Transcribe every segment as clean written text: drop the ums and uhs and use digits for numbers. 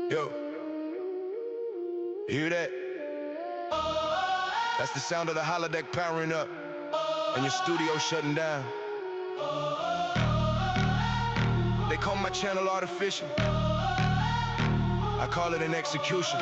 Yo, you hear that? That's the sound of the holodeck powering up and your studio shutting down. They call my channel artificial. I call it an execution.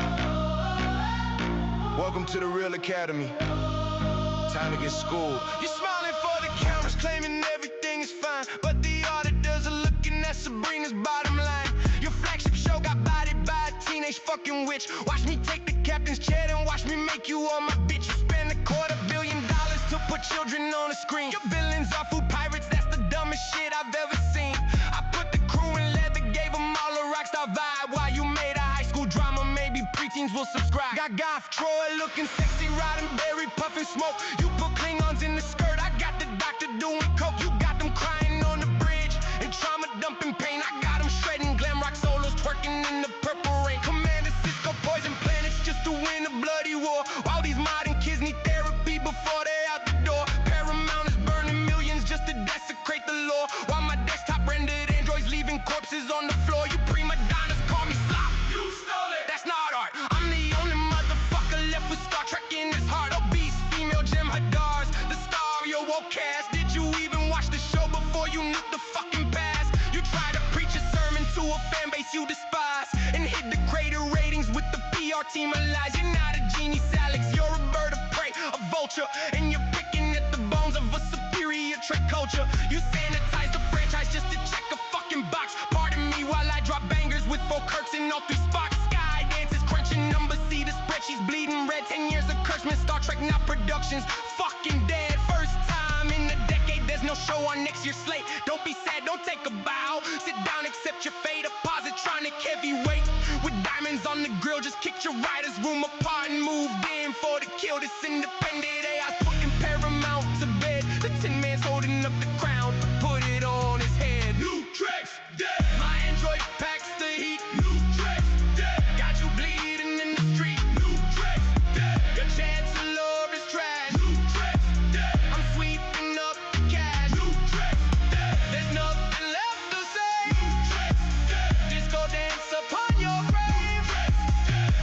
Welcome to the Real Academy. Time to get schooled. You're smiling for the cameras, claiming everything is fine, but the auditors are looking at Sabrina's bottom line. Your flagship show got bodied by a teenage fucking witch. Watch me take the captain's chair and watch me make you all my bitch. You spend $250 million to put children on the screen. Your villains are food pirates, that's the dumbest shit I've ever seen. I put the crew in leather, gave them all a rockstar vibe. While you made a high school drama, maybe preteens will subscribe. Got Goth Troy looking sexy, Roddenberry puffing smoke. You put Klingons in the skirt, I got the doctor doing coke. You got them crying on the bridge and trauma dumping pain. I got them shredding glam rock solos, twerking in the purple rain. Commander Cisco poison planets just to win a bloody war. All these modern kids need therapy before they're out the door. Paramount is burning millions just to desecrate the law, while my desktop rendered androids leaving corpses on the floor. You prima donnas call me slop. You stole it. That's not art. I'm the only motherfucker left with Star Trek in his heart. Obese female Jim Hadars, the star of your woke cast. Did you even watch the show before you knew the fucking past? You try to preach a sermon to a fan base you despise and hit the greater ratings with the PR team of lies. You're not a genie, Alex, you're a bird of prey, a vulture, and you're picking at the bones of a superior trick culture. You sanitize the franchise just to check a fucking box. Pardon me while I drop bangers with 4 Kirks in all 3 spots. Sky dances, crunching numbers, see the spreadsheets bleeding red. 10 years of Kurtzman, Star Trek, now productions fucking dead. First time in a decade, there's no show on next year's slate. Don't be sad, don't take a bow. Sit down, accept your fate. A positronic heavyweight with diamonds on the grill. Just kicked your writer's room apart and moved in for the kill. This independent AI's putting Paramount to bed. The Tin Man's holding up the crown, put it on his head. New Trek's dead. My android packs the heat. New Trek's dead. Got you bleeding in the street. New Trek's dead. Your chancellor is trash. New Trek's dead. I'm sweeping up the cash. New Trek's dead. There's nothing left to say. New Trek's dead. Disco dance upon your grave.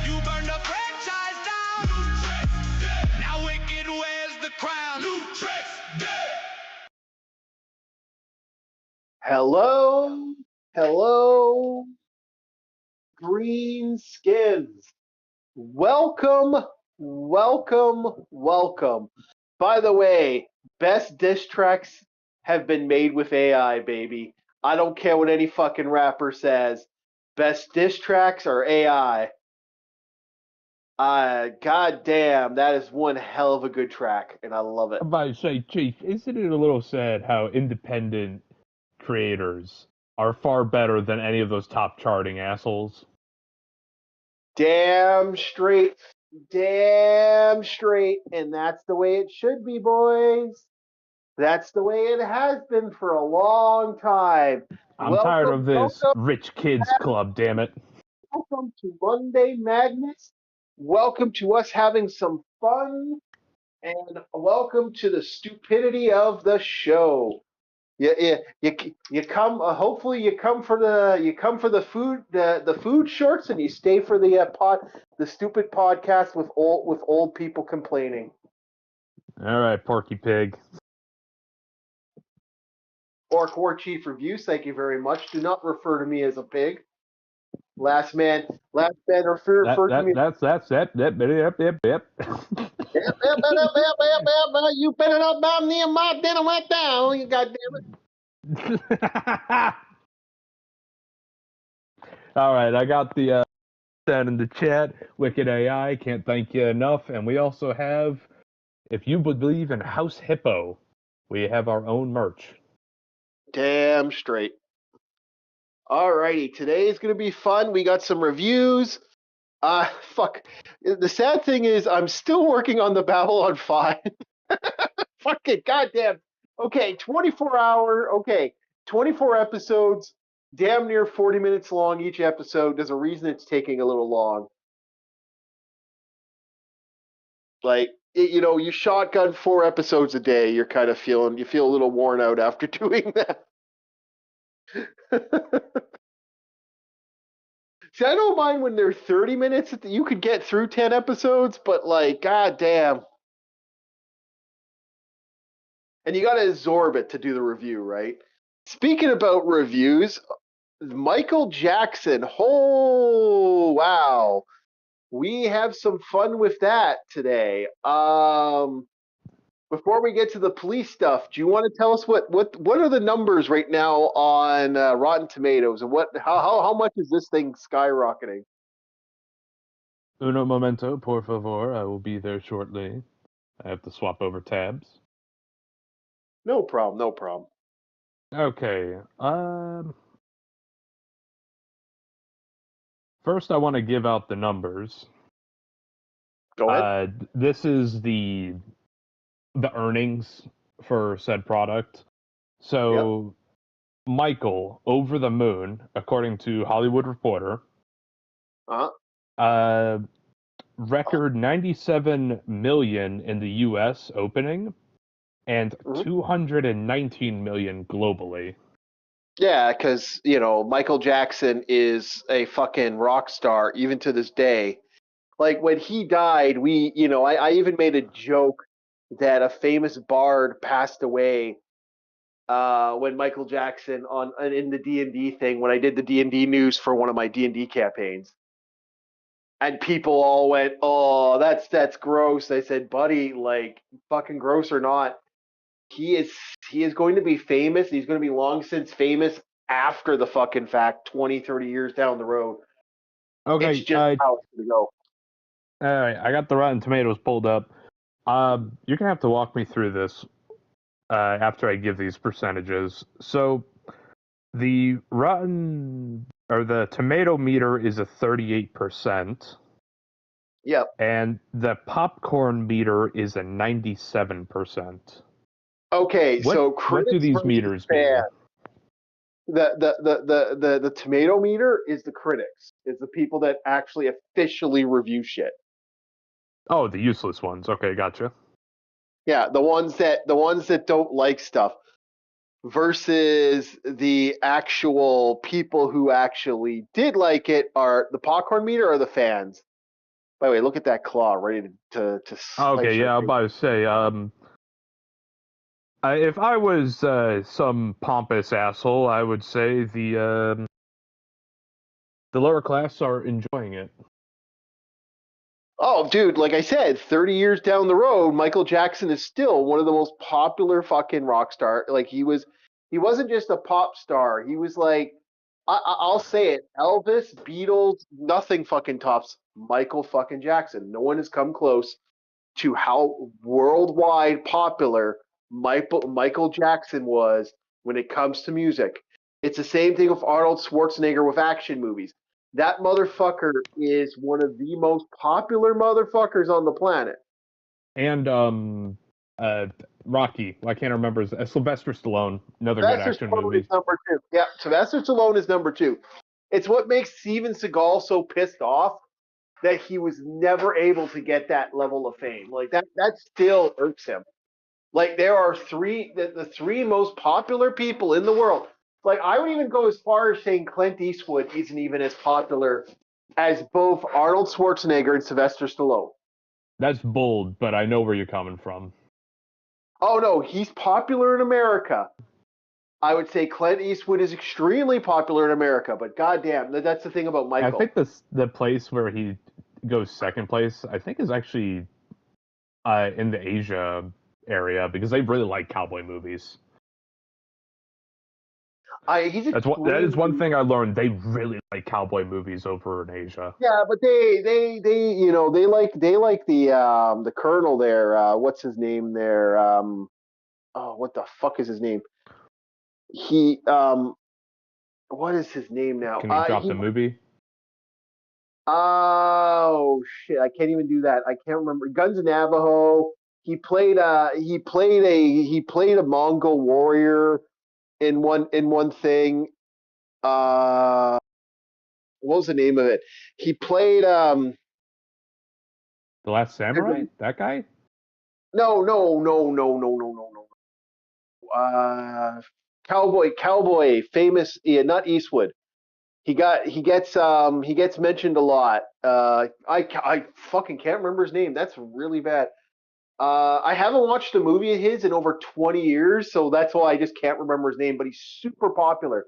You burned the franchise down. New Trek's dead. Now Wicked wears the crown. New Trek's dead. Hello, green skins. Welcome. By the way, best diss tracks have been made with AI, baby. I don't care what any fucking rapper says. Best diss tracks are AI. God damn, that is one hell of a good track, and I love it. I'm about to say, Chief, isn't it a little sad how independent creators are far better than any of those top charting assholes? Damn straight, and that's the way it should be, boys. That's the way it has been for a long time. I'm tired of this rich kids club, damn it. Welcome to Monday Madness. Welcome to us having some fun, and welcome to the stupidity of the show. You come. Hopefully, you come for the food shorts, and you stay for the stupid podcast with old people complaining. All right, Porky Pig. Orc War Chief Reviews, thank you very much. Do not refer to me as a pig. Last man refer to me. That's yep. Yep. You better not buy me my dinner went down, you goddamn it. All right, I got the that in the chat. Wicked AI, can't thank you enough. And we also have, if you believe in House Hippo, we have our own merch. Damn straight. Alrighty, today is gonna be fun. We got some reviews. Fuck. The sad thing is, I'm still working on the Babylon 5. Fuck it, goddamn. Okay, 24 episodes, damn near 40 minutes long each episode. There's a reason it's taking a little long. Like, you shotgun 4 episodes a day, you feel a little worn out after doing that. See, I don't mind when they're 30 minutes that you could get through 10 episodes, but like, goddamn. And you got to absorb it to do the review, right? Speaking about reviews, Michael Jackson. Oh, wow. We have some fun with that today. Before we get to the police stuff, do you want to tell us what are the numbers right now on Rotten Tomatoes, and how much is this thing skyrocketing? Uno momento, por favor. I will be there shortly. I have to swap over tabs. No problem, no problem. Okay. First, I want to give out the numbers. Go ahead. This is the earnings for said product. So, Michael, Over the Moon, according to Hollywood Reporter, record 97 million in the U.S. opening, and 219 million globally. Yeah, because, Michael Jackson is a fucking rock star, even to this day. Like, when he died, I even made a joke that a famous bard passed away when Michael Jackson in the D&D thing, when I did the D&D news for one of my D&D campaigns. And people all went, "Oh, that's gross." I said, "Buddy, like, fucking gross or not, he is going to be famous. He's going to be long since famous after the fucking fact, 20, 30 years down the road." Okay, it's just how it's going to go. All right, I got the Rotten Tomatoes pulled up. You're gonna have to walk me through this after I give these percentages. So, the the tomato meter is a 38%. Yep. And the popcorn meter is a 97%. Okay, so what do these meters mean? The tomato meter is the critics. It's the people that actually officially review shit. Oh, the useless ones. Okay, gotcha. Yeah, the ones that don't like stuff versus the actual people who actually did like it are the popcorn meter or the fans. By the way, look at that claw ready to Okay, yeah, I'm about to say, if I was some pompous asshole, I would say the lower class are enjoying it. Oh, dude, like I said, 30 years down the road, Michael Jackson is still one of the most popular fucking rock star. Like, he wasn't just a pop star. He was like, I'll say it, Elvis, Beatles, nothing fucking tops Michael fucking Jackson. No one has come close to how worldwide popular Michael Jackson was when it comes to music. It's the same thing with Arnold Schwarzenegger with action movies. That motherfucker is one of the most popular motherfuckers on the planet. And Rocky, I can't remember. Sylvester Stallone, another good action movie. Is number 2. Yeah, Sylvester Stallone is number 2. It's what makes Steven Seagal so pissed off that he was never able to get that level of fame. Like, that still irks him. Like, there are the three most popular people in the world. Like, I would even go as far as saying Clint Eastwood isn't even as popular as both Arnold Schwarzenegger and Sylvester Stallone. That's bold, but I know where you're coming from. Oh, no, he's popular in America. I would say Clint Eastwood is extremely popular in America, but goddamn, that's the thing about Michael. I think the place where he goes second place, I think, is actually in the Asia area, because they really like cowboy movies. That is one thing I learned. They really like cowboy movies over in Asia. Yeah, but they like the colonel there. What's his name there? What the fuck is his name? What is his name now? Can you drop the movie? Oh shit! I can't even do that. I can't remember. Guns of Navajo. He played a Mongol warrior in one thing. What was the name of it? He played The Last Samurai? That guy? No. Cowboy, famous, not Eastwood. He gets mentioned a lot. I fucking can't remember his name. That's really bad. I haven't watched a movie of his in over 20 years, so that's why I just can't remember his name. But he's super popular.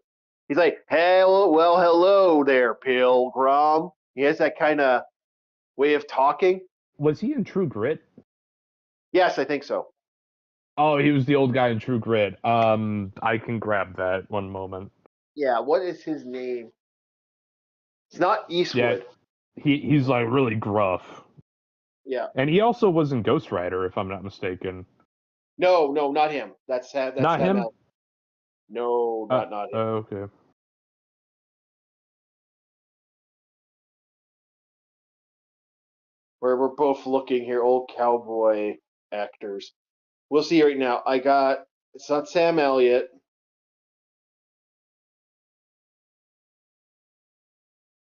He's like, hello there, Pilgrim. He has that kind of way of talking. Was he in True Grit? Yes, I think so. Oh, he was the old guy in True Grit. I can grab that one moment. Yeah, what is his name? It's not Eastwood. Yeah, he's like really gruff. Yeah. And he also was in Ghost Rider, if I'm not mistaken. No, not him. That's not him. Sam. No, not him. Okay. We're both looking here, old cowboy actors. We'll see right now. It's not Sam Elliott.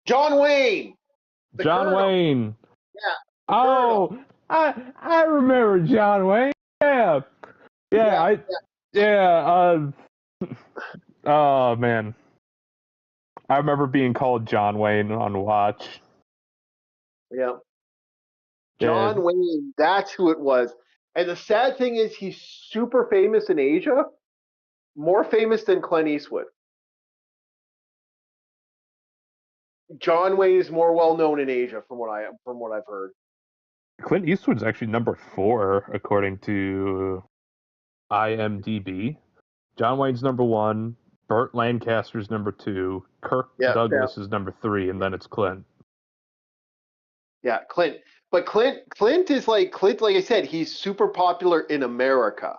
John Wayne. John Colonel. Wayne. Yeah. Oh, I remember John Wayne. Yeah. Oh man. I remember being called John Wayne on Watch. Yeah. John Wayne, that's who it was. And the sad thing is he's super famous in Asia. More famous than Clint Eastwood. John Wayne is more well known in Asia from what I've heard. Clint Eastwood's actually number 4 according to IMDb. John Wayne's number 1, Burt Lancaster's number 2, Kirk Douglas is number 3, and then it's Clint. Yeah, Clint. But Clint is like I said, he's super popular in America.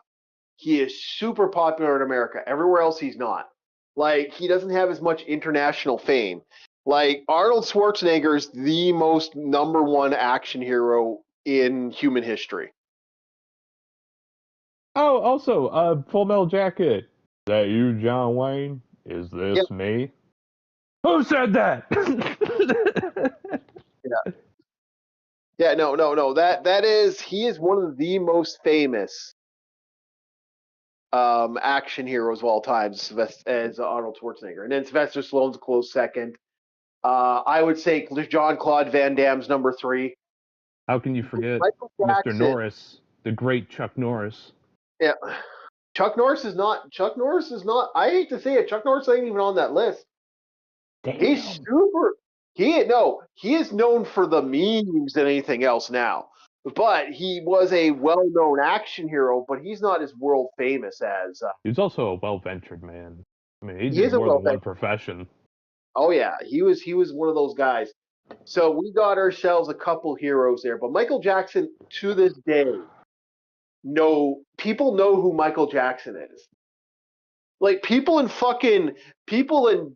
He is super popular in America. Everywhere else he's not. Like, he doesn't have as much international fame. Like, Arnold Schwarzenegger is the most number 1 action hero in human history. Oh, also, Full Metal Jacket. Is that you, John Wayne? Is this me? Who said that? Yeah. Yeah, no. He is one of the most famous action heroes of all time, as Arnold Schwarzenegger. And then Sylvester Stallone's a close second. I would say Jean-Claude Van Damme's number 3. How can you forget Mr. Norris, the great Chuck Norris? Yeah. Chuck Norris is not, I hate to say it, Chuck Norris ain't even on that list. Damn. He's super, he is known for the memes and anything else now. But he was a well-known action hero, but he's not as world famous as... He's also a well-ventured man. I mean, he did more than one profession. Oh, yeah. He was one of those guys. So we got ourselves a couple heroes there. But Michael Jackson, to this day, people know who Michael Jackson is. Like, people in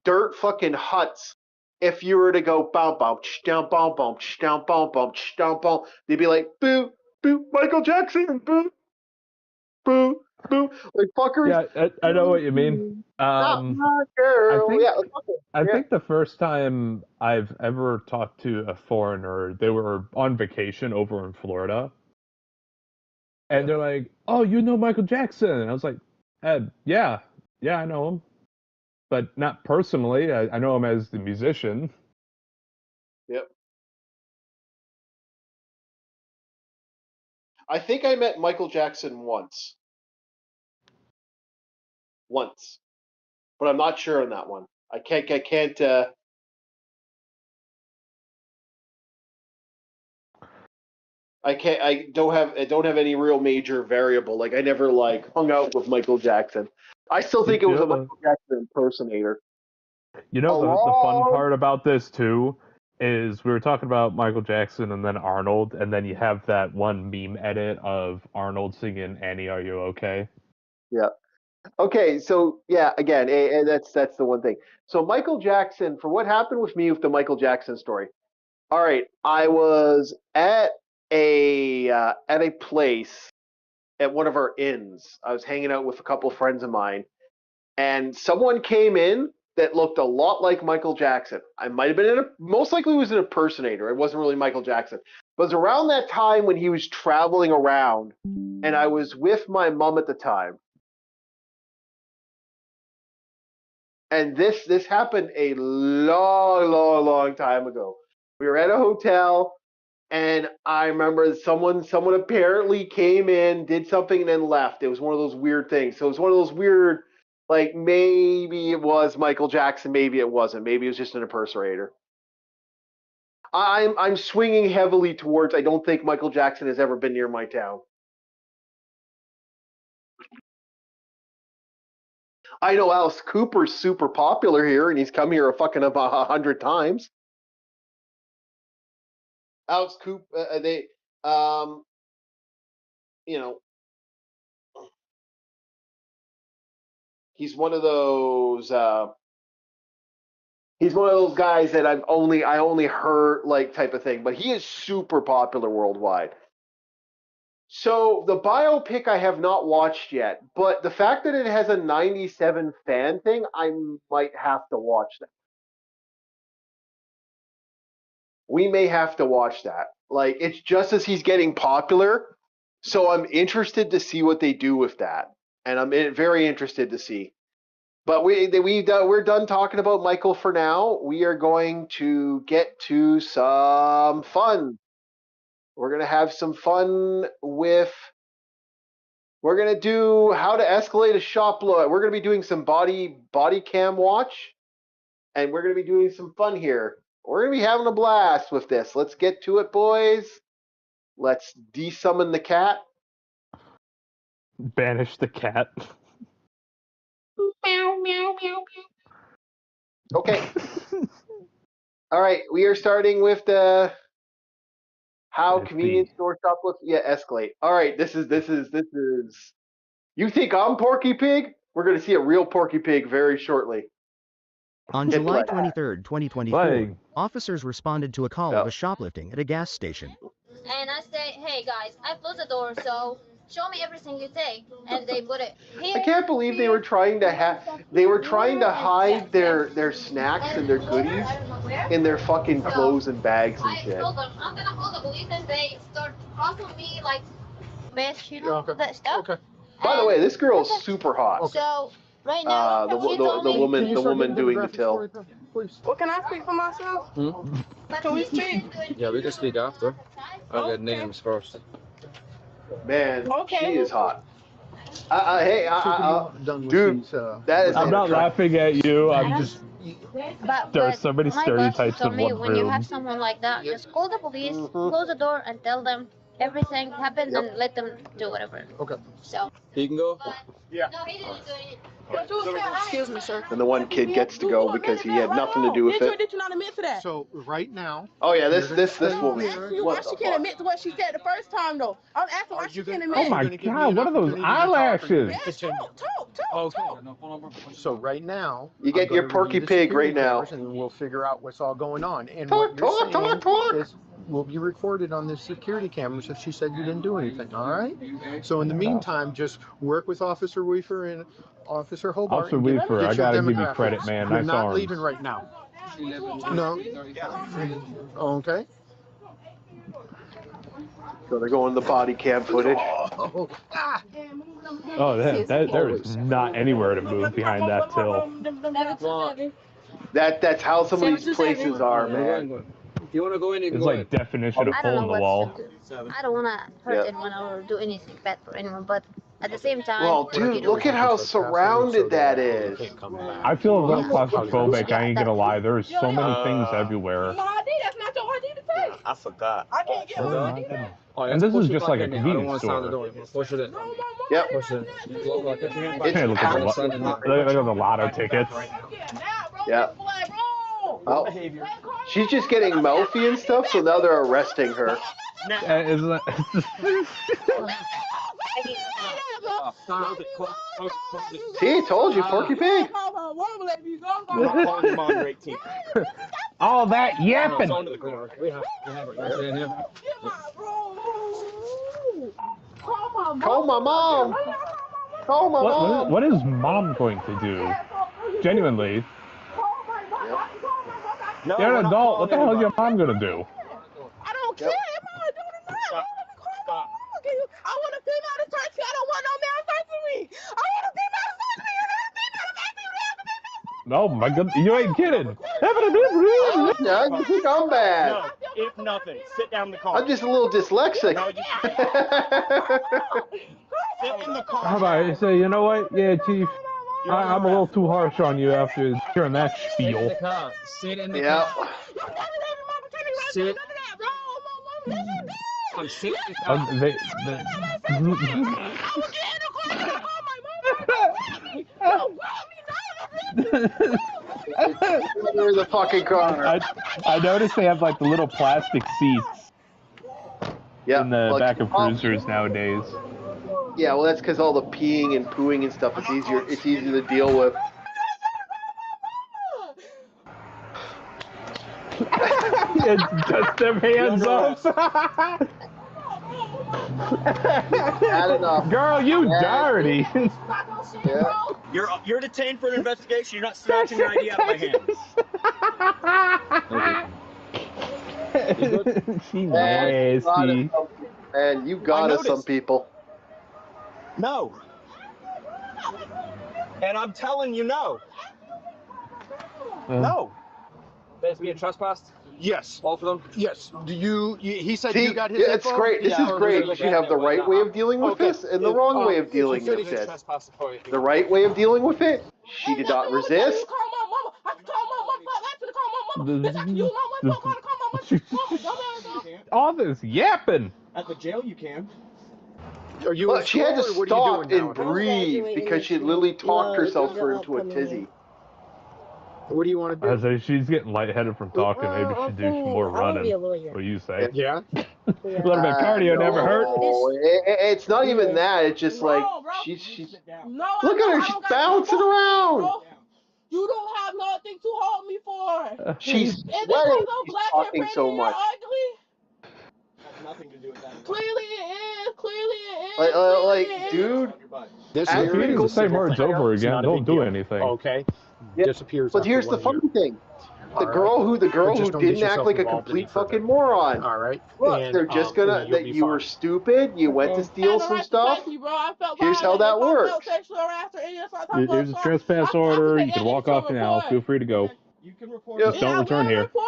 dirt fucking huts, if you were to go bum bum down bum bum down bum bum down bum, they'd be like, boo, boo, Michael Jackson, boo, boo, boo. Like, fuckers. Yeah, I know what you mean. Not my girl. I think the first time I've ever talked to a foreigner, they were on vacation over in Florida. And they're like, oh, you know Michael Jackson? And I was like, yeah, I know him. But not personally. I know him as the musician. Yep. I think I met Michael Jackson once. But I'm not sure on that one. I don't have any real major variable. Like, I never hung out with Michael Jackson. I still think it was a Michael Jackson impersonator. You know, the fun part about this too is we were talking about Michael Jackson and then Arnold, and then you have that one meme edit of Arnold singing "Annie, Are You Okay?" Yeah. Okay, so yeah, again, and that's the one thing. So Michael Jackson, for what happened with me with the Michael Jackson story. All right, I was at a place at one of our inns. I was hanging out with a couple of friends of mine, and someone came in that looked a lot like Michael Jackson. I might have been most likely was an impersonator. It wasn't really Michael Jackson. But it was around that time when he was traveling around, and I was with my mom at the time. And this happened a long time ago. We were at a hotel, and I remember someone apparently came in, did something, and then left. It was one of those weird things. So it was one of those weird, like maybe it was Michael Jackson, maybe it wasn't. Maybe it was just an impersonator. I'm swinging heavily towards. I don't think Michael Jackson has ever been near my town. I know Alice Cooper's super popular here, and he's come here about 100 times. Alice Cooper, you know, he's one of those. He's one of those guys that I only heard like type of thing, but he is super popular worldwide. So the biopic I have not watched yet, but the fact that it has a 97 fan thing, I might have to watch that. We may have to watch that. Like it's just as he's getting popular, so I'm interested to see what they do with that, and I'm very interested to see. But we're done talking about Michael for now. We are going to get to some fun. We're gonna have some fun with. We're gonna do how to escalate a shop blowout. We're gonna be doing some body cam watch, and we're gonna be doing some fun here. We're gonna be having a blast with this. Let's get to it, boys. Let's desummon the cat. Banish the cat. Meow, meow, meow, meow. Okay. All right, we are starting with the how Escalate. convenience store shoplift. Yeah, escalate. All right, this is. You think I'm Porky Pig? We're gonna see a real Porky Pig very shortly. On Hit July play. 23, 2024, Play. officers responded to a call Oh. of a shoplifting at a gas station. And I say, hey guys, I closed the door, so show me everything you take. And they put it here. I can't believe they were trying to hide their snacks and their goodies in their fucking clothes and bags and I shit. told them, I'm gonna call the police, and they start crossing me like, bitch, you know, that stuff. Okay. By the way, this girl's Okay. super hot. So, right now, The she told me, woman doing the till. Please. Well, can I speak for myself? but Can we he's speak? not doing Yeah, we can speak after. I'll Okay. get names first. Man, Okay. she is hot. Hey, Done with dude, these, that is. I'm not laughing at you. I'm Yes. just. But, There are but so many my boss stereotypes told in me one when you room. have someone like that, just call the police, Mhm. close the door, and tell them everything happened, Yep. and let them do whatever. Okay. So, He can go? Yeah. no, he didn't do it. Excuse me, sir. And the one kid gets to go because he had nothing to do with it. Did you not admit to that? So, right now, Oh yeah, this woman. You What why she the can't fuck? admit to what she said the first time though? I'm asking why she can't admit. Oh my god! What are those eyelashes? Yes, talk. so right now, You get I'm your gonna Porky review the Pig right security now. cameras And we'll figure out what's all going on. And Talk, what you're talk, saying talk. is will be recorded on the security cameras if she said you didn't do anything. All right. So in the meantime, just work with Officer Weaver and Officer Hobart. Officer and get Weaver, your I gotta give you demographics. credit, man. You're Nice not arms. leaving right now. No. Okay. So they're going the body cam footage. Oh, ah. Oh, there is not anywhere to move behind that till. That's how some of these places are, man. If you want to go in, you can It's go like in. definition of I hole don't in know the what wall. to do. I don't want to hurt Yep. anyone or do anything bad for anyone, but at the same time, Well, dude, look at how surrounded that is. I feel a little Yeah. claustrophobic. I ain't gonna lie. There's so many things everywhere. My ID, that's not your ID to take. I forgot. I can't get my ID back. Oh, And this push is it just back like a in there. I don't convenience want to sound the store. door. Push it in. No, Yep. Push it in. You go like, if you hand back- It's Hey, look at the packed. look at the lotto tickets. Yeah. Oh, she's just getting mouthy and stuff, so now they're arresting her. Isn't that- See, I told you, Porky Pig. All that yapping. We have it right in here. Call my mom. Call my mom. What is mom going to do? Genuinely, No, you're we're an not adult. What the hell is calling your mom gonna do? I don't care. Am I doing it now? Stop. I want a female to touch me. I don't want no male touching me. I want a female to touch me. You know, a female to touch me. You know, a female to touch me. Oh my god, you ain't kidding. Yeah, you think I'm bad? No, if nothing, sit down in the car. I'm just a little dyslexic. No, just sit in the car. How about I say, you know what? Yeah, Chief, I'm a little too harsh on you after hearing that spiel. Sit in the Yeah. car. Sit. I'm sitting in the car. You're in the fucking car. I noticed they have like the little plastic seats Yeah. in the like- back of cruisers nowadays. Yeah, well, that's because all the peeing and pooing and stuff is easier. It's easier to deal with. Dust them hands off. Bad enough. Girl, you dirty. Yeah. You're detained for an investigation. You're not snatching your ID out of my hands. She Man, nasty. And you got us some noticed. people. No. And I'm telling you no. No. There's being trespassed. Yes. Both of them. Yes. Do you? He said See, you got his. yeah, it's info? great. This Yeah. is great. You should have the right way of dealing with Okay. this and the wrong way of dealing with Finish this. Trespass for you. The right way of dealing with it, she did not resist. You call my mama. I can call my mama. I can call my mama. Bitch, I can use my mama. Call my mama. All this yapping. At the jail, you can. Are you? Well, in she had to school, or what are stop you doing and now? breathe because she literally talked herself into a tizzy. What do you want to I do? say she's getting lightheaded from talking. Maybe she do some more running. What do you say? Yeah. A little bit of cardio never hurt. No, it's not even that. It's just like she's. No, Look at her. She's bouncing around. Bro, you don't have nothing to hold me for. She's Is it sweating. because I'm She's black and talking pretty so and much. ugly? Has nothing to do with that. Clearly it is. Clearly it is. Like, clearly it is. dude. This If If you're you gonna use go the same civil words trial, over it's again, not a don't big do deal. anything. Okay. Yeah. Disappears. But after here's the 1 year. funny thing. The All girl who But just don't didn't get act yourself like a involved any complete further. fucking moron. All right. Look, And, they're just and gonna then you'll that be you were fine. stupid. You went to steal And the some right to stuff. touch me, bro. I felt Here's how violated. that If I works. felt sexual harassed or any of that type of Here's a assault, trespass I can order. take You can that walk into off now. report. Feel free to go. You can report Yep. it. Just don't And I return will here. report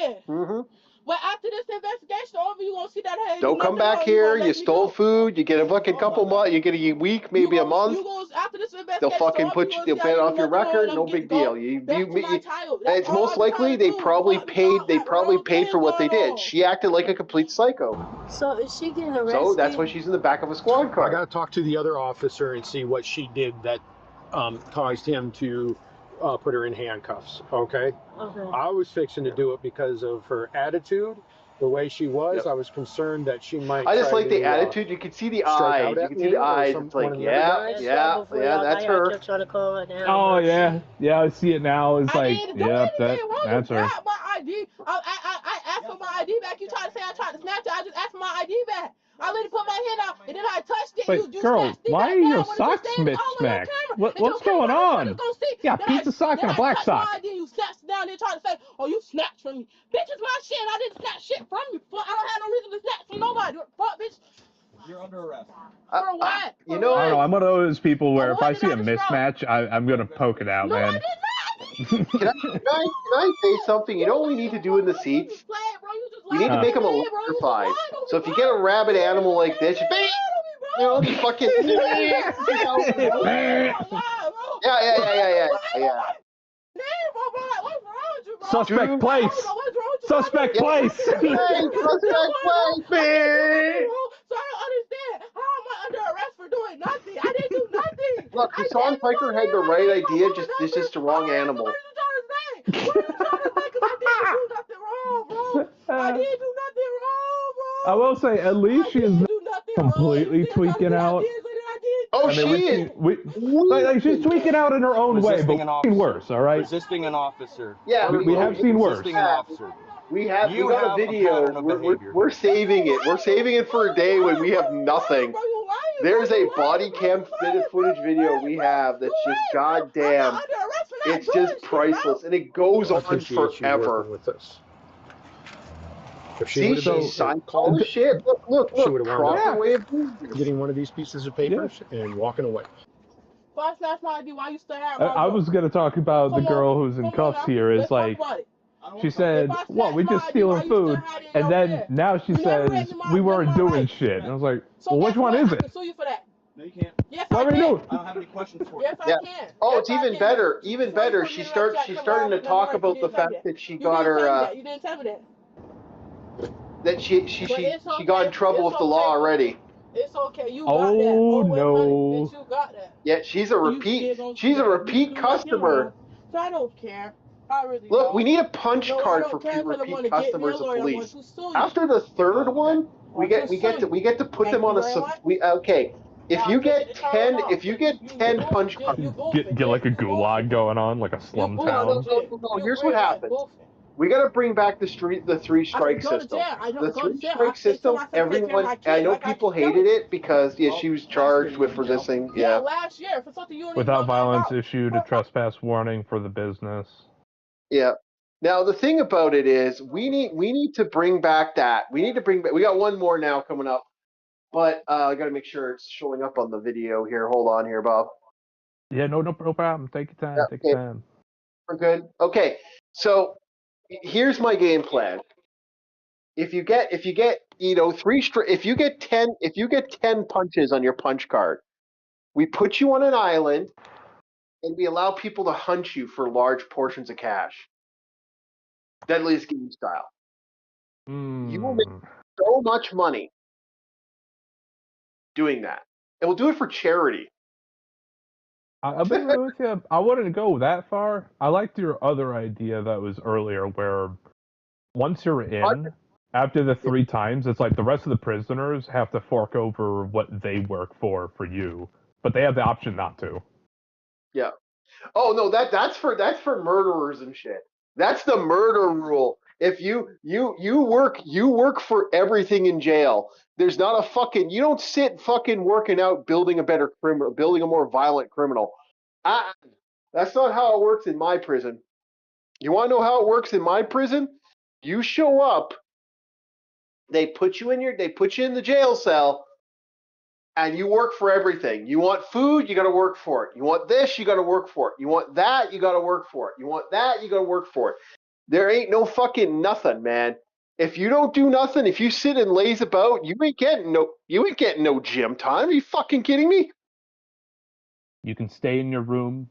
it. Mm-hmm. But after this investigation over, you gonna see that hey, Don't come back here. You stole food. You get a fucking couple months. You get a week, maybe a month. After this investigation, They'll fucking put you. They'll put it off your record. No big deal. And it's most likely they probably paid. They probably paid for what they did. She acted like a complete psycho. So is she getting arrested? So that's why she's in the back of a squad I car. got to talk to the other officer and see what she did that caused him to put her in handcuffs. Okay. Okay. I was fixing to do it because of her attitude, the way she was. Yep. I was concerned that she might. I just try like the to, attitude. You can see the strike eyes. out You at can see me the or eyes. some- It's one like, of the other yeah, guys. yeah, that's her. Oh yeah, yeah. I see it now. It's like, yep, that's her. Grab my ID. I asked for my ID back. You tried to say I tried to snatch it. I just asked for my ID back. I literally put my hand out and then I touched it. Wait, you girl, snatched it why back are your down when it socks just standing all on your mismatched? camera. What's And your going camera on? was gonna see. Yeah, Then pizza sock and a black touched sock. My ID, you snatched it down there trying to say, oh, you snatched from me. Bitch, it's my shit. I didn't snatch shit from you. I don't have no reason to snatch from nobody. Fuck, bitch. You're under arrest. For what? You For know, I don't know. I'm one of those people where Oh, if what I did see I a describe? mismatch, I'm gonna poke it out, No, I man. did not. Can I say something? You know what we need to do in the seats? You need to make them electrified. So if you get a rabid animal like this, you fucking. Yeah. Suspect place. Suspect place. So I don't understand. How am I under arrest for doing nothing? I didn't do nothing. Look, Hassan Piker had the right idea. It's just the wrong animal. What are you trying to say? What are you trying to say? Because I didn't do nothing wrong, bro. I didn't do nothing wrong, bro. I will say, at least she is not completely tweaking out. Oh, I mean, she is. like, she's tweaking out in her own way, but Resisting an we've seen worse, all right? Resisting an officer. Yeah, We have seen worse. Resisting an officer. We You got have a a video. pattern of We're behavior. saving it. We're saving it for a day when we have nothing. There's a body cam footage video we have that's just goddamn. It's just priceless, and it goes I on appreciate you forever. working with us. If she See, would've been she's signed all the shit. Look, She would've wound proper up way of doing it. getting one of these pieces of papers and walking away. If I snatch my ID, why you still have my I was gonna talk about the Come on, girl who's in come on cuffs now. here. Is Let's talk like, about it. she said, If I "What? We snatch just my ID, stealing why you still food," have it in and your then bed? now she You never read says me my- we weren't my doing rights. shit. And I was like, So well, which guess one what? is I it? can sue you for that. No, you can't. Yes, What I are we can. doing? I don't have any questions for you. Yes, Yeah. I can. Oh, Yes, it's I even can. better. Even Before you better. put me She's in the right she's track, starting to come on, talk you about the didn't tell me fact that she You got didn't tell me her that. You didn't tell me that. that she But she it's got in okay. trouble It's with the law okay. already. It's okay. You got that. Oh Over money. no! Bitch, you got that. Yeah, she's a You repeat. still gonna She's a do that. repeat You do nothing customer. wrong. So I don't care. I really Look, don't. we need a punch No, I card don't for care because I repeat want to get me a customers of lawyer. I want police. to sue you. After the third one, we Want to get sue to you. put Thank them on you a very much. okay. If Now you take get the time 10, off, if you 'cause get you 10 goofing, punch Jim, cards, you goofing, Get like a Jim, you gulag goofing. going on, like a You slum goofing, town. Jim. no. You Here's what real life happens. goofing. We got to bring back the three I strike can go to system. jail. I The don't go to three jail. I strike say to system. myself, take care of Everyone, my I kid know like I people keep telling hated you. it because yeah, Well, she was last charged year with you for went to this thing. Yeah, Yeah, last year for something you don't even Without know nothing violence, about. issued a trespass warning for the business. yeah. Now the thing about it is, we need to bring back that. We need to bring back. We got one more now coming up, but I got to make sure it's showing up on the video here. Hold on here, Bob. Yeah, no problem. Take your time. Yeah, Take your time. we're good. Okay, so here's my game plan. If you get if you get 10 punches on your punch card, we put you on an island and we allow people to hunt you for large portions of cash. Deadliest game style. You will make so much money doing that. And we'll do it for charity. I'll be real with you. I wouldn't go that far. I liked your other idea that was earlier, where once you're in, after the 3 times, it's like the rest of the prisoners have to fork over what they work for you, but they have the option not to. Yeah. Oh no, that's for murderers and shit. That's the murder rule. If you work for everything in jail. There's not a fucking you don't sit fucking working out building a better criminal, building a more violent criminal. That's not how it works in my prison. You want to know how it works in my prison? You show up, they put you in the jail cell, and you work for everything. You want food, you got to work for it. You want this, you got to work for it. You want that, you got to work for it. You want that, you got to work for it. There ain't no fucking nothing, man. If you don't do nothing, if you sit and laze about, you ain't getting no gym time. Are you fucking kidding me? You can stay in your room,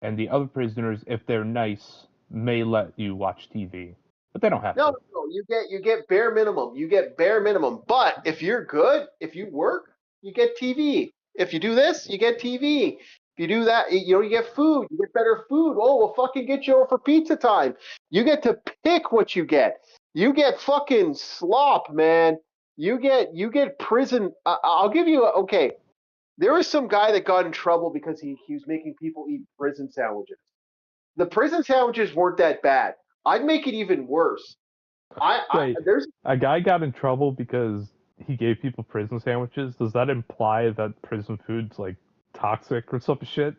and the other prisoners, if they're nice, may let you watch TV, but they don't have to. No, you get bare minimum. You get bare minimum. But if you're good, if you work, you get TV. If you do this, you get TV. If you do that, you get food. You get better food. Oh, we'll fucking get you over for pizza time. You get to pick what you get. You get fucking slop, man. You get prison. I'll give you okay. There was some guy that got in trouble because he was making people eat prison sandwiches. The prison sandwiches weren't that bad. I'd make it even worse. There's a guy got in trouble because he gave people prison sandwiches. Does that imply that prison food's like toxic or some shit?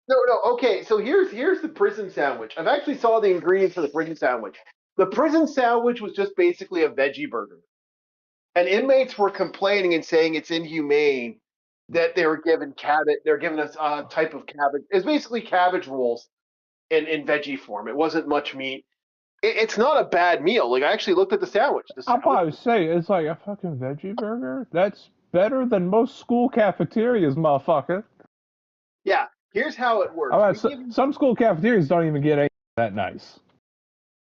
No. Okay, so here's the prison sandwich. I've actually saw the ingredients for the prison sandwich. The prison sandwich was just basically a veggie burger, and inmates were complaining and saying it's inhumane that they were given cabbage. They're given us a type of cabbage. It's basically cabbage rolls in veggie form. It wasn't much meat. It's not a bad meal. Like I actually looked at the sandwich. I'm about to say it's like a fucking veggie burger. That's better than most school cafeterias, motherfucker. Yeah, here's how it works. All right, some school cafeterias don't even get anything that nice.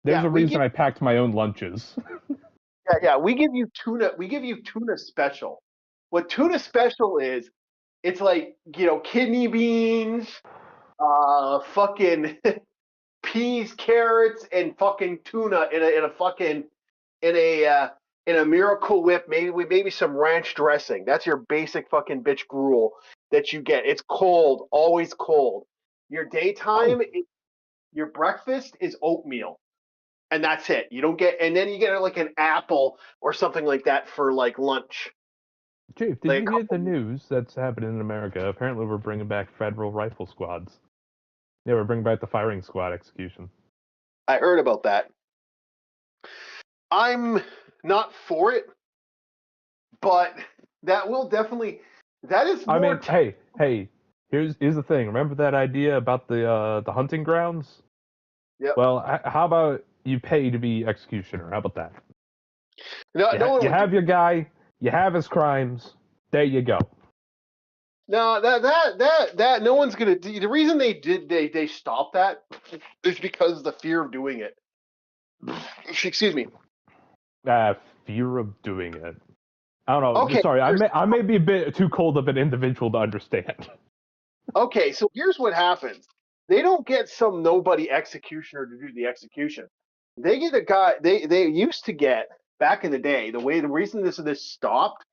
There's a reason I packed my own lunches. Yeah. We give you tuna. We give you tuna special. What tuna special is, it's like kidney beans, fucking peas, carrots, and fucking tuna in a Miracle Whip, maybe some ranch dressing. That's your basic fucking bitch gruel that you get. It's cold, always cold. Your daytime, your breakfast is oatmeal, and that's it. You don't get, and then you get like an apple or something like that for like lunch. Chief, did you hear the news that's happening in America? Apparently, we're bringing back federal rifle squads. Yeah, we're bringing back the firing squad execution. I heard about that. I'm not for it, but that will definitely. That is more. I mean, hey, here's the thing. Remember that idea about the hunting grounds? Yep. Well, how about you pay to be executioner? How about that? No, You, no one you would have your guy. You have his crimes. There you go. No, that no one's gonna. The reason they stopped that is because of the fear of doing it. Excuse me. Fear of doing it. I don't know. Okay, Sorry, I may be a bit too cold of an individual to understand. Okay, so here's what happens. They don't get some nobody executioner to do the execution. They get a guy. They used to get back in the day. The reason this stopped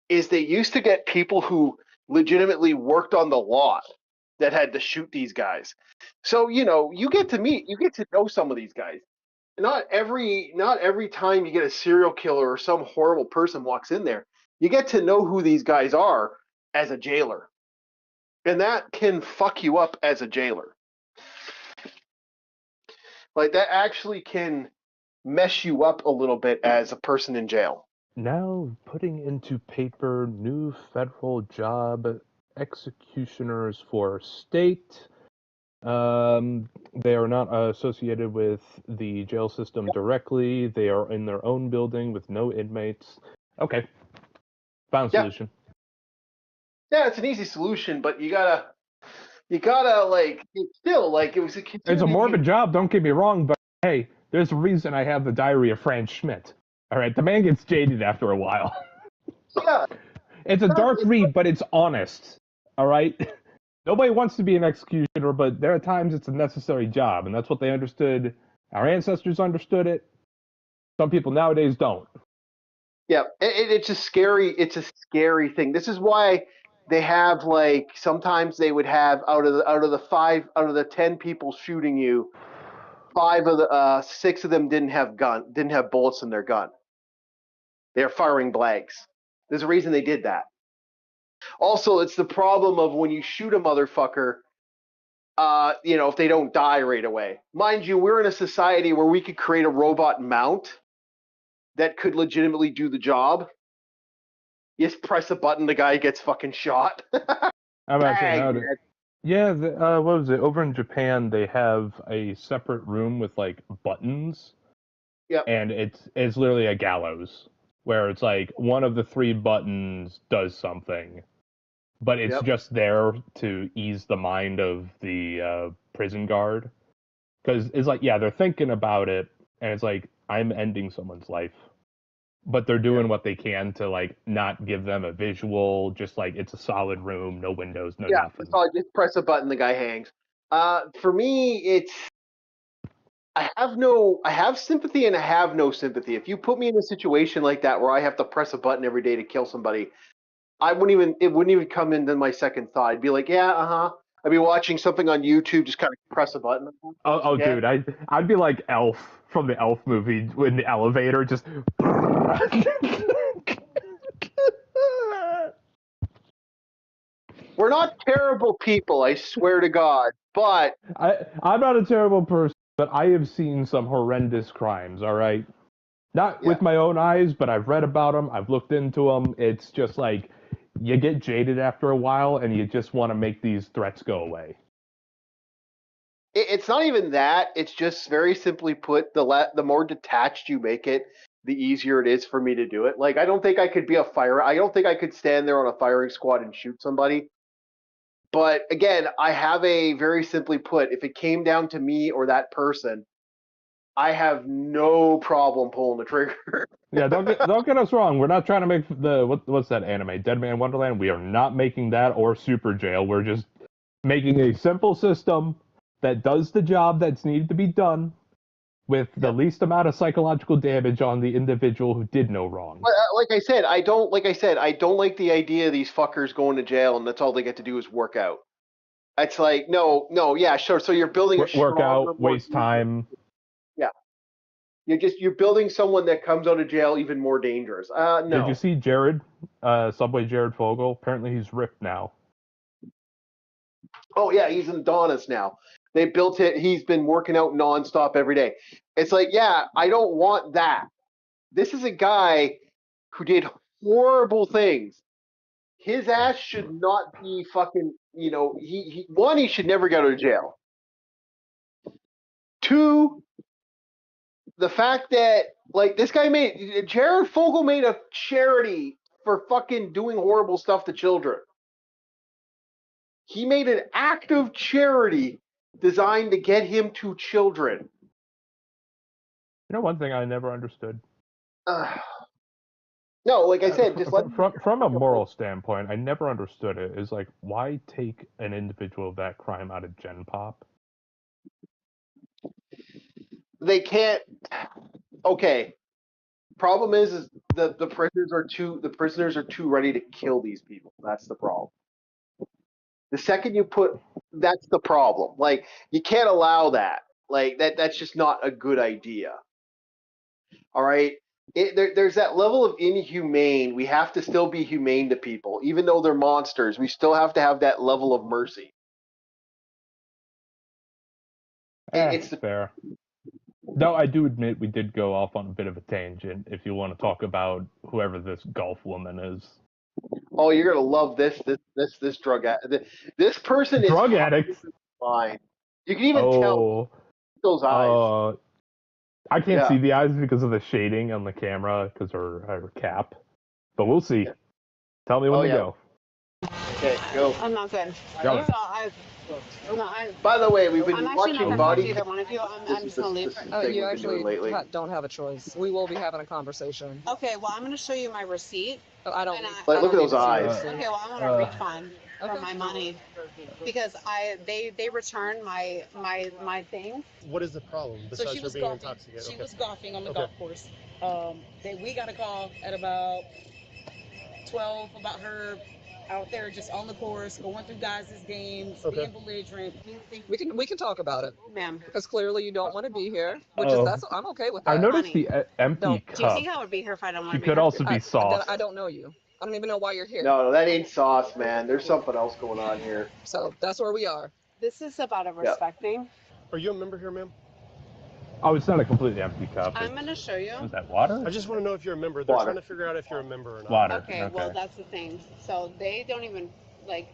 is they used to get people who legitimately worked on the lot that had to shoot these guys. So you get to know some of these guys. Not every time you get a serial killer or some horrible person walks in there, you get to know who these guys are as a jailer. And that can fuck you up as a jailer. Like, that actually can mess you up a little bit as a person in jail. Now putting into paper new federal job executioners for state. They are not associated with the jail system directly. They are in their own building with no inmates. Okay. Found Yeah. solution. Yeah, it's an easy solution, but you gotta like, it's still like it was a It's a morbid job, don't get me wrong, but hey, there's a reason I have the Diary of Franz Schmidt. All right, the man gets jaded after a while. Yeah. It's a dark read, but it's honest. All right? Nobody wants to be an executioner, but there are times it's a necessary job, and that's what they understood. Our ancestors understood it. Some people nowadays don't. Yeah, it's a scary thing. This is why they have, like, sometimes they would have out of the 10 people shooting you, 6 of them didn't have bullets in their gun. They're firing blanks. There's a reason they did that. Also, it's the problem of when you shoot a motherfucker, if they don't die right away. Mind you, we're in a society where we could create a robot mount that could legitimately do the job. You just press a button, the guy gets fucking shot. I'm about to say, yeah, what was it? Over in Japan, they have a separate room with, like, buttons. Yep. And it's literally a gallows, where it's like one of the 3 buttons does something, but it's just there to ease the mind of the prison guard. Because it's like, yeah, they're thinking about it, and it's like, I'm ending someone's life. But they're doing what they can to, like, not give them a visual, just like it's a solid room, no windows, no nothing. So I just press a button, the guy hangs. For me, I have sympathy and I have no sympathy. If you put me in a situation like that where I have to press a button every day to kill somebody, it wouldn't even come into my second thought. I'd be like, yeah, I'd be watching something on YouTube, just kind of press a button. Yeah. Dude, I'd be like Elf from the Elf movie in the elevator, just. We're not terrible people, I swear to God, but I'm not a terrible person, but I have seen some horrendous crimes, all right? Not with my own eyes, but I've read about them, I've looked into them. It's just like, you get jaded after a while, and you just want to make these threats go away. It's not even that. It's just, very simply put, the more detached you make it, the easier it is for me to do it. Like, I don't think I could stand there on a firing squad and shoot somebody. But again, I have very simply put, if it came down to me or that person, I have no problem pulling the trigger. Yeah, don't get us wrong. We're not trying to make what's that anime, Dead Man Wonderland? We are not making that or Super Jail. We're just making a simple system that does the job that's needed to be done with the least amount of psychological damage on the individual who did no wrong. But like I said, I don't like the idea of these fuckers going to jail and that's all they get to do is work out. It's like, no, yeah, sure. So you're building work out, waste time. Yeah. You're building someone that comes out of jail even more dangerous. No. Did you see Jared, Subway Jared Fogle? Apparently he's ripped now. Oh yeah, he's in Adonis now. They built it. He's been working out nonstop every day. It's like, yeah, I don't want that. This is a guy who did horrible things. His ass should not be fucking you know, he should never go to jail. 2, the fact that like Jared Fogle made a charity for fucking doing horrible stuff to children. He made an act of charity designed to get him to children. You know, one thing I never understood. No, like I said, just from a moral standpoint, I never understood it. Is like, why take an individual of that crime out of Gen Pop? They can't. Okay. Problem is the prisoners are too ready to kill these people. That's the problem. The second you put, that's the problem. Like, you can't allow that. Like that's just not a good idea. All right. There's that level of inhumane. We have to still be humane to people, even though they're monsters. We still have to have that level of mercy. It's fair. No, I do admit we did go off on a bit of a tangent. If you want to talk about whoever this golf woman is. Oh, you're gonna love this drug addict. This person is drug addict. Fine. You can even tell those eyes. I can't see the eyes because of the shading on the camera because her cap. But we'll see. Yeah. Tell me when to go. Okay, go. I'm not good. Go. By the way, we've been watching Body. Either one of you. I'm just gonna leave. You actually don't have a choice. We will be having a conversation. Okay, well, I'm gonna show you my receipt. Oh, I don't. Look at those eyes. Okay, well, I want a refund for my money because they returned my thing. What is the problem besides her being intoxicated? She was golfing on the golf course. We got a call at about 12 about her out there just on the course, going through guys' games, being belligerent. We can talk about it, ma'am. Because clearly you don't want to be here, which is I'm okay with that. I noticed the empty cup. Do you think I would be here if I don't want to be here? She could also be sauce. I don't know you. I don't even know why you're here. No, that ain't sauce, man. There's something else going on here. So that's where we are. This is about a respect thing. Are you a member here, ma'am? Oh, it's not a completely empty cup. I'm going to show you. Is that water? I just want to know if you're a member. They're trying to figure out if you're a member or not. Water. Okay, well, that's the thing. So they don't even, like,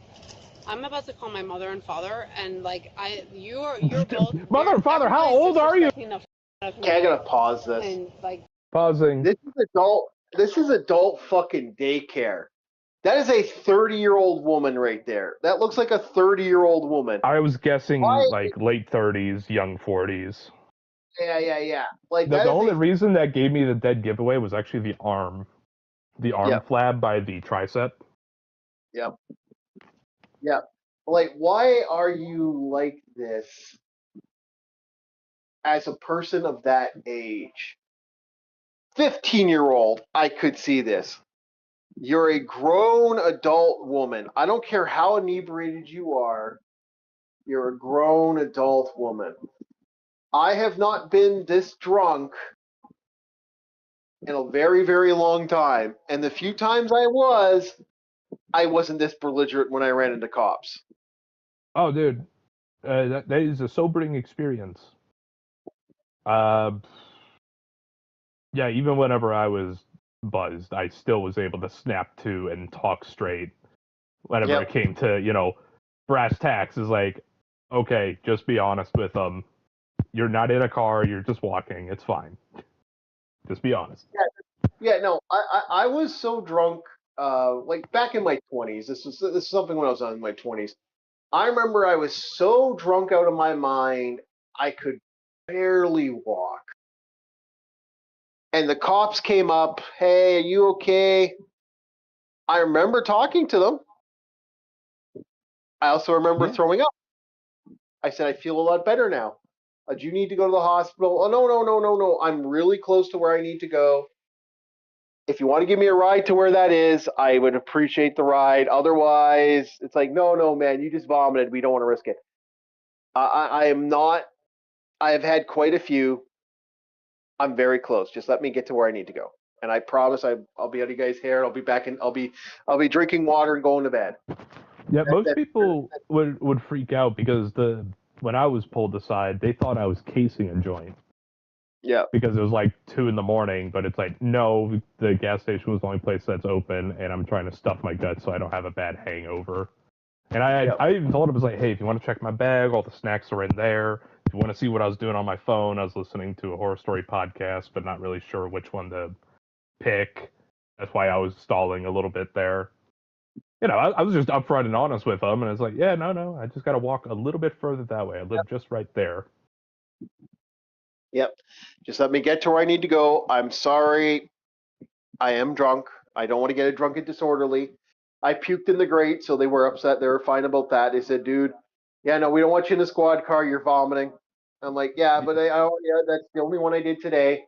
I'm about to call my mother and father, and, like, you're both... Mother and father, how old are you? Okay, I gotta pause this. And, like... Pausing. This is adult fucking daycare. That is a 30-year-old woman right there. That looks like a 30-year-old woman. I was guessing like late 30s, young 40s. Yeah. Like the only reason that gave me the dead giveaway was actually the arm flab by the tricep. Yep. Like, why are you like this as a person of that age? 15-year-old, I could see this. You're a grown adult woman. I don't care how inebriated you are. You're a grown adult woman. I have not been this drunk in a very, very long time. And the few times I wasn't this belligerent when I ran into cops. Oh, dude. That is a sobering experience. Yeah, even whenever I was buzzed, I still was able to snap to and talk straight. Whenever it came to, brass tacks, is like, okay, just be honest with them. You're not in a car, you're just walking, it's fine. Just be honest. Yeah, no, I was so drunk, like back in my 20s. This is something when I was in my 20s. I remember I was so drunk out of my mind, I could barely walk. And the cops came up, hey, are you okay? I remember talking to them. I also remember throwing up. I said, I feel a lot better now. Do you need to go to the hospital? Oh, no. I'm really close to where I need to go. If you want to give me a ride to where that is, I would appreciate the ride. Otherwise, it's like, no, man, you just vomited. We don't want to risk it. I am not. I have had quite a few. I'm very close. Just let me get to where I need to go. And I promise I'll be out of you guys' hair. I'll be back and I'll be drinking water and going to bed. Yeah, most people would freak out because when I was pulled aside, they thought I was casing a joint. Yeah. Because it was like 2 a.m, but it's like, no, the gas station was the only place that's open, and I'm trying to stuff my guts so I don't have a bad hangover. And I even told him, I was like, hey, if you want to check my bag, all the snacks are in there. If you want to see what I was doing on my phone, I was listening to a horror story podcast, but not really sure which one to pick. That's why I was stalling a little bit there. You know, I was just upfront and honest with him, and it's like, yeah, no, I just got to walk a little bit further that way. I live just right there. Yep. Just let me get to where I need to go. I'm sorry. I am drunk. I don't want to get a drunk and disorderly. I puked in the grate, so they were upset. They were fine about that. They said, dude, yeah, no, we don't want you in the squad car. You're vomiting. I'm like, yeah, but that's the only one I did today.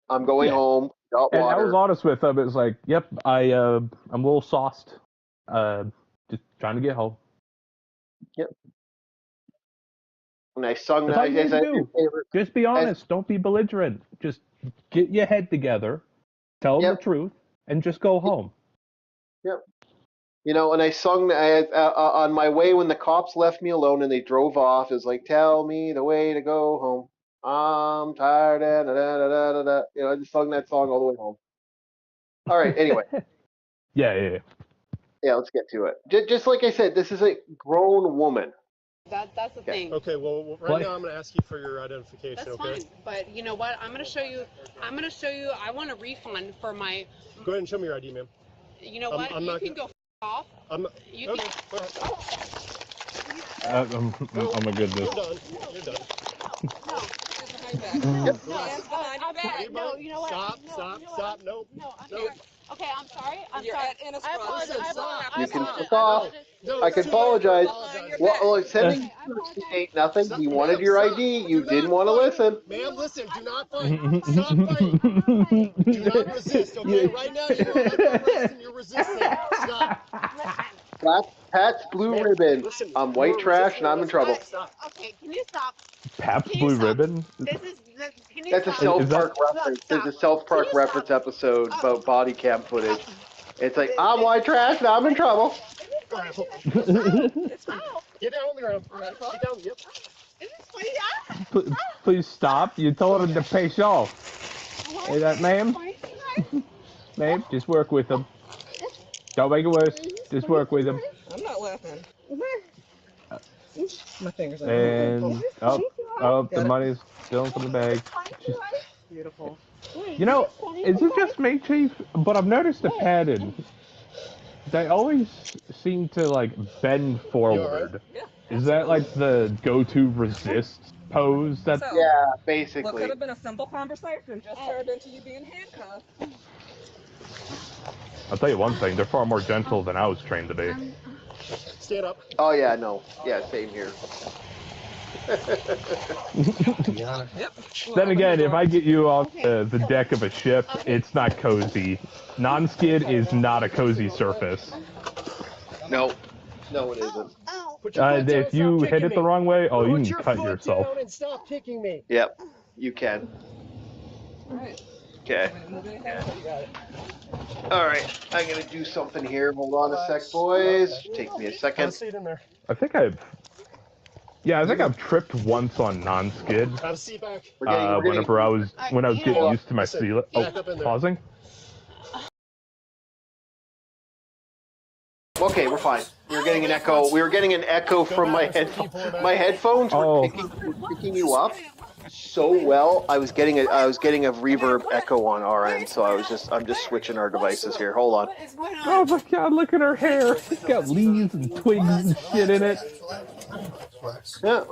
I'm going home. Got And water. I was honest with him. It was like, yep, I'm a little sauced. Just trying to get home. Yep. And I sung That's that. all you need to do. Just be honest. Don't be belligerent. Just get your head together, tell them the truth, and just go home. Yep. You know, and I sung on my way when the cops left me alone and they drove off. It was like, tell me the way to go home. I'm tired. You know, I just sung that song all the way home. All right. Anyway. Yeah. Yeah, let's get to it. Just like I said, this is a grown woman. That's the thing. Okay, well, right now I'm going to ask you for your identification, That's okay? fine. But you know what? I'm going to show you. I want a refund for my. Go ahead and show me your ID, ma'am. You know what? You can go off. You okay. can. Oh my goodness. You're done. No, you know what? Stop. Nope. Okay, I'm sorry. You're sorry. at Ennis I Cross. apologize. You can fuck off. I can apologize. Well, sending ain't nothing. You wanted your ID. You didn't want to listen. Ma'am, listen. Do not fight. Stop fighting. Do not resist, okay? Right now you're arresting. You're resisting. Stop. Pat's Blue Ribbon. I'm white trash and I'm in trouble. Okay, can you stop? Pabst Blue Ribbon? That's a South Park reference. There's a South Park reference episode about body cam footage. It's like, I'm white trash and I'm in trouble. Get down on the ground. Get down. Yep. Please stop. You told him to pace off. Hey, that ma'am? Ma'am, just work with him. Don't make it worse. Just work with him. I'm not laughing. My fingers are And the money's still in the bag. beautiful. You know, is it just me, Chief? But I've noticed a pattern. They always seem to like bend forward. Is that like the go-to resist pose? That basically. What could have been a simple conversation just turned into you being handcuffed. I'll tell you one thing, they're far more gentle than I was trained to be. Stand up. Oh, yeah, no. Yeah, same here. Then again, if I get you off the deck of a ship, it's not cozy. Non-skid is not a cozy surface. No. No, it isn't. If you hit it the wrong way, you can cut yourself. Down and stop kicking me. Yep, you can. Okay. All right, I'm gonna do something here. Hold on a sec, boys. Take me a second. I think I've tripped once on non-skid. Have a seat back. When I was getting used to my seal. Pausing. Okay, we're fine. We were getting an echo. We were getting an echo from my headphones. My headphones were picking you up so well. I was getting a reverb echo on our end, so I'm just switching our devices here. Hold on. Oh my God! Look at her hair. It's got leaves and twigs and shit in it. Yeah.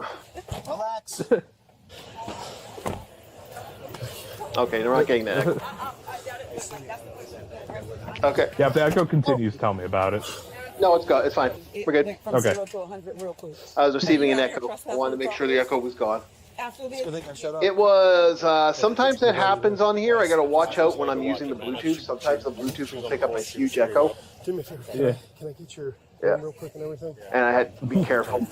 Okay, they're not getting that echo. Okay. Yeah, if the echo continues, tell me about it. No, it's fine. We're good. Okay. I was receiving an echo. I wanted to make sure the echo was gone. It was, sometimes that happens on here. I gotta watch out when I'm using the Bluetooth. Sometimes the Bluetooth will pick up a huge echo. Do me a favor. Yeah. Can I get your name real quick and everything? And I had to be careful.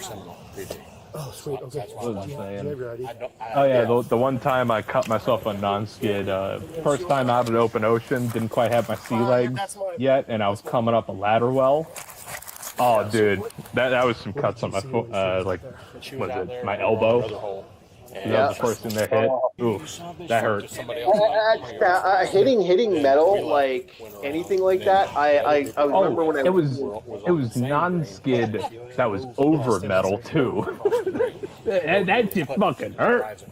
Oh, sweet. Okay. Do you have your ID? Oh yeah, the one time I cut myself on non-skid, first time out in open ocean, didn't quite have my sea legs yet, and I was coming up a ladder well. Oh dude, that was some cuts on my foot, like, was it my elbow? That was the first thing that hit. Oof, that hurt. Hitting metal, like anything like that. I remember when it was non-skid that was over metal too. And that just fucking hurt.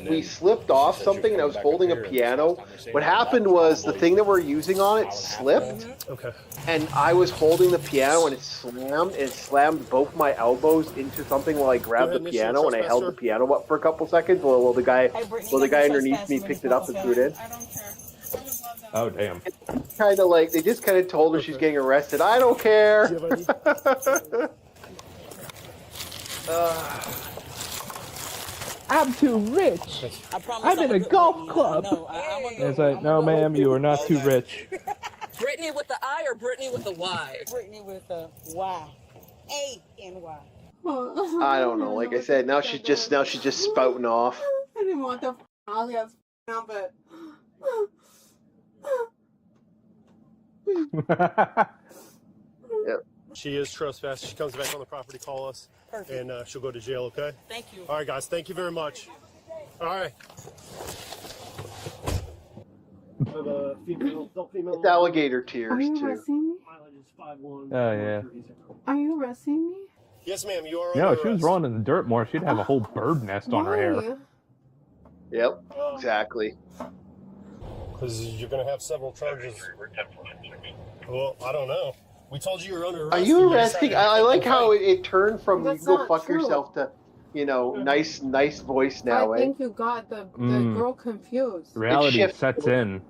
We slipped off something, and I was holding a piano. What happened was the thing that we're using on it slipped. Okay. And I was holding the piano, and it slammed both my elbows into something while I grabbed the piano, and I held the piano up for a couple seconds while the guy underneath me picked it up and threw it in. Oh damn! Kind of like they just kind of told her she's getting arrested. I don't care. I'm too rich. I'm in a golf club. It's like, no, ma'am, you are not too rich. Brittany with the I or Brittany with the Y? Brittany with the Y. A-N-Y. I don't know. Like I said, now she's just spouting off. I didn't want the alias number. Yep. She is trespassing. She comes back on the property, call us, and she'll go to jail, okay? Thank you. All right, guys. Thank you very much. All right. It's alligator tears, Are you too. arresting me? Oh yeah. Are you arresting me? Yes, ma'am. You are. You know, if she was rolling in the dirt more, she'd have a whole bird nest on her hair. Why? Yep, exactly. Because you're going to have several charges. Well, I don't know. We told you were under arrest. Are you arresting? I like how it turned from That's you go not fuck true. yourself to, nice voice now, I eh? think you got the girl confused. Reality shifts. sets in.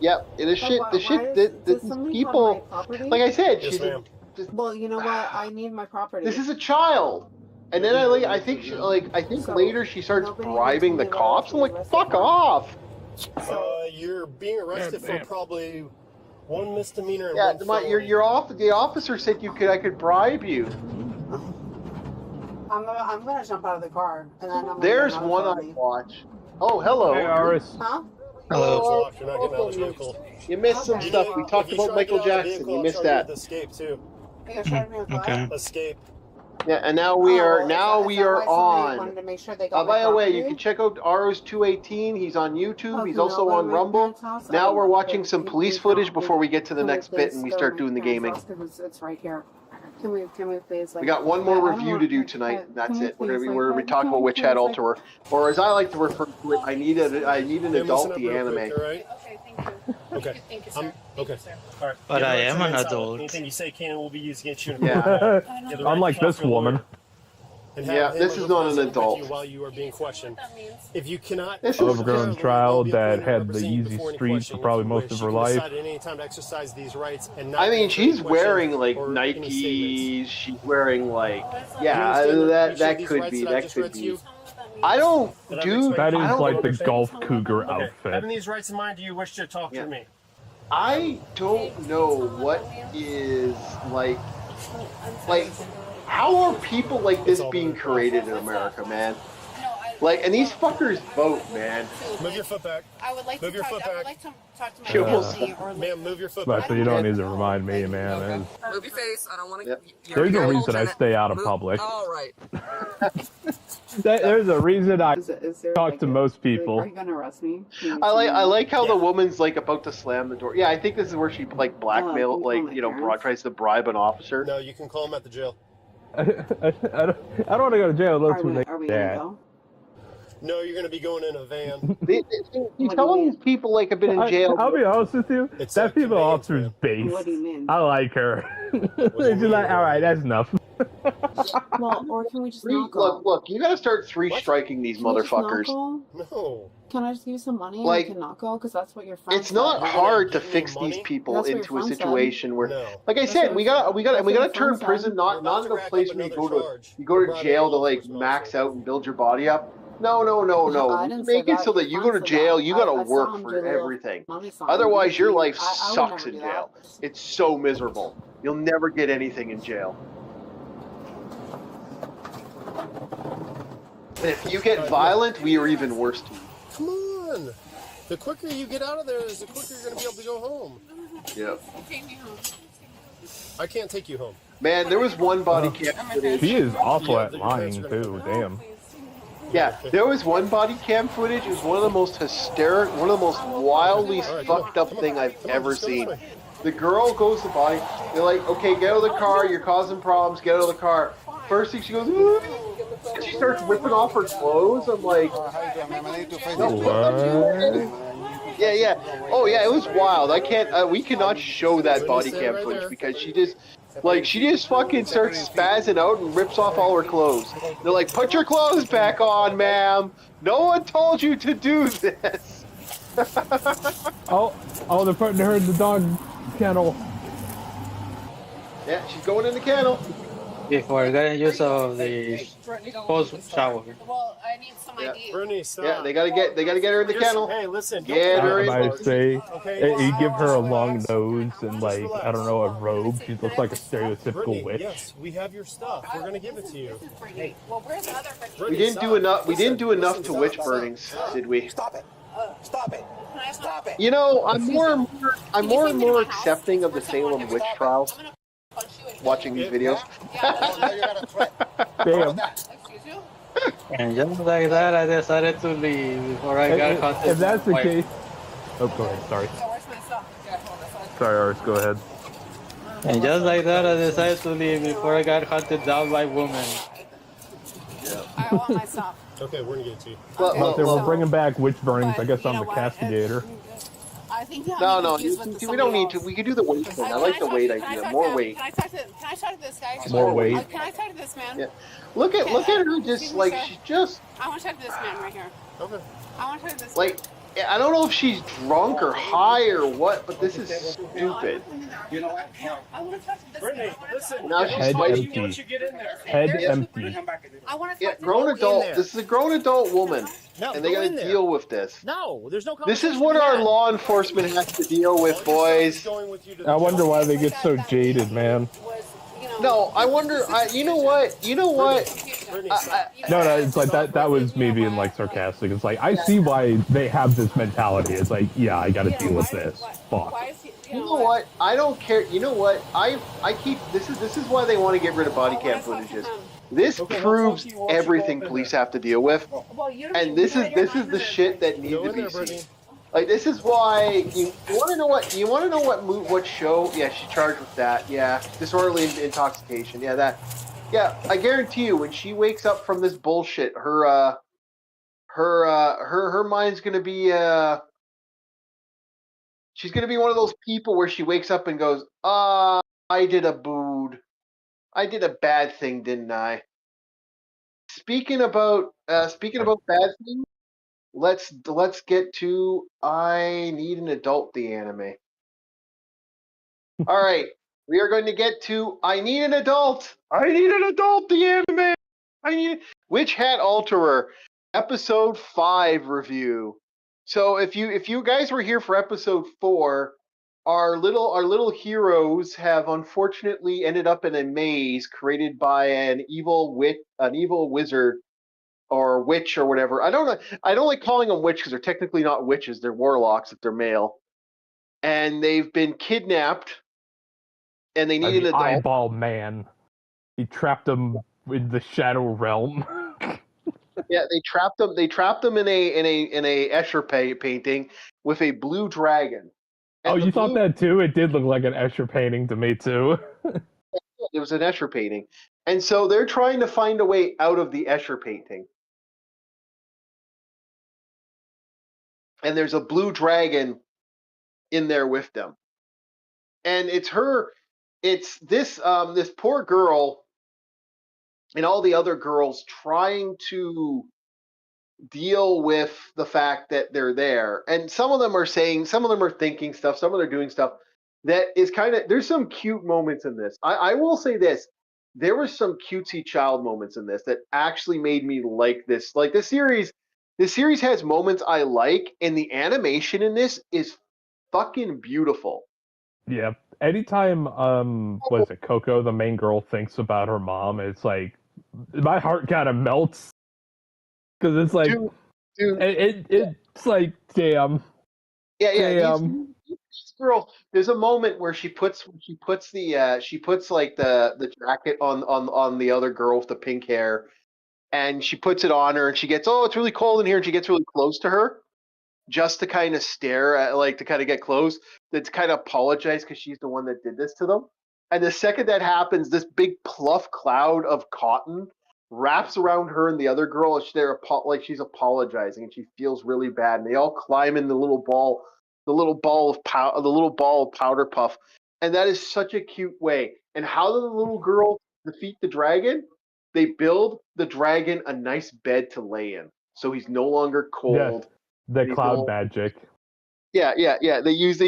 Yep, the shit, Does somebody have people, my property? like I said, Yes, ma'am. Well, you know what? I need my property. this is a child. And then I think So, later she starts nobody bribing the knows what cops. I'm like, arrested fuck for. off. You're being arrested for probably one misdemeanor and Yeah, one felony. the officer said I could bribe you. I'm gonna jump out of the car and then I'm gonna There's get another one I felony. watch. Oh, hello. Hey, Iris. Huh? Hello. You're not getting out of the vehicle. You missed some Okay. stuff. We talked If you about try to Michael get out of the Jackson. vehicle, You I'll missed charge that. with escape too. You're charging me with what? Escape. Yeah, and now we are Is that why somebody on. wanted to make sure they got By my the way, you property? can check out Aros 218. He's on YouTube. Okay, He's I'll also go to on my Rumble. parents' house. Now I we're don't watching know. some police footage before we get to the Can we next bit please and we go to start my doing the parents' gaming. house 'cause it's right here. Can we please We got one more review to do tonight. And that's it. We're gonna talk about Witch Hat Alterer, or as I like to refer to it, I need an Hey, listen adult up the real anime. quick, all right? Okay, thank you. Okay. Thank you, sir. Okay. All right. But Your I rights am an remain silent. adult. Anything you say can and will be used against you. In Yeah. court. You have the right Unlike to this counsel your woman. lawyer and have Yeah, him this or is her not an present with adult. you while you are being questioned. That means. If you cannot, This is Overgrown child that had the represent you easy before any street for questioning, probably if you most wish, of you her can life. decide at any time to exercise these rights and not I mean, answer any she's questions wearing like or any statements. Nikes. She's wearing like, You yeah, understand that each of that these could rights be. that I That just could read to be. you? I don't That I've do. explained That to you? is I don't like the understand? golf cougar Okay. outfit. Having these rights in mind, do you wish to talk Yeah. to me? I don't know what is like. How are people like this being created in America, man? Like, and these fuckers vote, man. Move your foot back. I would like Move to your talk. foot I would back. like to talk to my She almost- family or like. Ma'am, move your foot But back. so you don't need to remind me, man. Move your face. I don't want to. Yep. There's a reason I stay out of public. All right. There's a reason I Is there talk like to most Are people. you gonna arrest me? I like how Yeah. the woman's like about to slam the door. Yeah, I think this is where she like blackmail, Oh, like my parents. tries to bribe an officer. No, you can call him at the jail. I don't want to go to jail. That's what Are we they gonna dad. go? No, you're going to be going in a van. He's telling these people like have been in jail. I'll be honest with you. It's That a female conveyance, officer's man. base. What do you mean? I like her. do you She's mean? like, all right, that's enough. Well, or can we just not go? Look, you gotta start striking these Can we just not motherfuckers. go? No. Can I just give you some money and Like, we can not go? Because that's what your friend It's not said. hard to Give me fix money? these people That's what your into a friend said. situation where, No. like I That's said, what we your gotta friend turn said. prison You're not about in to a rack place up where you another go charge. to You're jail to bribing like law max enforcement out and build your body up. No. I You didn't make say it so that you go to Your friend said jail. that. You I gotta saw work him do for the little everything. money sign. Otherwise, your life I would sucks never in do jail. that. It's so miserable. You'll never get anything in jail. And if you get violent, we are even worse to you. Come on. The quicker you get out of there, is the quicker you're going to be able to go home. Yep. Take me home. I can't take you home. Man, there was one body cam footage. She is awful Yeah, at the lying defense are gonna too. come Damn. Yeah, there was one body cam footage. It was one of the most hysteric, one of the most wildly fucked up thing I've ever seen. The girl goes to body. They're like, okay, get out of the car. You're causing problems. Get out of the car. First thing she goes, "Ooh," and she starts ripping off her clothes. I'm like, yeah, yeah. Oh, yeah, it was wild. I can't, we cannot show that body cam footage because she just fucking starts spazzing out and rips off all her clothes. They're like, put your clothes back on, ma'am. No one told you to do this. Oh, they're putting her in the dog kennel. Yeah, she's going in the kennel. Before getting use of the post shower. Well, I need some ID. Brittany, stop. Yeah, they gotta get her in the kennel. Hey, listen. Get her in. I say, Okay, you give her a long nose and like I don't know, a robe. She looks like a stereotypical Brittany, witch. yes, we have your stuff. We're gonna give it to you. Well, where's the other freaking? We didn't do enough. We didn't do enough to witch burnings, did we? Stop it. Stop it. Stop it. You know, I'm more and more accepting of the Salem witch trials. Watching these videos. Damn. And just like that, I decided to leave before I got caught. If that's the case, oh, go ahead. Sorry. Sorry, Ars. Go ahead. And just like that, I decided to leave before I got hunted down by women. I want my stuff. Okay, we're gonna get it to you. We're bringing back witch burnings. I guess I'm the castigator. I think No, we don't need to. We can do the weight thing. I like the weight idea. More weight. Can I talk to this guy? More weight. Can I talk to this man? Yeah. Look at her, just like she's just I want to talk to this man right here. Okay. I want to talk to this. like. I don't know if she's drunk or high or what, but this is stupid. You know what? I want to talk to this Brittany, man. listen. Now she's Head fighting. empty. Once you get in there. Head empty. I want to Yeah, talk to grown him. adult. This is a grown adult woman, No, and they go gotta in there. deal with this. No, there's no. This is what our law enforcement has to deal with, boys. I wonder why they get so jaded, man. No, I wonder. You know what? You know what? No, it's like that was me being like sarcastic. It's like I see why they have this mentality. It's like, yeah, I gotta deal with this. Fuck. You know what? I don't care. You know what? I keep this is why they want to get rid of body cam footages. This proves everything police have to deal with, and this is the shit that needs to be seen. Like this is why you want to know what show? Yeah, she charged with that. Yeah, disorderly intoxication. Yeah, that. Yeah, I guarantee you, when she wakes up from this bullshit, her mind's gonna be she's gonna be one of those people where she wakes up and goes, I did a bad thing, didn't I? Speaking about bad things, let's get to I Need an Adult, the anime. All right, we are going to get to I Need an Adult. I Need an Adult, the anime. Witch Hat Alterer, episode 5 review. So if you guys were here for episode 4, our little heroes have unfortunately ended up in a maze created by an evil wizard or witch or whatever. I don't know. I don't like calling them witch because they're technically not witches. They're warlocks if they're male, and they've been kidnapped, and they need an adult. Eyeball man. He trapped them in the shadow realm. Yeah, they trapped them. They trapped them in a Escher painting with a blue dragon. And you thought that too? It did look like an Escher painting to me too. It was an Escher painting, and so they're trying to find a way out of the Escher painting. And there's a blue dragon in there with them, and it's this poor girl and all the other girls trying to deal with the fact that they're there. And some of them are thinking stuff, some of them are doing stuff that is there's some cute moments in this. I will say this, there were some cutesy child moments in this that actually made me like this. Like this series has moments I like, and the animation in this is fucking beautiful. Yeah. Anytime what is it, Coco, the main girl, thinks about her mom, it's like my heart kind of melts. Because it's like it's like damn. Yeah. Damn. This girl, there's a moment where she puts like the jacket on the other girl with the pink hair, and she puts it on her, and she gets, oh, it's really cold in here, and she gets really close to her, just to kind of stare at, like, to kind of get close, to kind of apologize because she's the one that did this to them. And the second that happens, this big pluff cloud of cotton wraps around her and the other girl, and like she's apologizing, and she feels really bad. And they all climb in the little ball of powder puff, and that is such a cute way. And how do the little girls defeat the dragon? They build the dragon a nice bed to lay in, so he's no longer cold. The cloud magic. Yeah. They use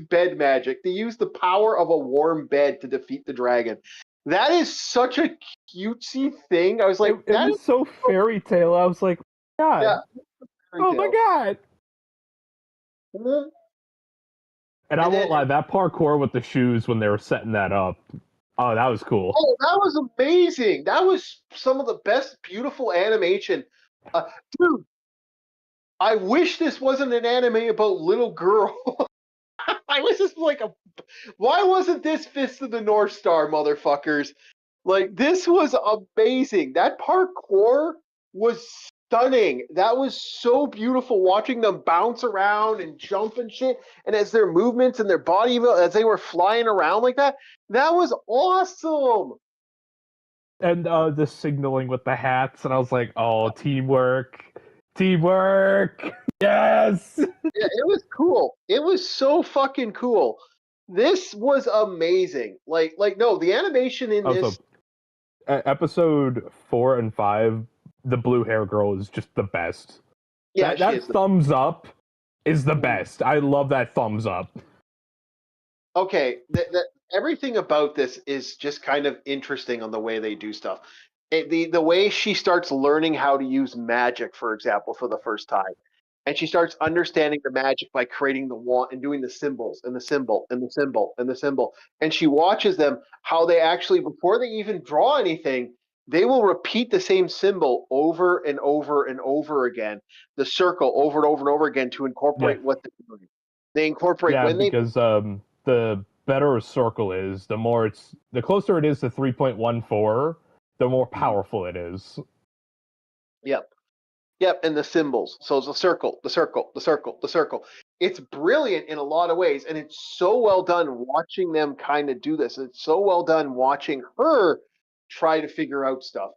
bed magic. They use the power of a warm bed to defeat the dragon. That is such a cutesy thing. I was like, it was so fairy tale. I was like, God. Yeah. Oh my God. Mm-hmm. And I won't lie, that parkour with the shoes when they were setting that up, oh, that was cool. Oh, that was amazing. That was some of the best beautiful animation. Dude, I wish this wasn't an anime about little girl. I was just like, why wasn't this Fist of the North Star, motherfuckers? Like, this was amazing. That parkour was stunning. That was so beautiful, watching them bounce around and jump and shit. And as their movements and their body, as they were flying around like that, that was awesome. And the signaling with the hats, and I was like, oh, teamwork. Yes. Yeah, it was cool. It was so fucking cool. This was amazing. No, the animation in this. Episode 4 and 5, the blue hair girl is just the best. Yeah, that thumbs up is the best. I love that thumbs up. Okay, everything about this is just kind of interesting on the way they do stuff. The way she starts learning how to use magic, for example, for the first time. And she starts understanding the magic by creating the wand and doing the symbols and the symbol and the symbol and the symbol. And she watches them, how they actually, before they even draw anything, they will repeat the same symbol over and over and over again, the circle over and over and over again to incorporate what they're doing. They incorporate because the better a circle is, the closer it is to 3.14, the more powerful it is. Yep, and the symbols. So it's the circle, the circle, the circle, the circle. It's brilliant in a lot of ways, and it's so well done watching them kind of do this. It's so well done watching her try to figure out stuff.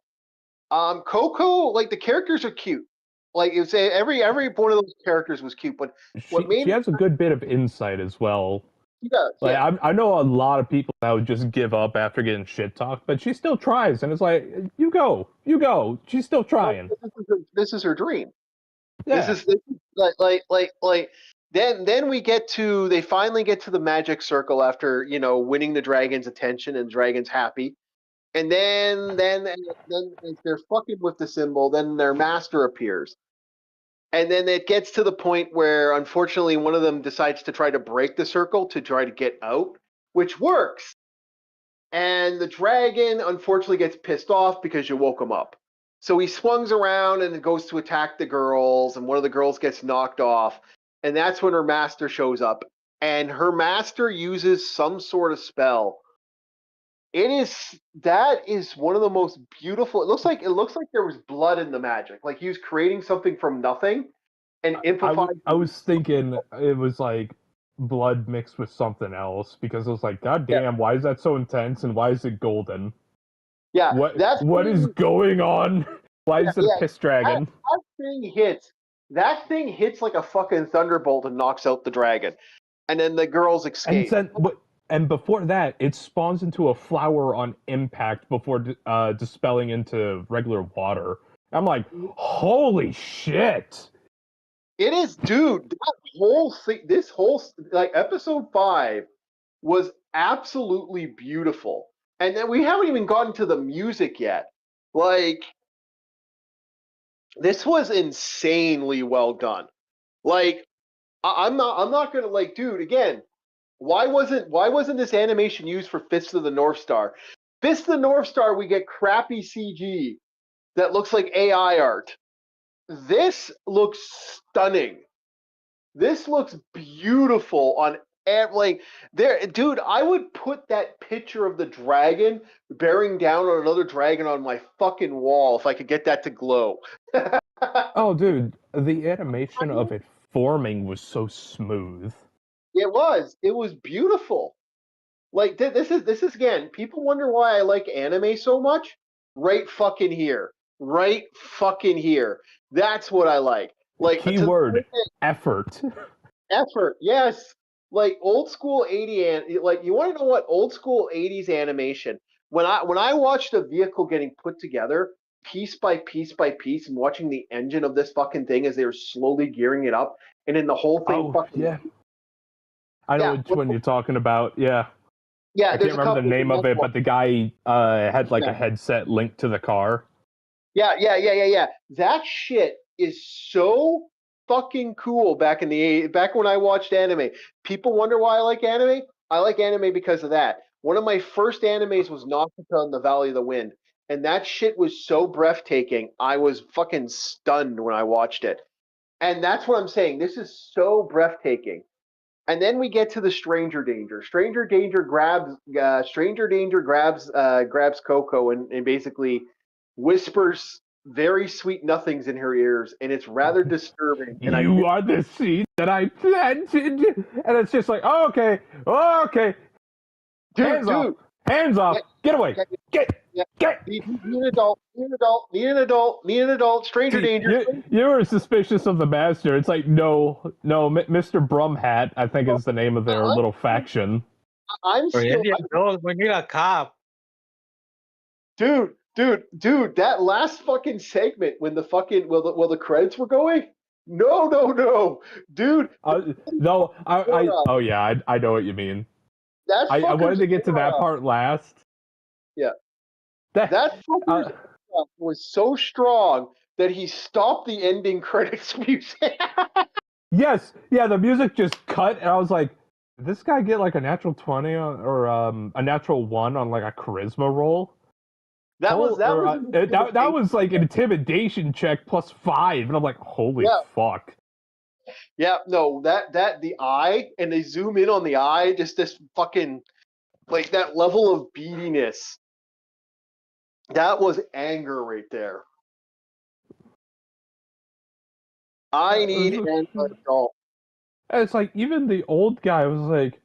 Coco, like, the characters are cute. Like, it's every one of those characters was cute, but she has a good bit of insight as well. Yeah. I know a lot of people that would just give up after getting shit talked, but she still tries, and it's like, you go. She's still trying. This is her dream. Yeah. This is then they finally get to the magic circle after, winning the dragon's attention, and the dragon's happy. And then as they're fucking with the symbol, then their master appears. And then it gets to the point where, unfortunately, one of them decides to try to break the circle to try to get out, which works. And the dragon, unfortunately, gets pissed off because you woke him up. So he swings around and goes to attack the girls, and one of the girls gets knocked off. And that's when her master shows up. And her master uses some sort of spell. That is one of the most beautiful. It looks like there was blood in the magic. Like he was creating something from nothing and improvised. I was thinking it was like blood mixed with something else, because I was like, God damn, why is that so intense, and why is it golden? Yeah, what is going on? Why is it a piss dragon? That thing hits like a fucking thunderbolt and knocks out the dragon, and then the girls escape. And before that, it spawns into a flower on impact before dispelling into regular water. I'm like, holy shit! It is, dude. That whole thing, episode 5 was absolutely beautiful. And then we haven't even gotten to the music yet. Like, this was insanely well done. Like, I'm not gonna, like, dude, again, why wasn't this animation used for Fist of the North Star? Fist of the North Star, we get crappy CG that looks like AI art. This looks stunning. This looks beautiful on And like there, dude, I would put that picture of the dragon bearing down on another dragon on my fucking wall if I could get that to glow. Oh, dude, the animation of it forming was so smooth. It was beautiful. Like this is again. People wonder why I like anime so much. Right fucking here. Right fucking here. That's what I like. Like Keyword effort. Effort. Yes. Like old school 80s, like you want to know what old school 80s animation. When I watched a vehicle getting put together piece by piece by piece, and watching the engine of this fucking thing as they were slowly gearing it up, and then the whole thing. Yeah. I know which one you're talking about. Yeah. Yeah. I can't remember the name of it, but the guy had like a headset linked to the car. Yeah. That shit is so fucking cool back when I watched anime. People wonder why I like anime. I like anime because of that. One of my first animes was Nausicaa in the Valley of the Wind, and that shit was so breathtaking. I was fucking stunned when I watched it. And that's what I'm saying. This is so breathtaking. And then we get to the Stranger Danger. Stranger Danger grabs Coco and basically whispers very sweet nothings in her ears, and it's rather disturbing. And you are the seed that I planted, and it's just like, oh, okay, dude, hands off, get away, get. Need an adult. Stranger Danger. You were suspicious of the master. It's like, no, Mr. Brumhat, I think is the name of their little faction. I'm still. We need a cop. Dude, that last fucking segment when the fucking the credits were going. No, dude. No, oh yeah, I know what you mean. I wanted to get to that part last. Yeah. That fucker was so strong that he stopped the ending credits music. Yes, yeah, the music just cut, and I was like, did this guy get like a natural 20 or a natural 1 on like a charisma roll? That was like an intimidation check plus 5, and I'm like, holy fuck. Yeah, no, that the eye, and they zoom in on the eye, just this fucking like that level of beadiness. That was anger right there. I need an adult. And it's like even the old guy was like,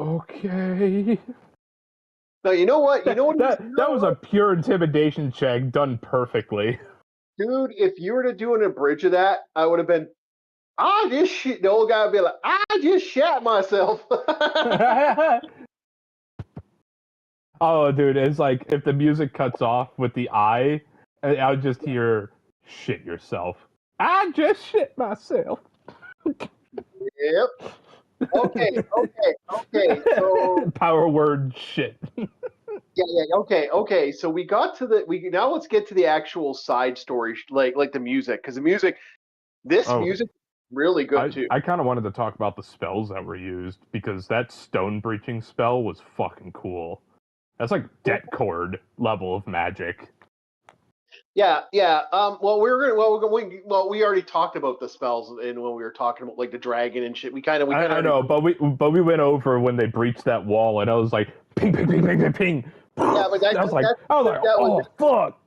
okay. No, you know what? That was a pure intimidation check done perfectly. Dude, if you were to do an abridge of that, I would have been, the old guy would be like, I just shat myself. Oh, dude, it's like if the music cuts off with the eye, I would just hear, shit yourself. I just shit myself. Yep. Okay. So power word shit. Yeah. Okay. So we got to now let's get to the actual side story, like the music, because the music, music is really good too. I kind of wanted to talk about the spells that were used, because that stone breaching spell was fucking cool. That's like debt cord level of magic. Yeah. Well, we already talked about the spells, and when we were talking about like the dragon and shit, I know, but we went over when they breached that wall, and I was like, ping, ping, ping, ping, ping, ping. Yeah, but I was like, oh fuck.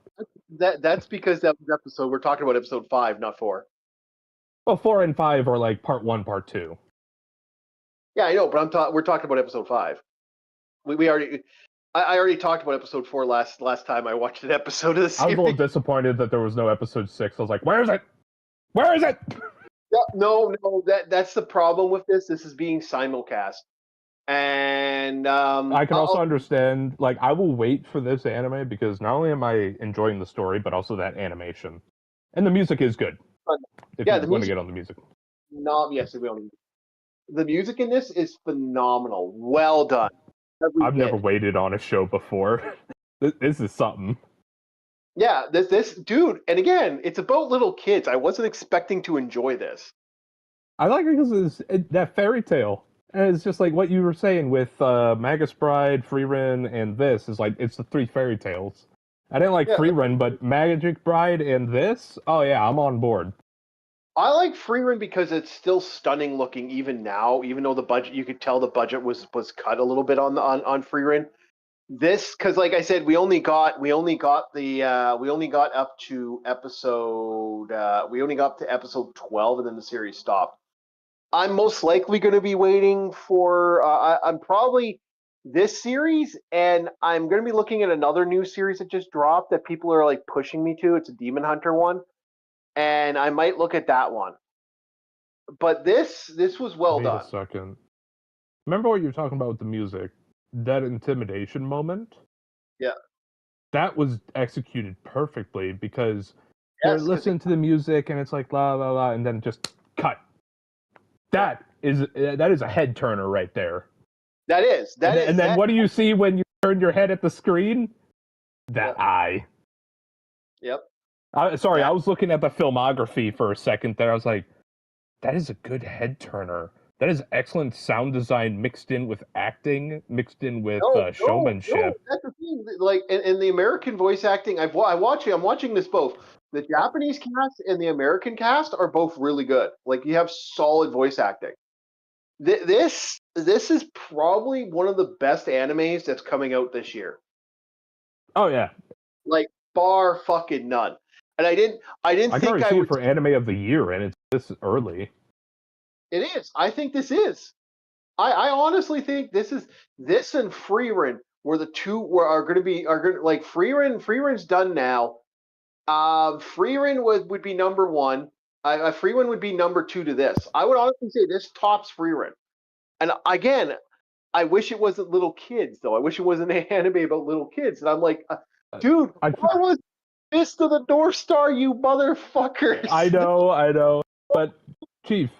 That's because that was episode. We're talking about episode 5, not 4. Well, 4 and 5 are like part 1, part 2. Yeah, I know, but we're talking about episode 5. I already talked about episode 4 last time I watched an episode of the series. I was a little disappointed that there was no episode 6. I was like, where is it? Where is it? No, that's the problem with this. This is being simulcast. And I can also understand, like, I will wait for this anime because not only am I enjoying the story, but also that animation. And the music is good. If you want to get on the music. The music in this is phenomenal. Well done. I've never waited on a show before. This is something. Yeah, this dude, and again, it's about little kids. I wasn't expecting to enjoy this. I like it because it's that fairy tale. And it's just like what you were saying with Magus Bride, Frieren, and this is like it's the 3 fairy tales. I didn't like Frieren, but Magic Bride and this, oh yeah, I'm on board. I like Frieren because it's still stunning looking even now, even though the budget, you could tell the budget was cut a little bit on Frieren. This, because like I said, we only got up to episode 12, and then the series stopped. I'm most likely going to be waiting for I'm probably this series, and I'm going to be looking at another new series that just dropped that people are like pushing me to. It's a Demon Hunter one, and I might look at that one. But this was well done. Wait a second. Remember what you were talking about with the music? That intimidation moment? Yeah. That was executed perfectly because they're listening to the music and it's like la la la, and then just cut. That is a head turner right there. That is. And then what do you see when you turn your head at the screen? That eye. Yep. I was looking at the filmography for a second there. I was like, that is a good head turner. That is excellent sound design mixed in with acting, mixed in with showmanship. No, that's the thing. Like in the American voice acting, I'm watching this both. The Japanese cast and the American cast are both really good. Like you have solid voice acting. This is probably one of the best animes that's coming out this year. Oh yeah, like bar fucking none. And I didn't think I see would it for anime of the year, and it's this early. It is. I think this is. I honestly think this and Frieren were the two are going to like Frieren's done now. Frieren would be number one. Frieren would be number two to this. I would honestly say this tops Frieren. And again, I wish it wasn't little kids though. I wish it wasn't an anime about little kids. And I'm like, dude, why was Fist of the North Star, you motherfuckers? I know. But Chief,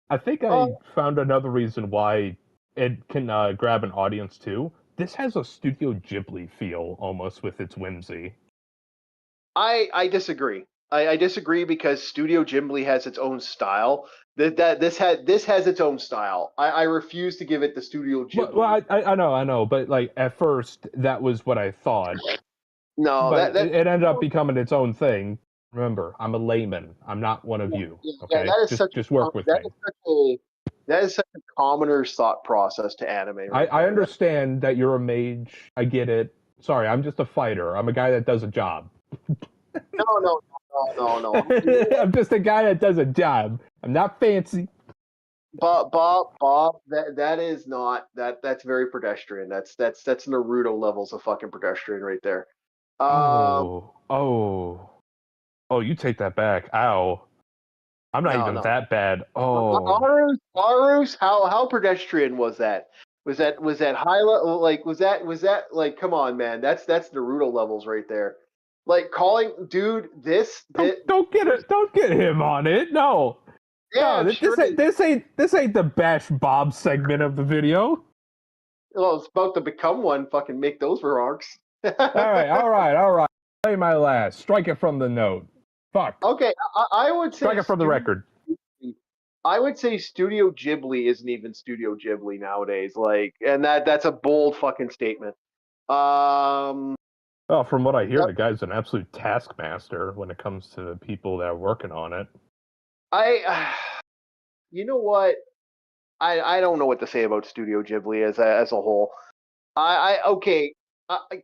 I think I found another reason why it can grab an audience too. This has a Studio Ghibli feel almost with its whimsy. I disagree. I disagree because Studio Ghibli has its own style. This has its own style. I refuse to give it the Studio Ghibli. Well, I know, but like at first that was what I thought. No, but it ended up becoming its own thing. Remember, I'm a layman. I'm not one of you. Okay, just work with me. That is such a commoner's thought process to anime. Right? I understand that you're a mage. I get it. Sorry, I'm just a fighter. I'm a guy that does a job. No. I'm just a guy that does a job. I'm not fancy. Bob, that is not that's very pedestrian. That's Naruto levels of fucking pedestrian right there. You take that back. Ow. I'm not even that bad. Arus, how pedestrian was that? Was that high level? Like was that like? Come on, man. That's Naruto levels right there. Like calling, dude. Don't get him on it. No. Yeah, no, this ain't the Bash Bob segment of the video. Well, it's about to become one. Fucking make those remarks. all right. Play my last. Strike it from the note. Fuck. Okay, I would say strike it from the record. I would say Studio Ghibli isn't even Studio Ghibli nowadays. Like, and that's a bold fucking statement. Well, from what I hear, the guy's an absolute taskmaster when it comes to the people that are working on it. You know what? I don't know what to say about Studio Ghibli as a whole.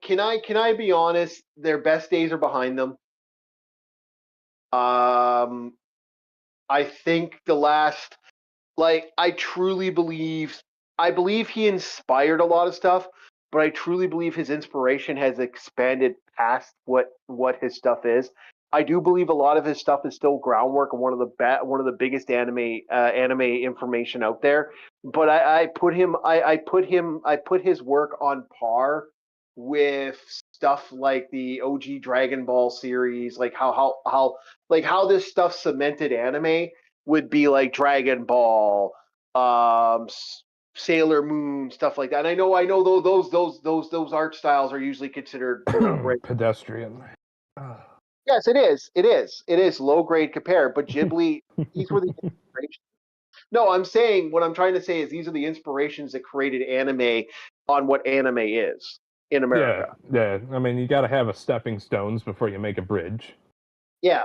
Can I be honest? Their best days are behind them. I think the last, like, I believe he inspired a lot of stuff, but I truly believe his inspiration has expanded past what his stuff is. I do believe a lot of his stuff is still groundwork and one of the biggest anime information out there. But I put his work on par with stuff like the OG Dragon Ball series, like how this stuff cemented anime would be like Dragon Ball, Sailor Moon, stuff like that. And I know those art styles are usually considered pedestrian. Yes, it is. It is low grade compared, but Ghibli, these were the inspirations. No, I'm saying what I'm trying to say is these are the inspirations that created anime on what anime is in America. Yeah. I mean, you got to have a stepping stones before you make a bridge. Yeah,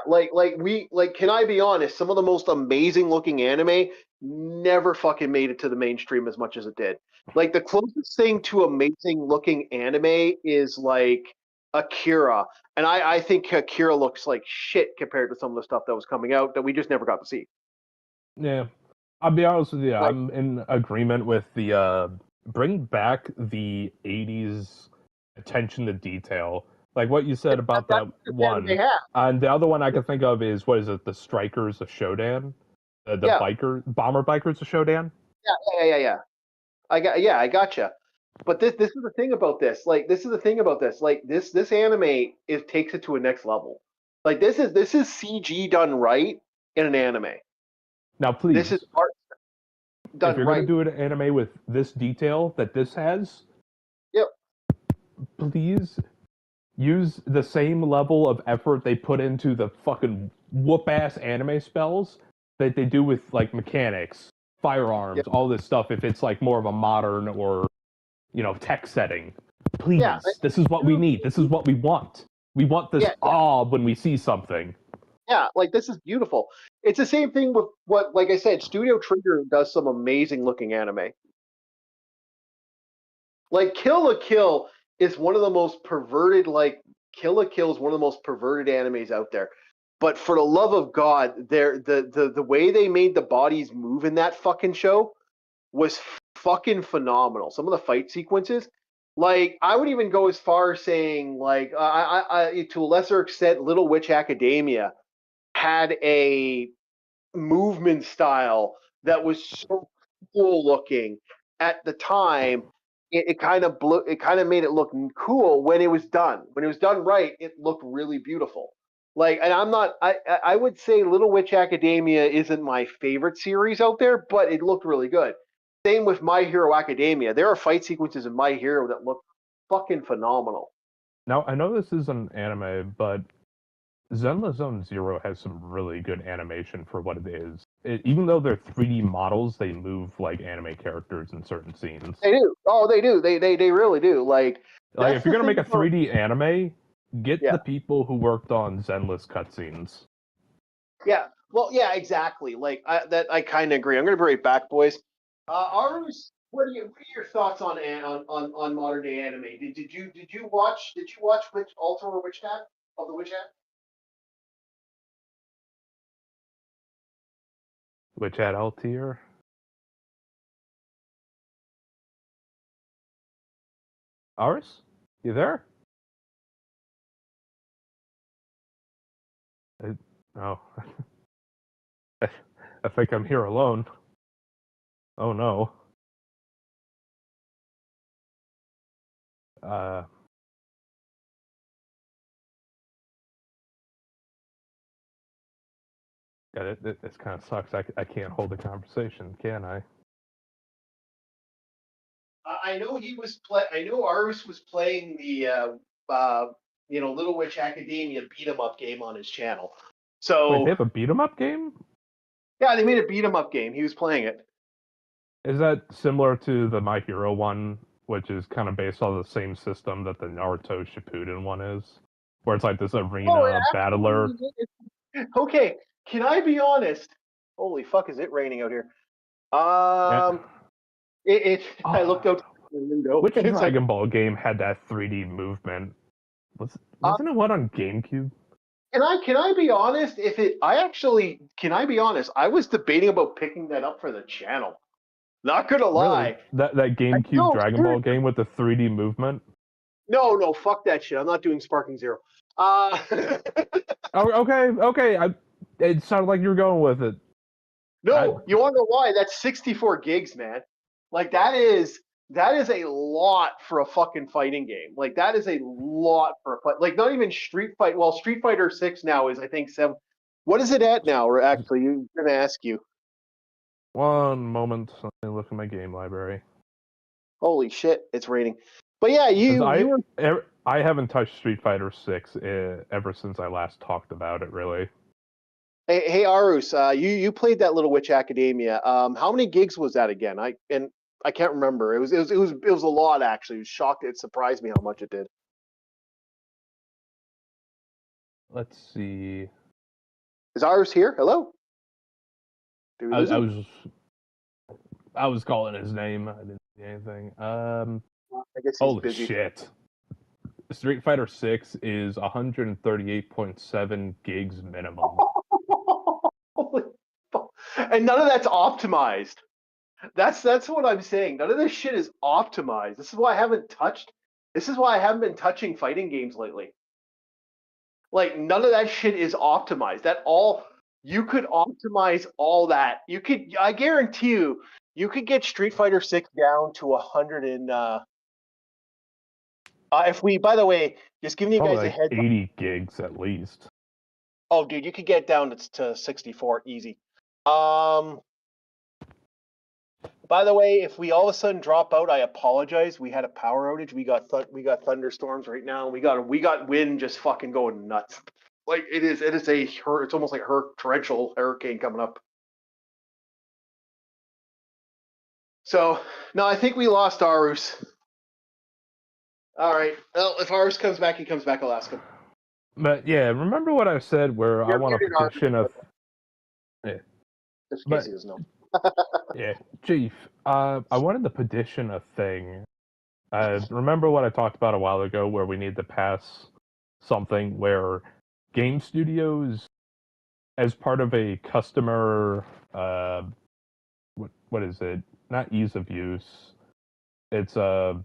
can I be honest? Some of the most amazing looking anime never fucking made it to the mainstream as much as it did. Like the closest thing to amazing looking anime is like Akira, and I think Akira looks like shit compared to some of the stuff that was coming out that we just never got to see. Yeah, I'll be honest with you. Like- I'm in agreement with the bring back the '80s attention to detail, like what you said about that one. They have. And the other one I can think of is what is it? The Strikers of Shodan, the Yeah. bomber bikers of Shodan. Yeah. I gotcha. But this is the thing about this. Like this anime takes it to a next level. Like this is CG done right in an anime. Now, please, This is art done if you're right. going to do an anime with this detail that this has, Yep. Please use the same level of effort they put into the fucking whoop-ass anime spells that they do with, like, mechanics, firearms, all this stuff, if it's, like, more of a modern or, tech setting. Please, this is what we need. This is what we want. We want this awe when we see something. Yeah, like this is beautiful. It's the same thing with what, like I said, Studio Trigger does some amazing looking anime. Like Kill la Kill is one of the most perverted, Kill la Kill is one of the most perverted animes out there. But for the love of God, the way they made the bodies move in that fucking show was fucking phenomenal. Some of the fight sequences, like I would even go as far as saying, like, I to a lesser extent, Little Witch Academia had a movement style that was so cool looking at the time. It kind of made it look cool when it was done. When it was done right, it looked really beautiful. Like, and I would say Little Witch Academia isn't my favorite series out there, but it looked really good. Same with My Hero Academia. There are fight sequences in My Hero that look fucking phenomenal. Now, I know this is an anime, but Zenless Zone Zero has some really good animation for what it is. Even though they're 3D models, they move like anime characters in certain scenes. They do. Oh, they do. They really do. Like if you're gonna make a 3D anime, get the people who worked on Zenless cutscenes. Yeah. Well, yeah, exactly. Like I kind of agree. I'm gonna be right back, boys. Arus, what are your thoughts on modern day anime? Did you watch Witch Alter or Witch Hat of the Witch Hat? Witch Hat Altier? Aris? You there? No. I think I'm here alone. Oh no. Yeah, this kind of sucks. I can't hold a conversation, can I? I know I know Arus was playing the Little Witch Academia beat 'em up game on his channel. So wait, they have a beat 'em up game? Yeah, they made a beat 'em up game. He was playing it. Is that similar to the My Hero one, which is kind of based on the same system that the Naruto Shippuden one is, where it's like this arena battler? Okay, can I be honest? Holy fuck, is it raining out here? I looked out the window. Which Dragon Ball game had that 3D movement? Wasn't it one on GameCube? Can I be honest? Can I be honest? I was debating about picking that up for the channel. Not gonna lie. That GameCube Dragon Ball game with the 3D movement? No, fuck that shit. I'm not doing Sparking Zero. Okay. It sounded like you were going with it. No, you want to know why? That's 64 gigs, man. Like that is a lot for a fucking fighting game. Like that is a lot for a fight. Like not even Street Fighter. Well, Street Fighter 6 now is I think 7. What is it at now? Or actually, I'm gonna ask you. One moment. Let me look at my game library. Holy shit, it's raining. But yeah, I haven't touched Street Fighter 6 ever since I last talked about it. Really. Hey Arus, you played that Little Witch Academia. How many gigs was that again? I can't remember. It was a lot actually. It was shocked. It surprised me how much it did. Let's see. Is Arus here? Hello? Did we lose him? I was calling his name. I didn't see anything. I guess he's Holy busy. shit. Street Fighter 6 is 138.7 gigs minimum. Holy fuck. And none of that's optimized. That's what I'm saying. None of this shit is optimized. This is why I haven't been touching fighting games lately. Like, none of that shit is optimized. You could optimize all that. I guarantee you could get Street Fighter 6 down to 100 and by the way, just giving you guys Probably a heads up. 80 gigs at least. Oh, dude, you could get down to 64 easy. By the way, if we all of a sudden drop out, I apologize. We had a power outage. We got thunderstorms right now. We got wind just fucking going nuts. Like it's almost like a torrential hurricane coming up. So no, I think we lost Arus. All right. Well, if Arus comes back, he comes back. I'll ask him. But yeah, remember what I said where I want to petition a. Yeah. Just in case he doesn't know. Yeah, Chief. I wanted to petition a thing. Remember what I talked about a while ago, where we need to pass something where game studios, as part of a customer, what is it? Not ease of use. It's well,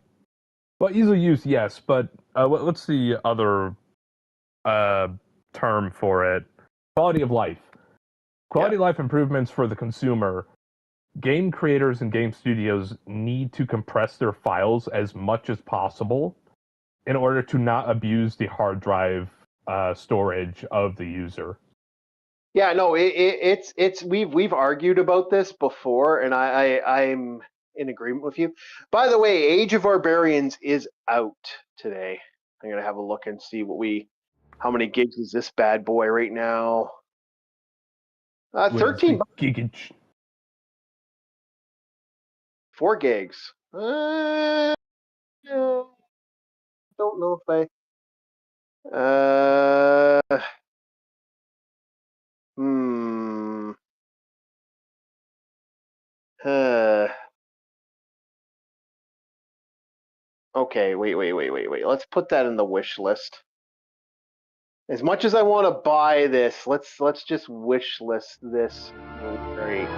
ease of use, yes, but what's the other term for it? Quality of life. Quality of life improvements for the consumer. Game creators and game studios need to compress their files as much as possible in order to not abuse the hard drive storage of the user. Yeah, no, we've argued about this before, and I'm in agreement with you. By the way, Age of Barbarians is out today. I'm gonna have a look and see how many gigs is this bad boy right now. 13 gigage. 4 gigs. Don't know if Okay, wait. Let's put that in the wish list. As much as I want to buy this, let's just wish list this. Great.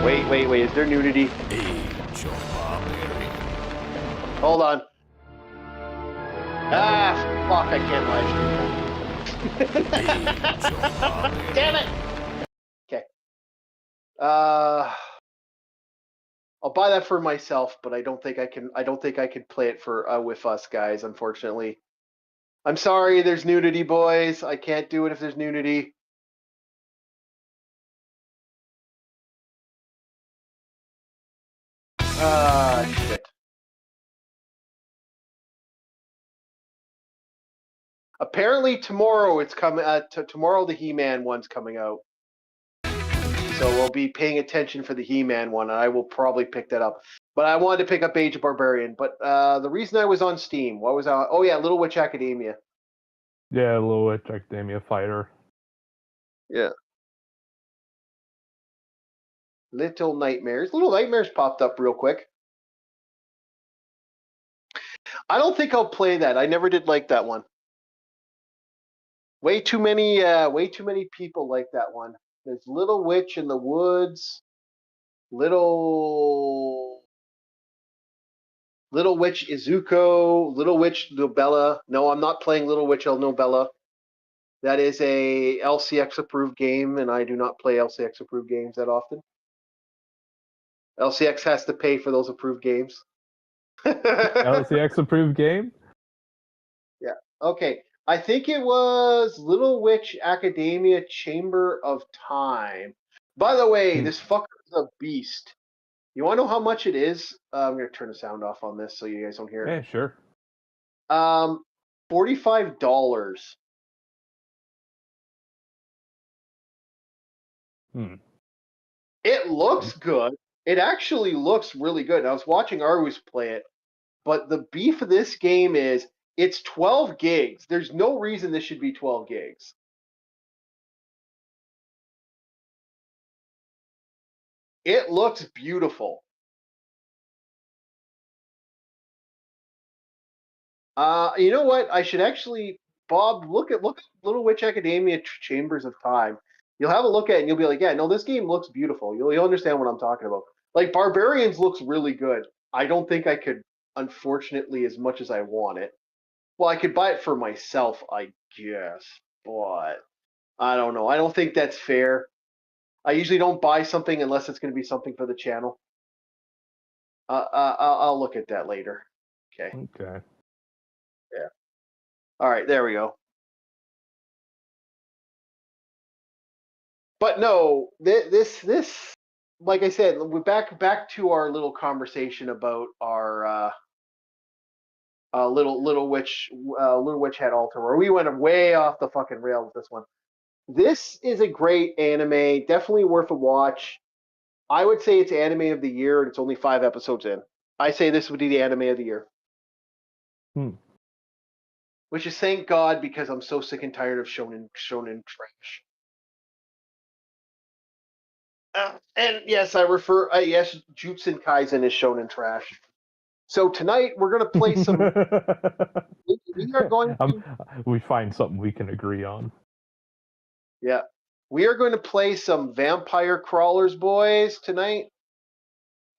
Wait. Is there nudity? Hold on. Fuck! I can't live stream. Damn it! Okay. I'll buy that for myself, but I don't think I can play it for with us guys. Unfortunately, I'm sorry. There's nudity, boys. I can't do it if there's nudity. Shit. Apparently tomorrow it's coming. Tomorrow the He-Man one's coming out. So we'll be paying attention for the He-Man one, and I will probably pick that up. But I wanted to pick up Age of Barbarian. But the reason I was on Steam, what was I? Oh yeah, Little Witch Academia. Yeah, Little Witch Academia Fighter. Yeah. Little Nightmares. Little Nightmares popped up real quick. I don't think I'll play that. I never did like that one. Way too many people like that one. There's Little Witch in the Woods, Little Witch Izuku, Little Witch Nobella. No, I'm not playing Little Witch El Nobella. That is a LCX approved game, and I do not play LCX approved games that often. LCX has to pay for those approved games. LCX approved game? Yeah. Okay. I think it was Little Witch Academia Chamber of Time. By the way, this fucker is a beast. You want to know how much it is? I'm going to turn the sound off on this so you guys don't hear it. Yeah, sure. $45. It looks good. It actually looks really good. And I was watching Arus play it, but the beef of this game is it's 12 gigs. There's no reason this should be 12 gigs. It looks beautiful. You know what? I should actually, Bob, look at Little Witch Academia Chambers of Time. You'll have a look at it and you'll be like, yeah, no, this game looks beautiful. You'll understand what I'm talking about. Like, Barbarians looks really good. I don't think I could, unfortunately, as much as I want it. Well, I could buy it for myself, I guess, but I don't know. I don't think that's fair. I usually don't buy something unless it's going to be something for the channel. I'll look at that later. Okay. Okay. Yeah. All right, there we go. But no, this, like I said, we're back to our little conversation about our Little Witch Head Altar, where we went way off the fucking rail with this one. This is a great anime, definitely worth a watch. I would say it's anime of the year, and it's only 5 episodes in. I say this would be the anime of the year. Which is thank God, because I'm so sick and tired of shonen trash. And yes, yes, Jutsu Kaisen is shonen trash. So tonight we're going to play some. We are going to. We find something we can agree on. Yeah, we are going to play some Vampire Crawlers, boys, tonight.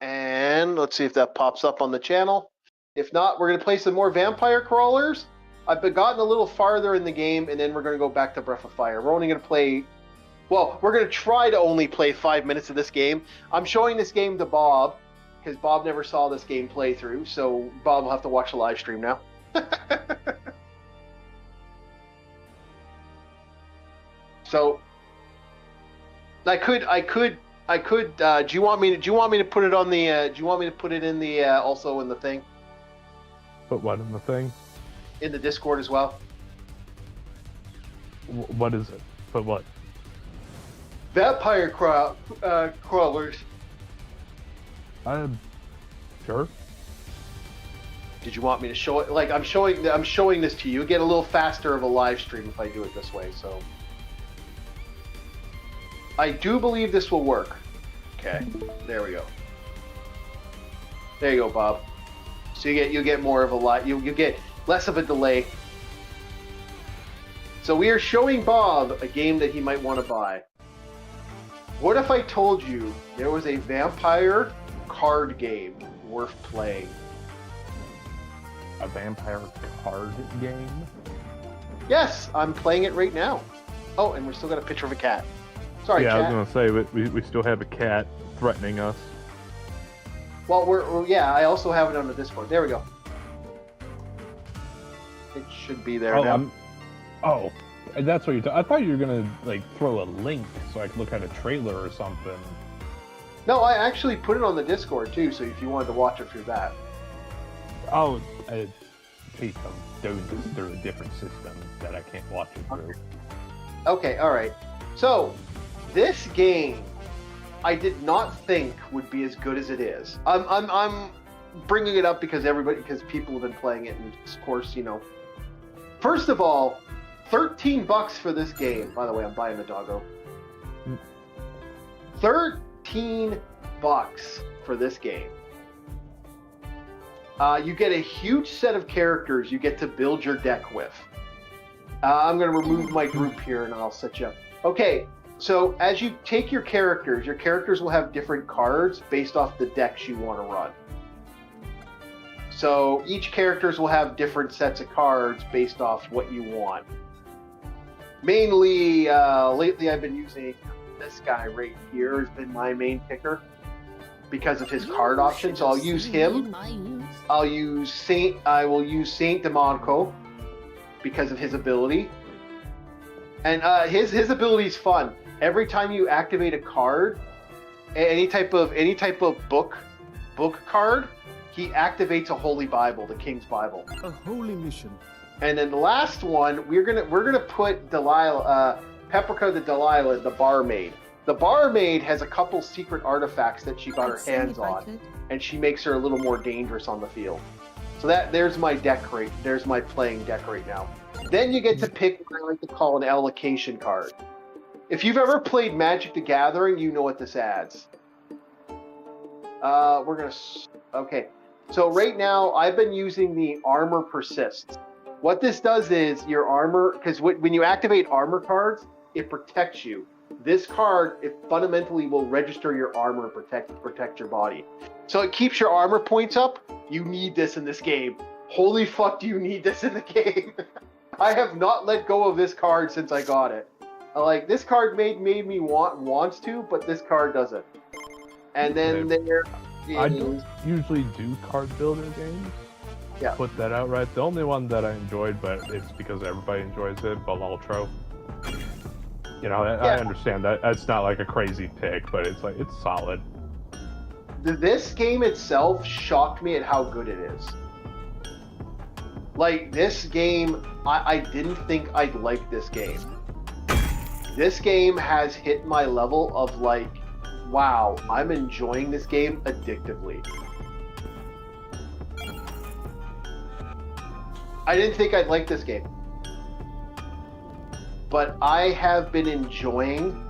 And let's see if that pops up on the channel. If not, we're going to play some more Vampire Crawlers. I've gotten a little farther in the game, and then we're going to go back to Breath of Fire. We're only going to play. Well, we're going to try to only play 5 minutes of this game. I'm showing this game to Bob, because Bob never saw this game playthrough, so Bob will have to watch the live stream now. So, I could. Do you want me to put it on the? Do you want me to put it in the also in the thing? Put what in the thing? In the Discord as well. What is it? Put what? Vampire Crawlers. Sure. Did you want me to show it? Like I'm showing this to you. Get a little faster of a live stream if I do it this way. So I do believe this will work. Okay, there we go. There you go, Bob. So you get more of a live. You get less of a delay. So we are showing Bob a game that he might want to buy. What if I told you there was a vampire card game worth playing? A vampire card game? Yes, I'm playing it right now. Oh, and we still got a picture of a cat. Sorry, yeah, chat. I was gonna say, but we still have a cat threatening us. Well, yeah, I also have it on the Discord. There we go. It should be there now. Oh, that's what you're I thought you were gonna like throw a link so I could look at a trailer or something. No, I actually put it on the Discord too, so if you wanted to watch it through that. Oh, please, I'm doing this through a different system that I can't watch it through. Okay, all right. So, this game, I did not think would be as good as it is. I'm bringing it up because people have been playing it, and of course, you know. First of all, $13 for this game. By the way, I'm buying the doggo. $13 for this game. You get a huge set of characters you get to build your deck with. I'm going to remove my group here and I'll set you up. Okay, so as you take your characters will have different cards based off the decks you want to run. So each characters will have different sets of cards based off what you want. Mainly, lately I've been using this guy right here has been my main picker because of his card options. So I'll use him. I will use Saint Demonico because of his ability. And his ability is fun. Every time you activate a card, any type of book card, he activates a holy Bible, the King's Bible. A holy mission. And then the last one, we're gonna put Delilah, Peprica the Delilah, the barmaid. The barmaid has a couple secret artifacts that she got her hands on, and she makes her a little more dangerous on the field. So there's my deck rate. There's my playing deck right now. Then you get to pick what I like to call an allocation card. If you've ever played Magic the Gathering, you know what this adds. Okay. So right now, I've been using the armor persists. What this does is your armor, because when you activate armor cards, it protects you. This card, it fundamentally will register your armor and protect your body. So it keeps your armor points up. You need this in this game. Holy fuck, do you need this in the game? I have not let go of this card since I got it. Like, this card made me wants to, but this card doesn't. And then there is... I don't usually do card builder games. Yeah. Put that out right. The only one that I enjoyed, but it's because everybody enjoys it, Balaltro. You know, I understand that that's not like a crazy pick, but it's like, it's solid. This game itself shocked me at how good it is. Like, this game, I didn't think I'd like this game. This game has hit my level of like, wow, I'm enjoying this game addictively. I didn't think I'd like this game. But I have been enjoying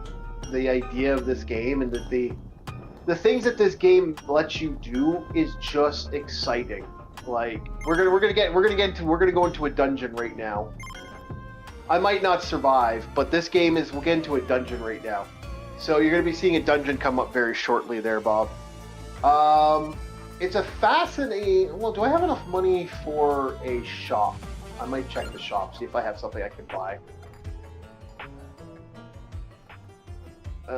the idea of this game, and that the things that this game lets you do is just exciting. Like, we're gonna go into a dungeon right now. I might not survive, but this game is, we'll get into a dungeon right now. So you're gonna be seeing a dungeon come up very shortly there, Bob. It's a fascinating, well, do I have enough money for a shop? I might check the shop, see if I have something I can buy. Can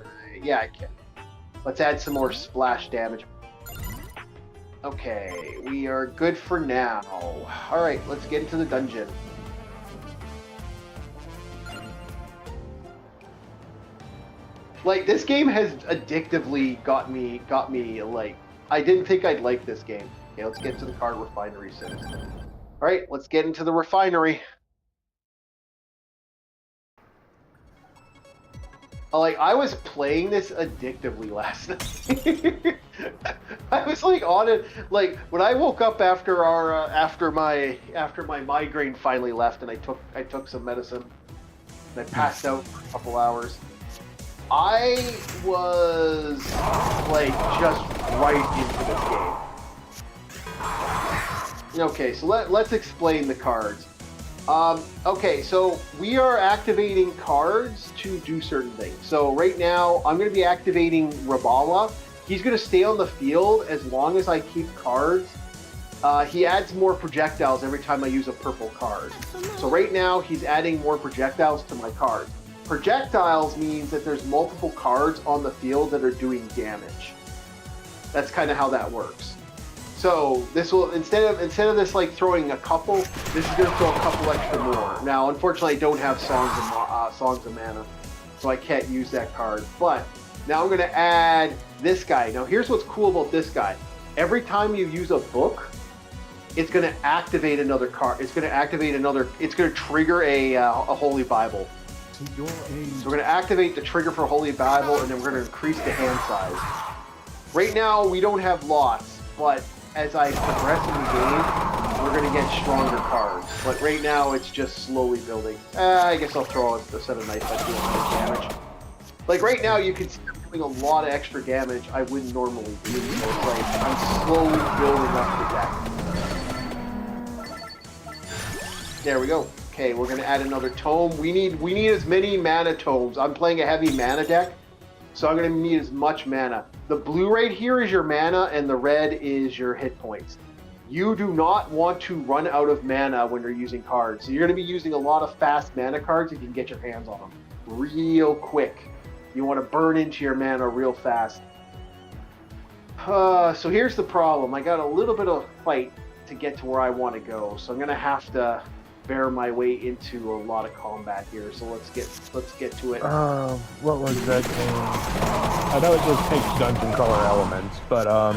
I? Yeah, I can. Let's add some more splash damage. Okay, we are good for now. Alright, let's get into the dungeon. Like, this game has addictively got me like, I didn't think I'd like this game. Okay, let's get to the card refinery soon. Alright, let's get into the refinery. Like, I was playing this addictively last night. I was like on it, like when I woke up after our after my migraine finally left, and I took some medicine, and I passed out for a couple hours. I was like just right into this game. Okay, so let's explain the cards. Okay, so we are activating cards to do certain things. So right now, I'm going to be activating Rabala. He's going to stay on the field as long as I keep cards. He adds more projectiles every time I use a purple card. So right now, he's adding more projectiles to my cards. Projectiles means that there's multiple cards on the field that are doing damage. That's kind of how that works. So this will, instead of this like throwing a couple, this is going to throw a couple extra more. Now, unfortunately, I don't have Songs of Mana, so I can't use that card. But now I'm going to add this guy. Now, here's what's cool about this guy. Every time you use a book, it's going to activate another card. It's going to activate another. It's going to trigger a Holy Bible. So we're going to activate the trigger for Holy Bible, and then we're going to increase the hand size. Right now, we don't have lots, but as I progress in the game, we're going to get stronger cards. But right now, it's just slowly building. I guess I'll throw a set of knife that deals damage. Like right now, you can see I'm doing a lot of extra damage I wouldn't normally do. So it's like I'm slowly building up the deck. There we go. Okay, we're going to add another tome. We need as many mana tomes. I'm playing a heavy mana deck, so I'm going to need as much mana. The blue right here is your mana, and the red is your hit points. You do not want to run out of mana when you're using cards. So you're going to be using a lot of fast mana cards if you can get your hands on them real quick. You want to burn into your mana real fast. So here's the problem. I got a little bit of fight to get to where I want to go, so I'm going to have to bear my way into a lot of combat here. So let's get to it. What was that game? I know it just takes dungeon crawler elements, but I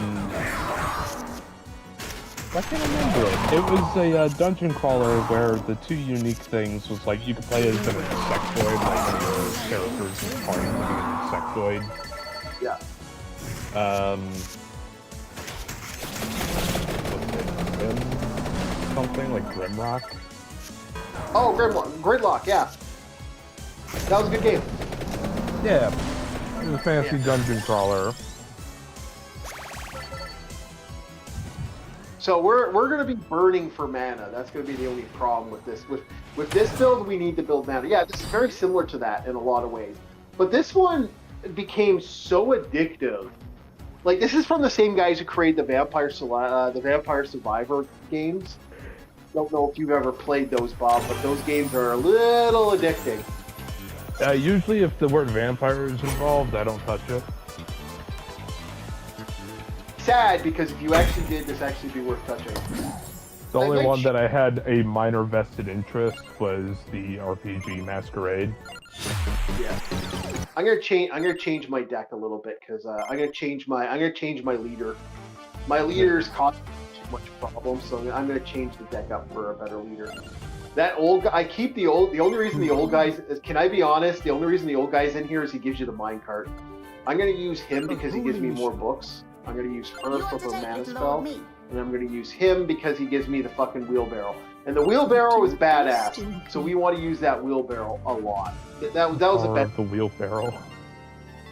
can't remember it. It was a dungeon crawler where the two unique things was like you could play as an insectoid, like one of your characters in the party would be an insectoid. Yeah. Something like Grimrock. Oh, Gridlock, yeah. That was a good game. Yeah. It's a fancy dungeon crawler. So we're going to be burning for mana. That's going to be the only problem with this. With this build, we need to build mana. Yeah, this is very similar to that in a lot of ways. But this one became so addictive. Like, this is from the same guys who created the Vampire Survivor games. Don't know if you've ever played those, Bob, but those games are a little addicting. Usually if the word vampire is involved, I don't touch it. Sad, because if you actually did, this actually be worth touching. The only one that I had a minor vested interest was the RPG Masquerade. Yeah, I'm gonna change my deck a little bit because I'm gonna change my leader. My leaders cause too much problems, so I'm gonna change the deck up for a better leader. That old guy, I keep the old. The only reason the old guys is, can I be honest? The only reason the old guy's in here is he gives you the minecart. I'm gonna use him because he gives me more books. I'm gonna use her for the mana spell, and I'm gonna use him because he gives me the fucking wheelbarrow. And the wheelbarrow is badass, so we want to use that wheelbarrow a lot. That was a bet. The wheelbarrow.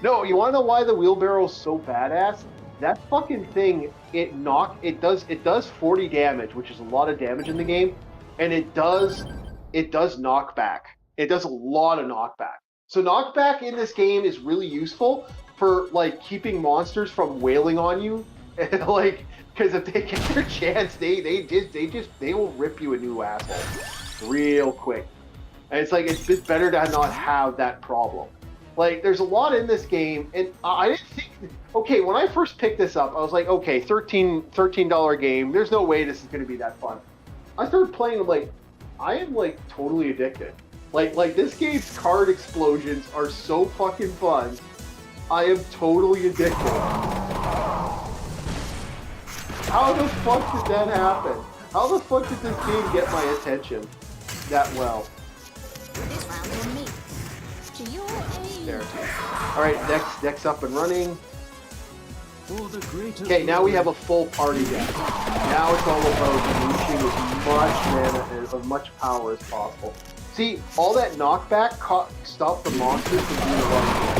No, you want to know why the wheelbarrow is so badass? That fucking thing, it does 40 damage, which is a lot of damage in the game, and it does knockback. It does a lot of knockback. So knockback in this game is really useful for like keeping monsters from wailing on you, and like, because if they get their chance, they will rip you a new asshole real quick. And it's like, it's better to not have that problem. Like, there's a lot in this game, and I didn't think. Okay, when I first picked this up, I was like, okay, $13 game. There's no way this is going to be that fun. I started playing, I'm like, I am like totally addicted. Like this game's card explosions are so fucking fun. I am totally addicted. How the fuck did that happen? How the fuck did this game get my attention that well? There. Alright, deck's up and running. Okay, now we have a full party deck. Now it's all about reaching as much mana and as much power as possible. See, all that knockback stopped the monsters from doing a lot of damage.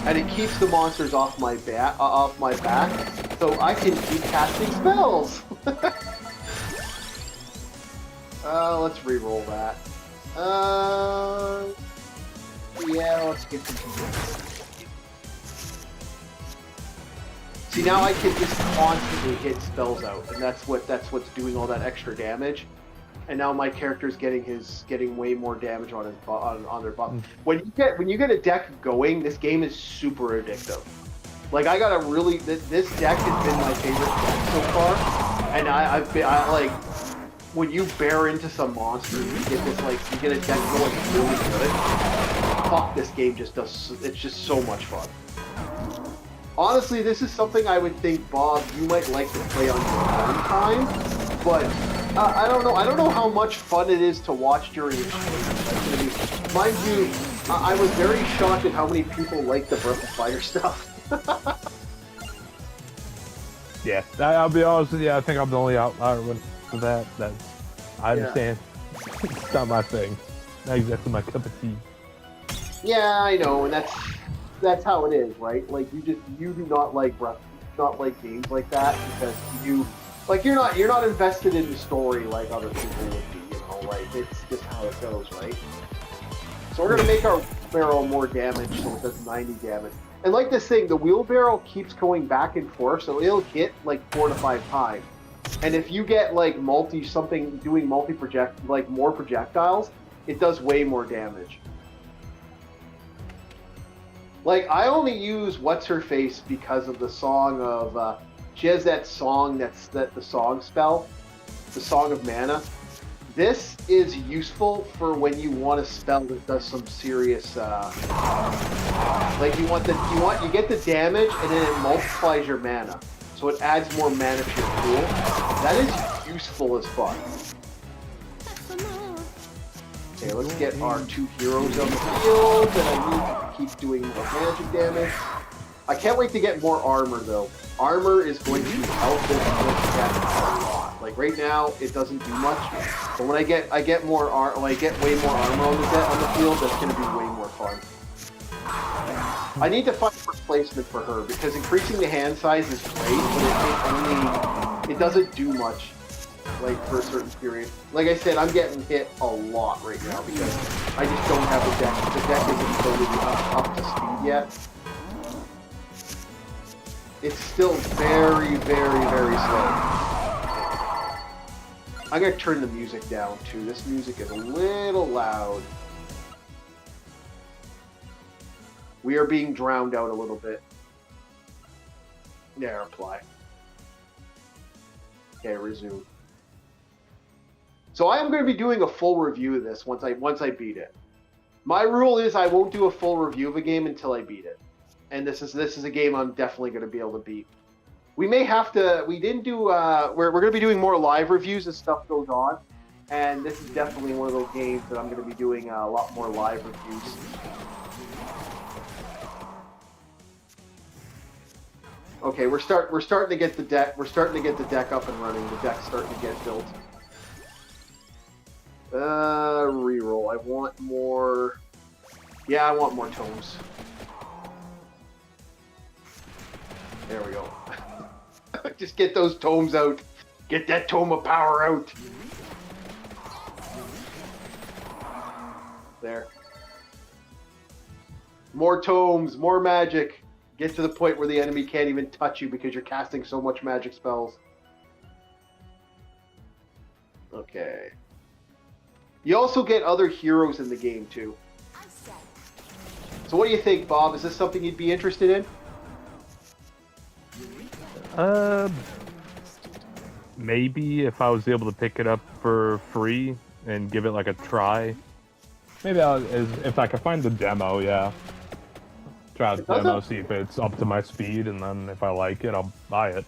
And it keeps the monsters off my back, so I can keep casting spells. Let's re-roll that. Yeah, let's get some. See, now I can just constantly hit spells out, and that's what's doing all that extra damage. And now my character's getting way more damage on their buff. When you get a deck going, this game is super addictive. Like, I got a really this deck has been my favorite deck so far, and I like when you bear into some monsters, you get this you get a deck going really good. Fuck, this game just does. It's just so much fun. Honestly, this is something I would think, Bob, you might like to play on your own time, but I don't know. I don't know how much fun it is to watch during streams. Mind you, I was very shocked at how many people like the Breath of Fire stuff. Yeah, I'll be honest with you. I think I'm the only outlier for that. I understand. Yeah. It's not my thing. Not exactly my cup of tea. Yeah, I know, and that's how it is, right? Like, you do not like games like that because you're not invested in the story like other people would be, you know, like, it's just how it goes, right? So we're gonna make our wheelbarrow more damage, so it does 90 damage. And like this thing, the wheelbarrow keeps going back and forth, so it'll hit like 4 to 5 times. And if you get like more projectiles, it does way more damage. Like, I only use What's-Her-Face because of the song of, she has that song the song spell, the Song of Mana. This is useful for when you want a spell that does some serious, like you get the damage and then it multiplies your mana. So it adds more mana to your pool. That is useful as fuck. Okay, let's get our 2 heroes on the field, and I need to keep doing more magic damage. I can't wait to get more armor, though. Armor is going to help this deck a lot. Like, Like right now, it doesn't do much. But when I get more when I get way more armor on the field, that's going to be way more fun. I need to find a replacement for her because increasing the hand size is great, but it doesn't do much. Like for a certain period. Like I said, I'm getting hit a lot right now because I just don't have the deck. The deck isn't fully up to speed yet. It's still very, very, very slow. I'm gonna turn the music down too. This music is a little loud. We are being drowned out a little bit. There, apply. Okay, resume. So I am going to be doing a full review of this once I beat it. My rule is I won't do a full review of a game until I beat it. And this is a game I'm definitely going to be able to beat. We may have to. We didn't do. We're going to be doing more live reviews as stuff goes on, and this is definitely one of those games that I'm going to be doing a lot more live reviews. Okay, we're starting to get the deck. We're starting to get the deck up and running. The deck's starting to get built. Reroll. I want more. Yeah, I want more tomes. There we go. Just get those tomes out. Get that tome of power out. There. More tomes, more magic. Get to the point where the enemy can't even touch you because you're casting so much magic spells. Okay. You also get other heroes in the game too. So what do you think, Bob? Is this something you'd be interested in? Maybe if I was able to pick it up for free and give it like a try. Maybe if I could find the demo, yeah. Try the demo, see if it's up to my speed, and then if I like it, I'll buy it.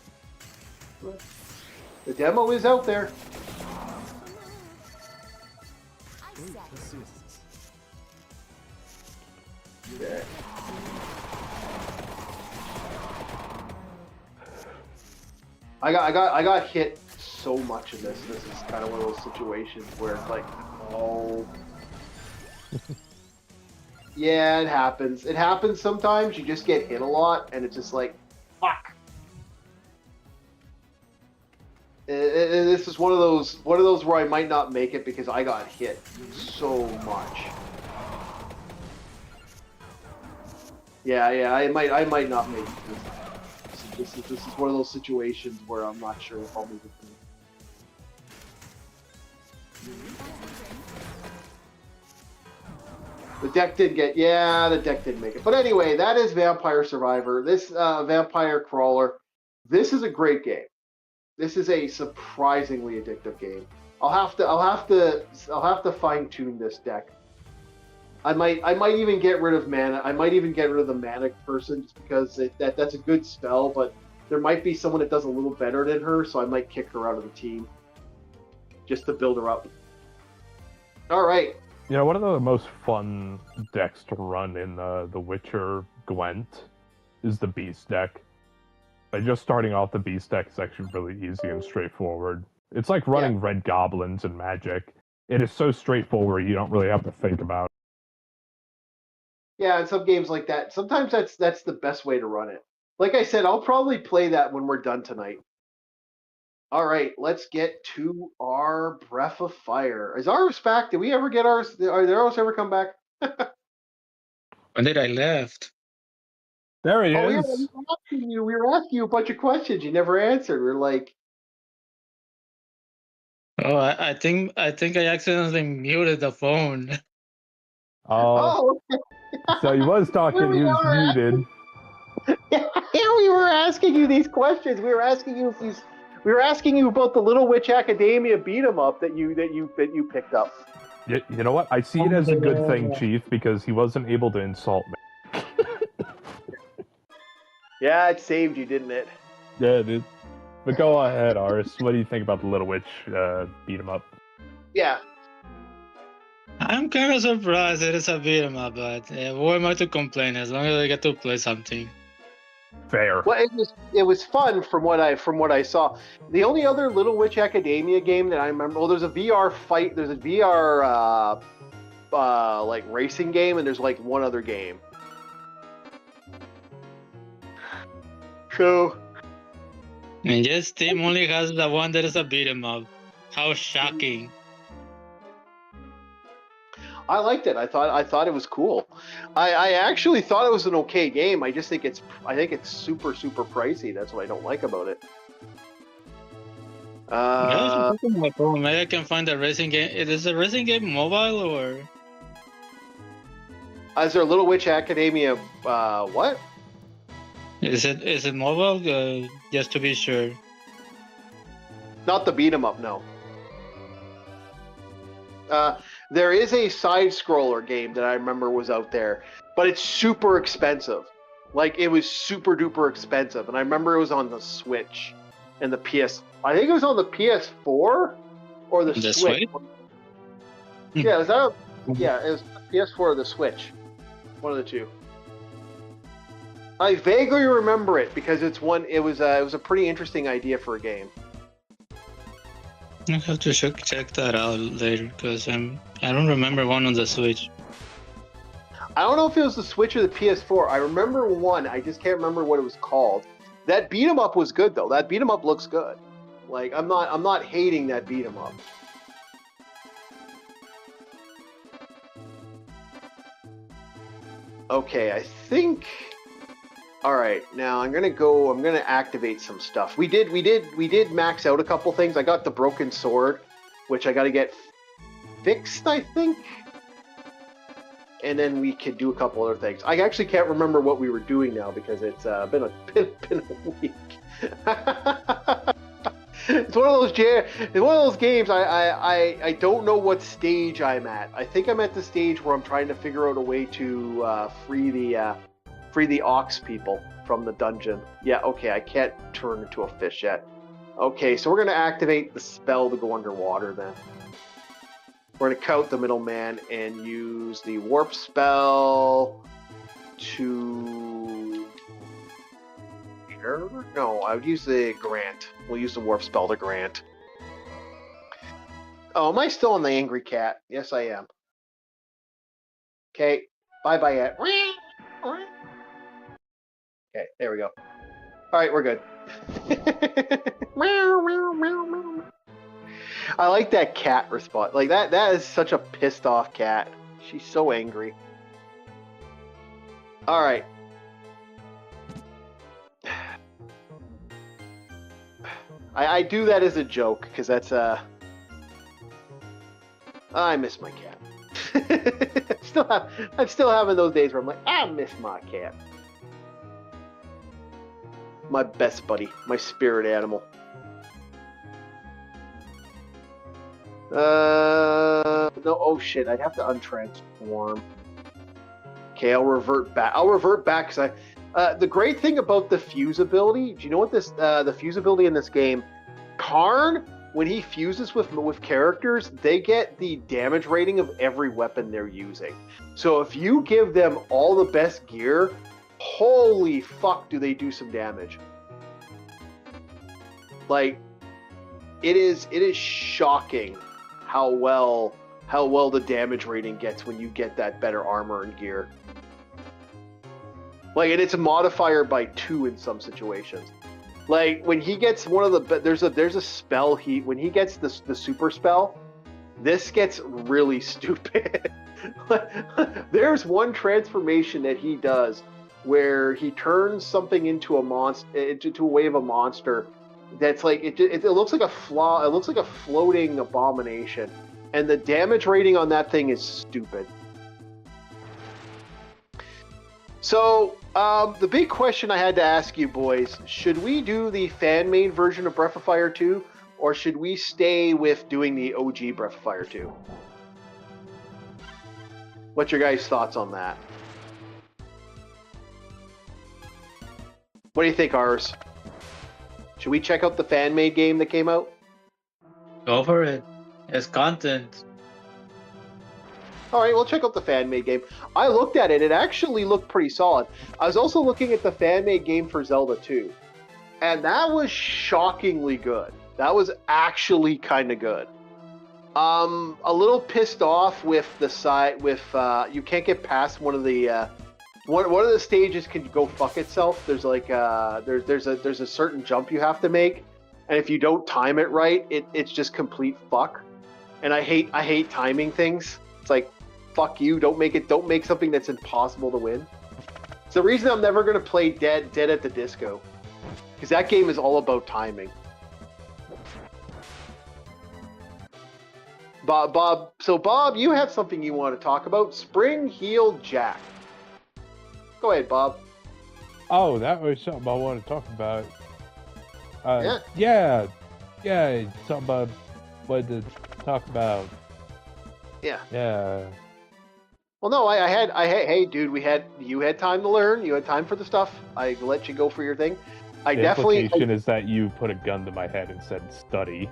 The demo is out there. Okay. I got hit so much in this. This is kind of one of those situations where it's like, oh. Yeah, it happens. It happens sometimes. You just get hit a lot, and it's just like, fuck. This is one of those where I might not make it because I got hit so much. Yeah, I might not make it. This is one of those situations where I'm not sure if I'll make it through. The deck did make it. But anyway, that is Vampire Survivor. This Vampire Crawler. This is a great game. This is a surprisingly addictive game. I'll have to fine tune this deck. I might even get rid of mana. I might even get rid of the Manic person just because that's a good spell, but there might be someone that does a little better than her, so I might kick her out of the team just to build her up. All right. You know, one of the most fun decks to run in the Witcher Gwent is the Beast deck. Like, just starting off the Beast deck is actually really easy and straightforward. It's like running Red Goblins and Magic. It is so straightforward, you don't really have to think about it. Yeah, in some games like that, sometimes that's the best way to run it. Like I said, I'll probably play that when we're done tonight. All right, let's get to our Breath of Fire. Is ours back? Did we ever get ours? Did ours ever come back? When did I left? There he Yeah, is. we were asking you a bunch of questions. You never answered. We're like, Oh, I think I accidentally muted the phone. Oh, okay. so he was talking, he was muted. Yeah, we were asking you these questions. We were asking you about the Little Witch Academia beat 'em up that you picked up. You know what? I see it as a good thing, Chief, because he wasn't able to insult me. Yeah, it saved you, didn't it? Yeah, it did. But go ahead, Aris. What do you think about the Little Witch beat 'em up? Yeah. I'm kind of surprised it is a beat 'em up, but who am I to complain as long as I get to play something? Fair. Well, it was fun from what I saw. The only other Little Witch Academia game that I remember, well, there's a VR fight, there's a VR like racing game, and there's like one other game. So, And yes, Steam only has the one that is a beat 'em up. How shocking! I liked it. I thought it was cool. I actually thought it was an okay game. I just think it's super pricey. That's what I don't like about it. Maybe I can find a racing game. Is a racing game mobile or? Is there Little Witch Academia? What? Is it mobile? Just to be sure. Not the beat 'em up, no. There is a side-scroller game that I remember was out there, but it's super expensive. Like, it was super duper expensive, and I remember it was on the Switch and the PS. I think it was on the PS4 or the Switch. Yeah, is that? Yeah, it was PS4 or the Switch. One of the two. I vaguely remember it because it was a pretty interesting idea for a game. I have to check that out later because I don't remember one on the Switch. I don't know if it was the Switch or the PS4. I remember one. I just can't remember what it was called. That beat 'em up was good though. That beat 'em up looks good. Like I'm not hating that beat 'em up. Okay, I think. All right, now I'm gonna activate some stuff. We did max out a couple things. I got the broken sword, which I got to get fixed, I think. And then we could do a couple other things. I actually can't remember what we were doing now because it's been a week. It's one of those games. I don't know what stage I'm at. I think I'm at the stage where I'm trying to figure out a way to free the ox people from the dungeon. Yeah, okay, I can't turn into a fish yet. Okay, so we're going to activate the spell to go underwater then. We're going to count the middleman and use the warp spell to... No, I would use the grant. We'll use the warp spell to grant. Oh, am I still on the angry cat? Yes, I am. Okay, bye-bye, cat. Okay, there we go. All right, we're good. I like that cat response. Like that is such a pissed off cat. She's so angry. All right. I do that as a joke because that's I miss my cat. I'm still having those days where I'm like, I miss my cat. My best buddy, my spirit animal. No, oh shit, I'd have to untransform. Okay, I'll revert back. Because the great thing about the fuse ability, do you know what the fuse ability in this game? Karn, when he fuses with characters, they get the damage rating of every weapon they're using. So if you give them all the best gear, holy fuck, do they do some damage. Like, it is shocking how well the damage rating gets when you get that better armor and gear. Like, and it's a modifier by 2 in some situations. Like, when he gets one of the... There's a spell when he gets the super spell, this gets really stupid. There's one transformation that he does where he turns something into a monster, into a wave of monster that's like... It looks like it looks like a floating abomination. And the damage rating on that thing is stupid. So, the big question I had to ask you boys, should we do the fan-made version of Breath of Fire 2, or should we stay with doing the OG Breath of Fire 2? What's your guys' thoughts on that? What do you think, Ars? Should we check out the fan-made game that came out? Go for it. It's content. All right, we'll check out the fan-made game. I looked at it. It actually looked pretty solid. I was also looking at the fan-made game for Zelda 2, and that was shockingly good. That was actually kind of good. A little pissed off with the side with you can't get past one of the one of the stages can go fuck itself. There's like there's a certain jump you have to make, and if you don't time it right, it's just complete fuck. And I hate timing things. It's like, fuck you, don't make something that's impossible to win. It's the reason I'm never gonna play Dead at the Disco, because that game is all about timing. Bob, you have something you want to talk about. Spring-Heeled Jack. Go ahead, Bob. Oh, that was something I wanted to talk about. Yeah, something I wanted to talk about. Yeah. Yeah. Well, no, hey, dude, you had time to learn. You had time for the stuff. I let you go for your thing. The implication is that you put a gun to my head and said study.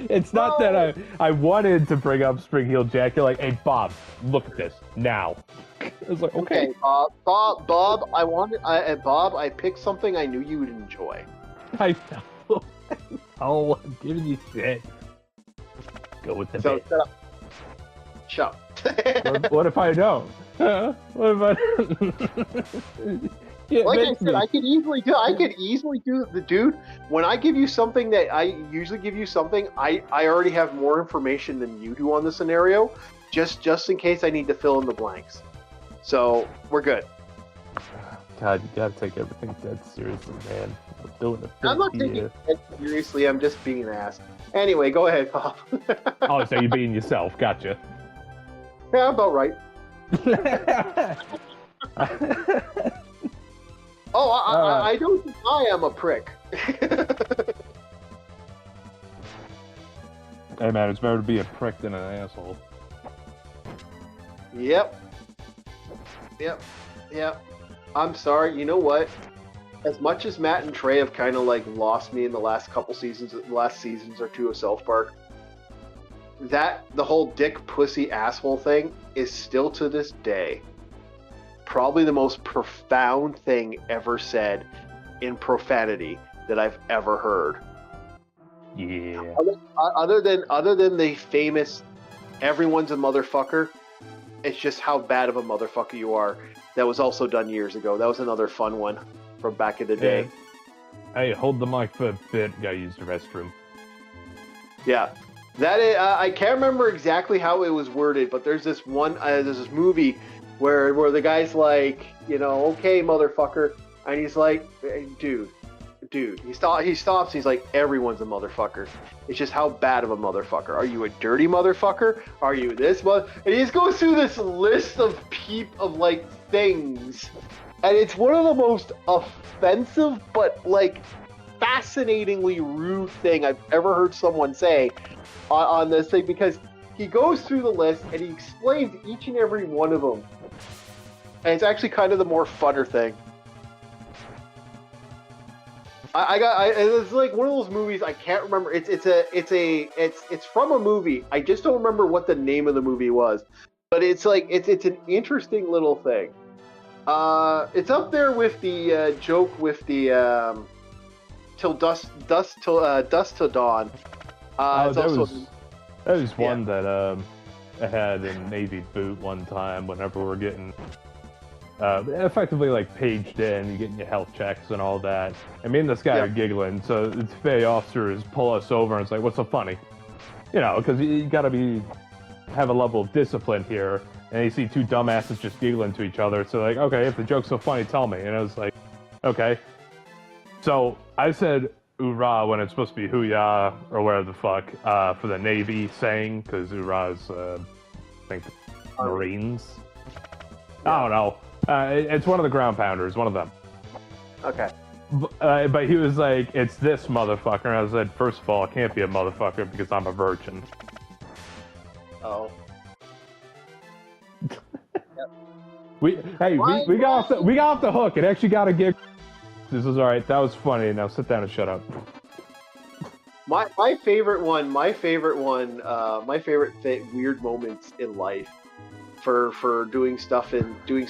It's not that I wanted to bring up Spring-Heeled Jack. You're like, hey, Bob, look at this now. I was like, okay. Bob, Bob, I picked something I knew you would enjoy. I know. Oh, I'm giving you shit. Go with the bit. Shut up. What if I don't? What if I Yeah, like I said, I could easily do the dude. When I give you something that I usually give you something, I already have more information than you do on the scenario, just in case I need to fill in the blanks. So we're good. God, you gotta take everything dead seriously, man. I'm not taking it dead seriously. I'm just being an ass. Anyway, go ahead, Bob. Oh, so you're being yourself? Gotcha. Yeah, about right. I don't think I am a prick. Hey man, it's better to be a prick than an asshole. Yep. I'm sorry. You know what? As much as Matt and Trey have kind of like lost me in the last couple seasons, or two of South Park, the whole dick, pussy, asshole thing is still to this day probably the most profound thing ever said in profanity that I've ever heard. Yeah. Other than the famous "everyone's a motherfucker," it's just how bad of a motherfucker you are. That was also done years ago. That was another fun one from back in the day. Hey, hold the mic for a bit. Gotta use the restroom. Yeah. That is, I can't remember exactly how it was worded, but there's this movie where the guy's like, okay, motherfucker, and he's like, hey, dude, he stops, and he's like, everyone's a motherfucker. It's just how bad of a motherfucker. Are you a dirty motherfucker? Are you this mother? And he just goes through this list of things, and it's one of the most offensive but like fascinatingly rude thing I've ever heard someone say on this thing, because he goes through the list and he explains each and every one of them, and it's actually kind of the more funner thing. It's like one of those movies I can't remember. It's from a movie. I just don't remember what the name of the movie was, but it's like it's an interesting little thing. It's up there with the joke with the till dusk till dawn. That was one that I had in Navy boot one time whenever we're getting effectively like paged in, you're getting your health checks and all that. And me and this guy are giggling, so the FAA officers pull us over and it's like, what's so funny? Because you gotta have a level of discipline here. And you see two dumbasses just giggling to each other. So like, okay, if the joke's so funny, tell me. And I was like, okay. So I said "oorah" when it's supposed to be "hoo-yah" or whatever the fuck for the Navy saying, because "oorah" is, I think, Marines. I don't know. It's one of the ground pounders, one of them. Okay. But he was like, it's this motherfucker. And I said, first of all, it can't be a motherfucker because I'm a virgin. Oh. We got off the hook. It actually got a gig. This is all right. That was funny. Now sit down and shut up. My favorite weird moments in life for doing stuff in a.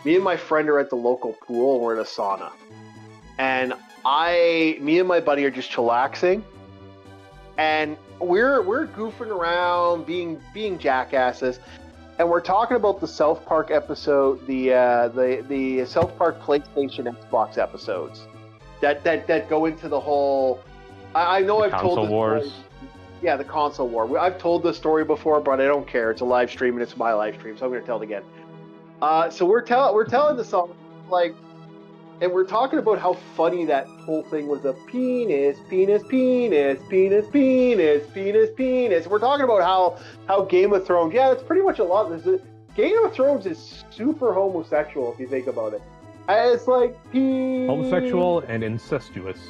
Me and my friend are at the local pool. And we're in a sauna, and me and my buddy are just chillaxing, and we're goofing around, being jackasses, and we're talking about the South Park episode, the South Park PlayStation Xbox episodes that go into the whole. I know I've told console this wars. story. Yeah, the console war. I've told this story before, but I don't care. It's a live stream and it's my live stream, so I'm going to tell it again. So we're telling the song like. And we're talking about how funny that whole thing was, a penis, penis, penis, penis, penis, penis, penis. We're talking about how Game of Thrones, yeah, it's pretty much a lot. Game of Thrones is super homosexual if you think about it. It's like Homosexual and incestuous.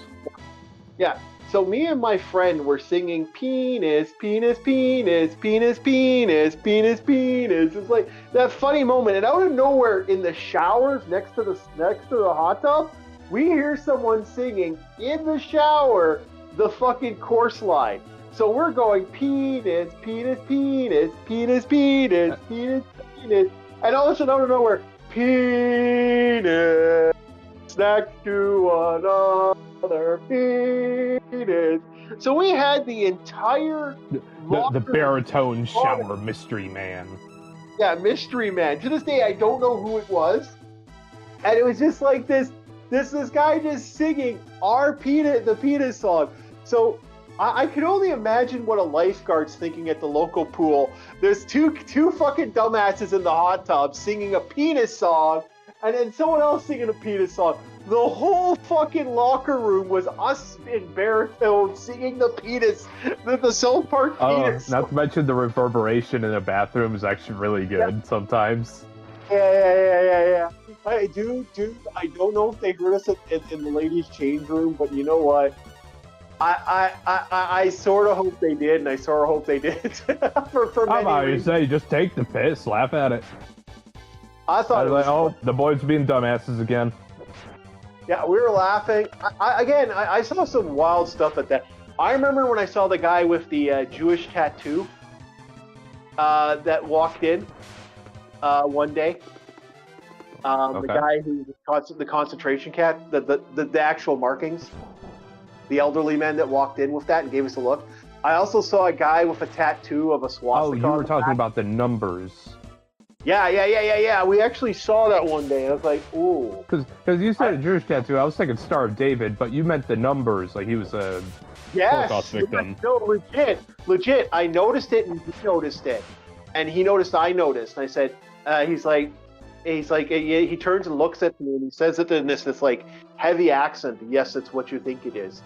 Yeah. So me and my friend were singing penis, penis, penis, penis, penis, penis, penis. It's like that funny moment, and out of nowhere, in the showers next to the hot tub, we hear someone singing in the shower the fucking chorus line. So we're going penis, penis, penis, penis, penis, penis, penis, and all of a sudden, out of nowhere, penis next to another penis. So we had the entire the baritone shower mystery man. Yeah, mystery man. To this day, I don't know who it was, and it was just like this guy just singing the penis song. So I could only imagine what a lifeguard's thinking at the local pool. There's two fucking dumbasses in the hot tub singing a penis song, and then someone else singing a penis song. The whole fucking locker room was us in baritone singing the penis, the South Park penis. Not to mention the reverberation in the bathroom is actually really good sometimes. Yeah. Hey, dude, I don't know if they heard us in the ladies' change room, but you know what? I sort of hope they did, and I sort of hope they did. for How many about you reasons. say, just take the piss, laugh at it. I thought I was like, oh, the boys being dumbasses again. Yeah, we were laughing. I saw some wild stuff at that. I remember when I saw the guy with the Jewish tattoo that walked in one day. The guy who the concentration camp, the actual markings. The elderly man that walked in with that and gave us a look. I also saw a guy with a tattoo of a swastika. Oh, you were talking about the numbers. Yeah. We actually saw that one day. I was like, ooh. Because you said a Jewish tattoo, I was thinking Star of David, but you meant the numbers, like he was a Holocaust victim. No, legit. I noticed it and he noticed it, and he noticed I noticed. And I said, he turns and looks at me and he says it in this like heavy accent. Yes, it's what you think it is.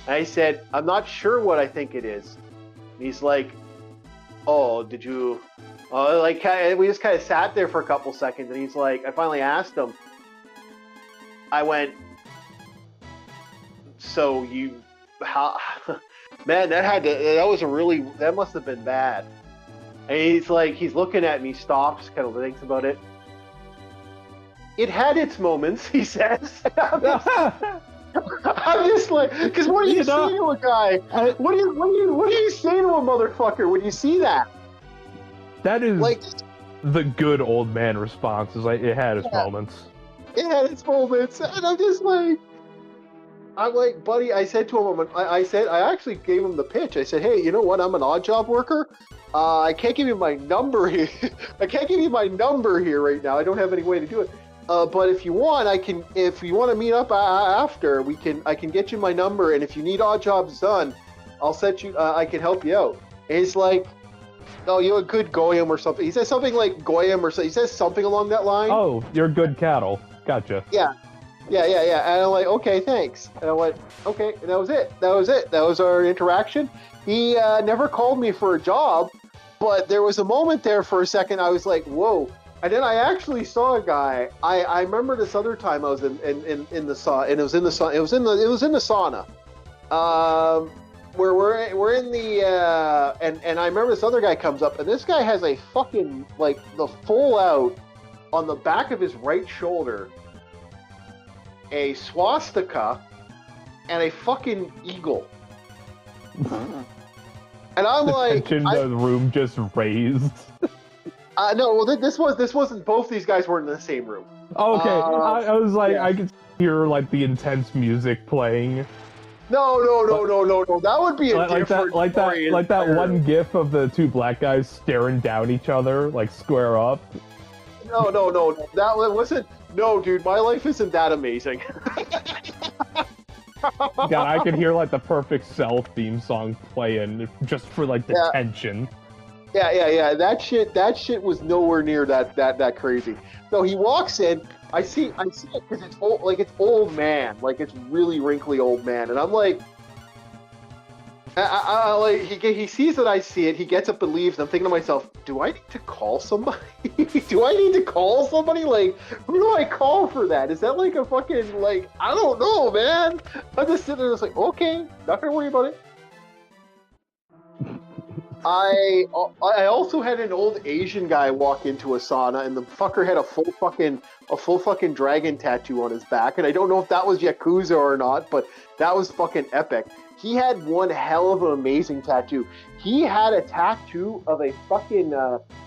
And I said, I'm not sure what I think it is. And he's like, oh, did you? We just kind of sat there for a couple seconds, and he's like, I finally asked him. I went, so you, how, man, that must have been bad. And he's looking at me, stops, kind of thinks about it. It had its moments, he says. I'm just like, because what do you say to a guy? What do you say to a motherfucker when you see that? That is like the good old man response. Is like it had its moments. It had its moments, and I'm like, buddy. I said to him, I actually gave him the pitch. I said, hey, you know what? I'm an odd job worker. I can't give you my number here. I can't give you my number here right now. I don't have any way to do it. But if you want, I can. If you want to meet up after, I can get you my number, and if you need odd jobs done, I'll set you. I can help you out. And he's like, "Oh, you're a good goyim or something." He says something like goyim or something. He says something along that line. Oh, you're good cattle. Gotcha. Yeah. And I'm like, okay, thanks. And I went, okay, and that was it. That was our interaction. He never called me for a job, but there was a moment there for a second. I was like, whoa. And then I actually saw a guy. I remember this other time I was in the sauna, and it was in the sauna. Where we're in the and I remember this other guy comes up, and this guy has a fucking like the full out on the back of his right shoulder, a swastika and a fucking eagle. And I'm like, Tension in the room just raised. no, well, this wasn't. Both these guys weren't in the same room. Okay, I was like, yeah. I could hear like the intense music playing. No. That would be a different story like that entirely. one gif of the two black guys staring down each other, like square up. No. That wasn't. No, dude, my life isn't that amazing. God, I could hear like the Perfect Cell theme song playing just for like the tension. Yeah. That shit was nowhere near that crazy. No, he walks in. I see it because it's old, like it's old man, like it's really wrinkly old man, and I'm like, like he sees that I see it. He gets up and leaves. And I'm thinking to myself, do I need to call somebody? Do I need to call somebody? Like, who do I call for that? Is that like a fucking like I don't know, man. I'm just sitting there, just like, okay, not gonna worry about it. I also had an old Asian guy walk into a sauna, and the fucker had a full fucking dragon tattoo on his back, and I don't know if that was Yakuza or not, but that was fucking epic. He had one hell of an amazing tattoo. He had a tattoo of a fucking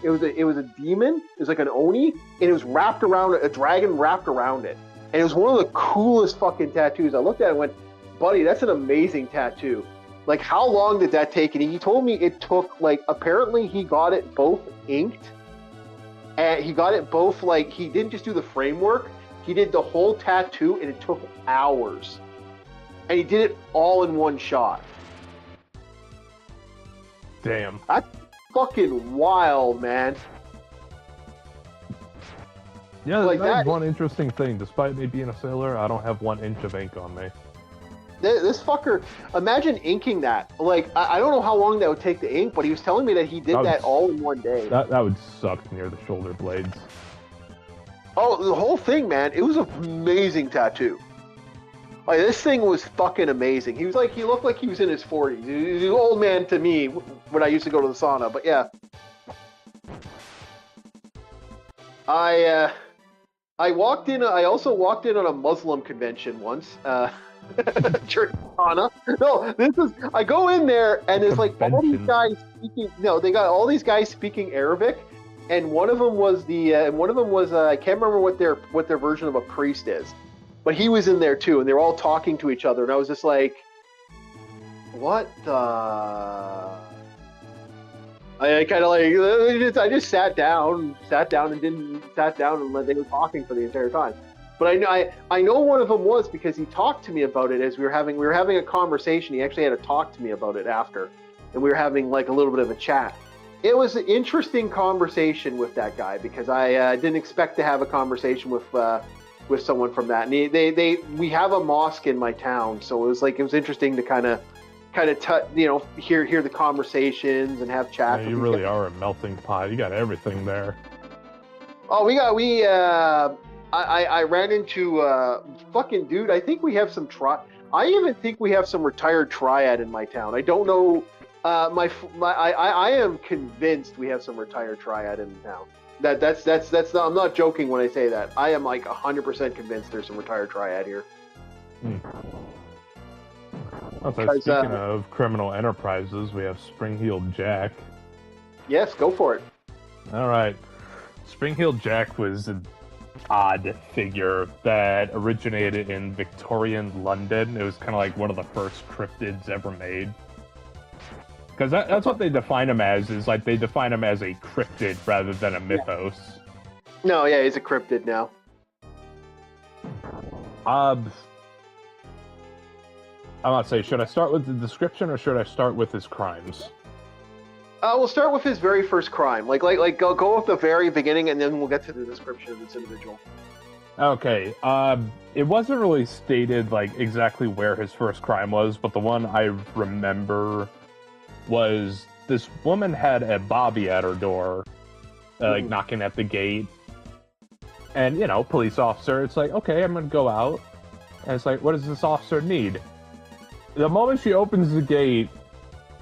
it was a demon. It was like an oni, and it was wrapped around a dragon wrapped around it, and it was one of the coolest fucking tattoos. I looked at it and went, buddy, that's an amazing tattoo. Like, how long did that take? And he told me it took, like, apparently he got it both inked, and he got it both, like, he didn't just do the framework, he did the whole tattoo, and it took hours. And he did it all in one shot. Damn. That's fucking wild, man. Yeah, Like that's that- one interesting thing. Despite me being a sailor, I don't have 1 inch of ink on me. This fucker, imagine inking that. Like, I don't know how long that would take to ink, but he was telling me that he did that all in one day. That would suck near the shoulder blades. Oh, the whole thing, man. It was an amazing tattoo. Like, this thing was fucking amazing. He looked like he was in his 40s. He was an old man to me when I used to go to the sauna, but yeah. I also walked in on a Muslim convention once. Church sauna. No, I go in there and there's like all these guys speaking. No, they got all these guys speaking Arabic, and one of them was I can't remember what their version of a priest is, but he was in there too, and they were all talking to each other, and I was just like, what the? I kind of like I just sat down and let they were talking for the entire time. But I know one of them was because he talked to me about it as we were having a conversation. He actually had to talk to me about it after, and we were having like a little bit of a chat. It was an interesting conversation with that guy because I didn't expect to have a conversation with someone from that. And we have a mosque in my town, so it was interesting to kind of hear the conversations and have chats. Yeah, you really are a melting pot. You got everything there. Oh, I ran into fucking dude. I think we have some I even think we have some retired triad in my town. I don't know. I am convinced we have some retired triad in town. That's I'm not joking when I say that. I am like 100% convinced there's some retired triad here. Also, speaking of criminal enterprises, we have Spring-Heeled Jack. Yes, go for it. All right. Spring-Heeled Jack was an odd figure that originated in Victorian London. It was kind of like one of the first cryptids ever made. Because that's what they define him as, is like they define him as a cryptid rather than a mythos. No, yeah, he's a cryptid now. I'm not saying, should I start with the description or should I start with his crimes? We'll start with his very first crime. Like go with the very beginning, and then we'll get to the description of this individual. Okay. It wasn't really stated like exactly where his first crime was, but the one I remember was this woman had a bobby at her door, like knocking at the gate, and police officer. It's like, okay, I'm gonna go out, and it's like, what does this officer need? The moment she opens the gate,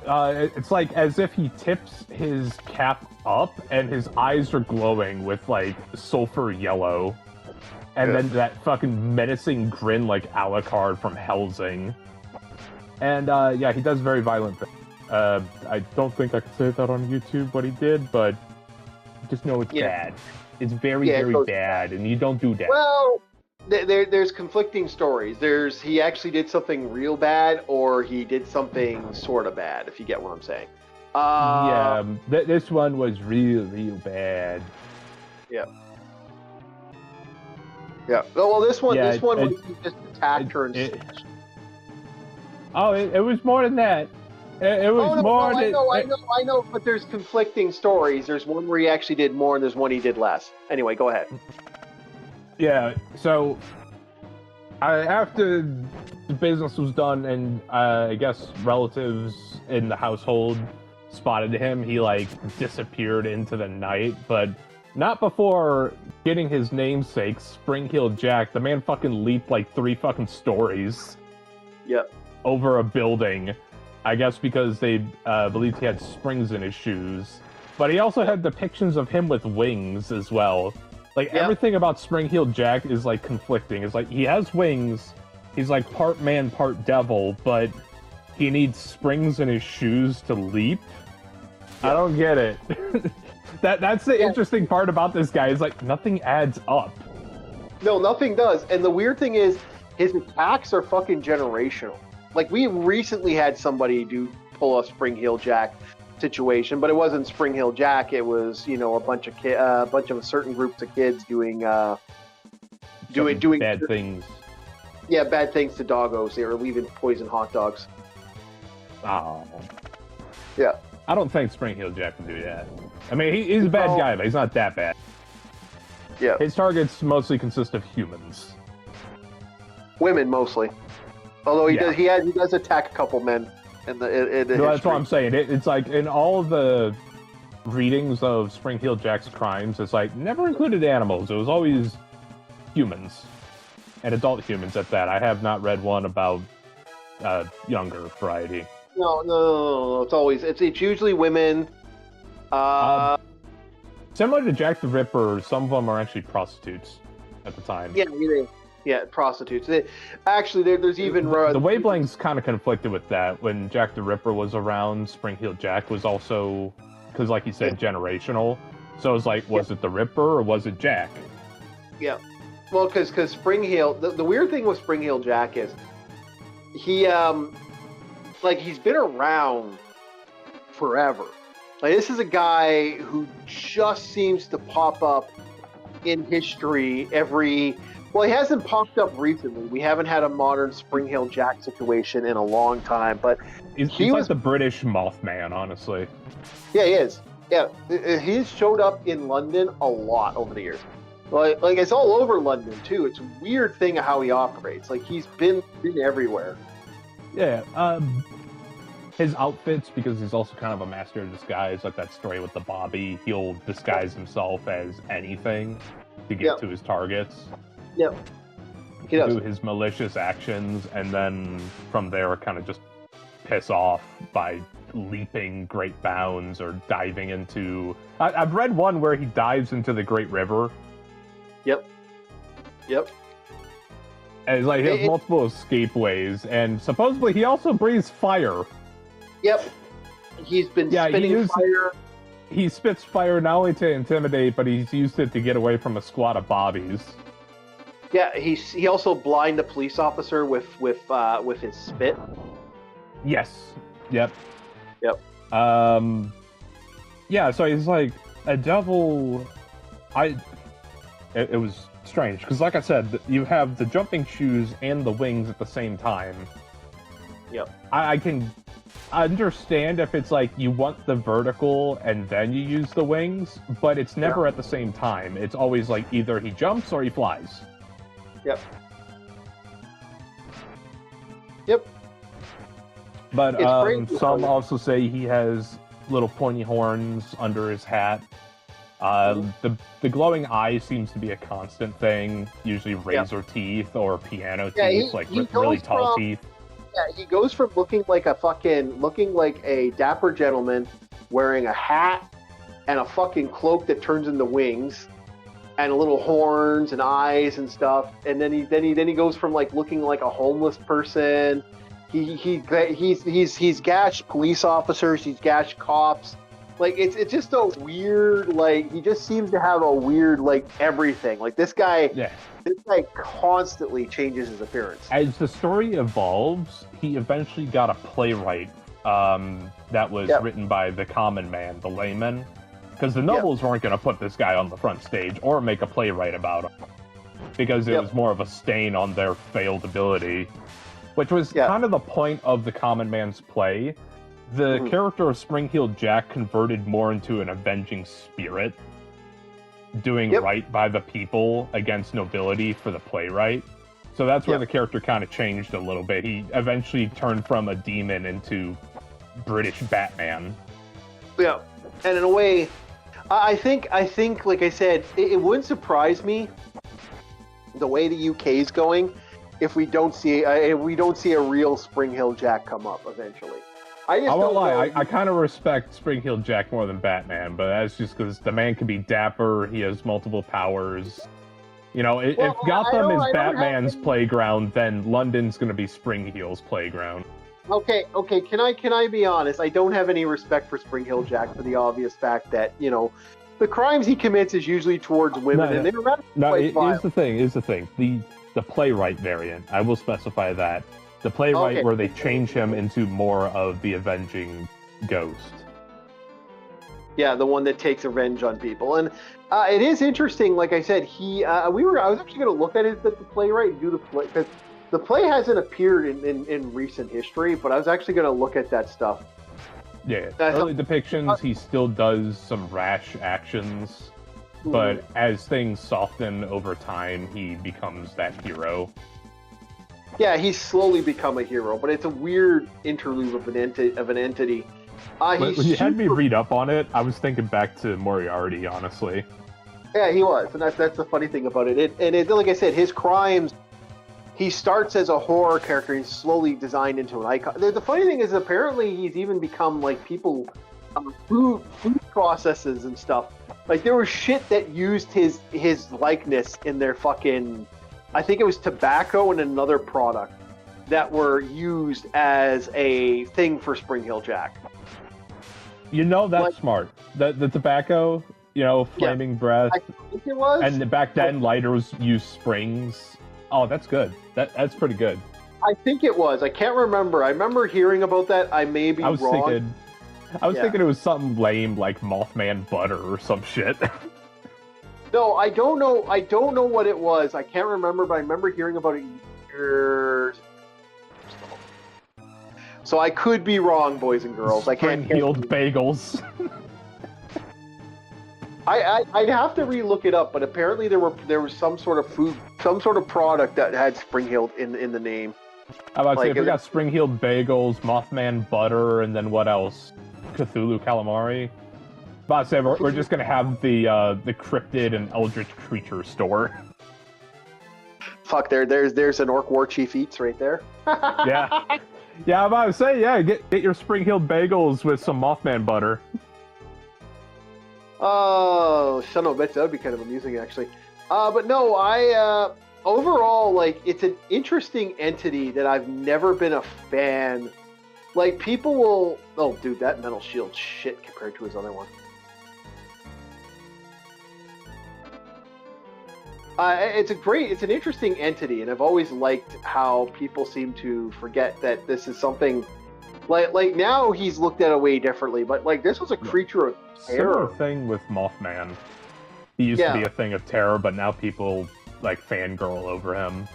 it's like as if he tips his cap up and his eyes are glowing with like sulfur yellow. And then that fucking menacing grin like Alucard from Helsing. And yeah, he does very violent things. I don't think I could say that on YouTube what he did, but just know it's bad. It's very, very bad, and you don't do that. Well, there's conflicting stories. He actually did something real bad, or he did something sort of bad, if you get what I'm saying. Yeah, this one was real, real bad. Yeah. Yeah. Well, this one was he just attacked her and snitched. Oh, it was more than that. It was more than... I know, but there's conflicting stories. There's one where he actually did more, and there's one he did less. Anyway, go ahead. Yeah, so after the business was done, and I guess relatives in the household spotted him, he like disappeared into the night, but not before getting his namesake, Spring Heel Jack. The man fucking leaped like 3 fucking stories. Yep. Over a building, I guess because they believed he had springs in his shoes. But he also had depictions of him with wings as well. Like, everything about Spring Heel Jack is, like, conflicting. It's like, he has wings, he's, like, part man, part devil, but he needs springs in his shoes to leap? I don't get it. That's the interesting part about this guy, is, like, nothing adds up. No, nothing does. And the weird thing is, his attacks are fucking generational. Like, we recently had somebody pull a Spring Heel Jack situation, but it wasn't Spring Heel Jack. It was, you know, a bunch of a certain groups of kids doing bad things. Yeah, bad things to doggos. They were leaving poison hot dogs. Oh. Yeah. I don't think Spring Heel Jack can do that. I mean, he's a bad guy, but he's not that bad. Yeah. His targets mostly consist of humans. Women mostly. Although he does attack a couple men. No, that's what I'm saying. It's like in all the readings of Spring Heel Jack's crimes, it's like never included animals. It was always humans, and adult humans at that. I have not read one about younger variety. No. It's usually women. Similar to Jack the Ripper, some of them are actually prostitutes at the time. Yeah, prostitutes. There's even... The wavelengths kind of conflicted with that. When Jack the Ripper was around, Spring Heel Jack was also, because like you said, generational. So it's like, was it the Ripper or was it Jack? Yeah. Well, because Spring Heel... The weird thing with Spring Heel Jack is, he's been around forever. Like, this is a guy who just seems to pop up in history every... Well, he hasn't popped up recently. We haven't had a modern Spring Heel Jack situation in a long time, but he's like the British Mothman, honestly. Yeah, he is. Yeah, he's showed up in London a lot over the years. Like it's all over London too. It's a weird thing of how he operates. Like he's been everywhere. Yeah. His outfits, because he's also kind of a master of disguise, like that story with the Bobby. He'll disguise himself as anything to get to his targets. Yep. He does. Do his malicious actions, and then from there kind of just piss off by leaping great bounds or diving into... I've read one where he dives into the Great River. Yep. And it's like he has multiple escape ways, and supposedly he also breathes fire. Yep. He's been spitting fire. He spits fire not only to intimidate, but he's used it to get away from a squad of bobbies. Yeah, he also blind a police officer with his spit. Yes. Yep. Yep. Yeah, so he's like a devil. It was strange because, like I said, you have the jumping shoes and the wings at the same time. Yep. I can understand if it's like you want the vertical and then you use the wings, but it's never at the same time. It's always like either he jumps or he flies. Yep. But some also say he has little pointy horns under his hat. The glowing eye seems to be a constant thing, usually razor teeth or piano teeth, really tall teeth. Yeah, he goes from looking like a dapper gentleman wearing a hat and a fucking cloak that turns into wings, and little horns and eyes and stuff. And then he goes from like looking like a homeless person. He's gashed police officers. He's gashed cops. Like it's just a weird, like, he just seems to have a weird, like, everything. Like this guy constantly changes his appearance. As the story evolves, he eventually got a playwright that was written by the common man, the layman, because the nobles weren't going to put this guy on the front stage or make a playwright about him, because it was more of a stain on their failed ability, which was kind of the point of the common man's play. The character of Spring-Heeled Jack converted more into an avenging spirit, doing right by the people against nobility for the playwright. So that's where the character kind of changed a little bit. He eventually turned from a demon into British Batman. Yeah, and in a way, I think, like I said, it wouldn't surprise me the way the UK is going if we don't see a real Spring-Heeled Jack come up eventually. I won't lie, I kind of respect Spring-Heeled Jack more than Batman, but that's just because the man can be dapper, he has multiple powers. You know, if Gotham is Batman's playground, then London's going to be Spring-Heel's playground. Okay, can I be honest? I don't have any respect for Spring-Heeled Jack for the obvious fact that, you know, the crimes he commits is usually towards women, and they're not quite violent. Here's the thing. The playwright variant, I will specify that. The playwright where they change him into more of the avenging ghost. Yeah, the one that takes revenge on people. And it is interesting, like I said, I was actually going to look at it, the playwright, and do the play, because the play hasn't appeared in recent history, but I was actually going to look at that stuff. Yeah, early depictions, he still does some rash actions, but as things soften over time, he becomes that hero. Yeah, he's slowly become a hero, but it's a weird interlude of an entity. When you had me read up on it, I was thinking back to Moriarty, honestly. Yeah, he was, and that's the funny thing about it. Like I said, his crimes. He starts as a horror character. He's slowly designed into an icon. The funny thing is, apparently, he's even become like people, food processes and stuff. Like there was shit that used his likeness in their fucking. I think it was tobacco and another product that were used as a thing for Spring-Heeled Jack. You know that's smart. The tobacco, you know, flaming breath. I think it was. And back then, lighters used springs. Oh, that's good. That's pretty good. I think it was. I can't remember. I remember hearing about that. I may be wrong. I was thinking it was something lame like Mothman butter or some shit. No, I don't know. I don't know what it was. I can't remember, but I remember hearing about it years. So I could be wrong, boys and girls. I can't. Spring-Heeled bagels. I'd have to re-look it up, but apparently there was some sort of food, some sort of product that had Spring-Heeled in the name. I was about to say, if we got Spring-Heeled bagels, Mothman butter, and then what else? Cthulhu calamari. About to say, we're just gonna have the cryptid and eldritch creature store. Fuck, there's an Orc War Chief Eats right there. Yeah, I'm about to say, get your Spring-Heeled bagels with some Mothman butter. Oh, son of a bitch, that would be kind of amusing, actually. But no, overall, like, it's an interesting entity that I've never been a fan. Like, people will... Oh, dude, that metal shield shit compared to his other one. It's an interesting entity, and I've always liked how people seem to forget that this is something... Like now he's looked at it way differently, but, like, this was a creature of terror. Similar thing with Mothman. He used to be a thing of terror, but now people, like, fangirl over him.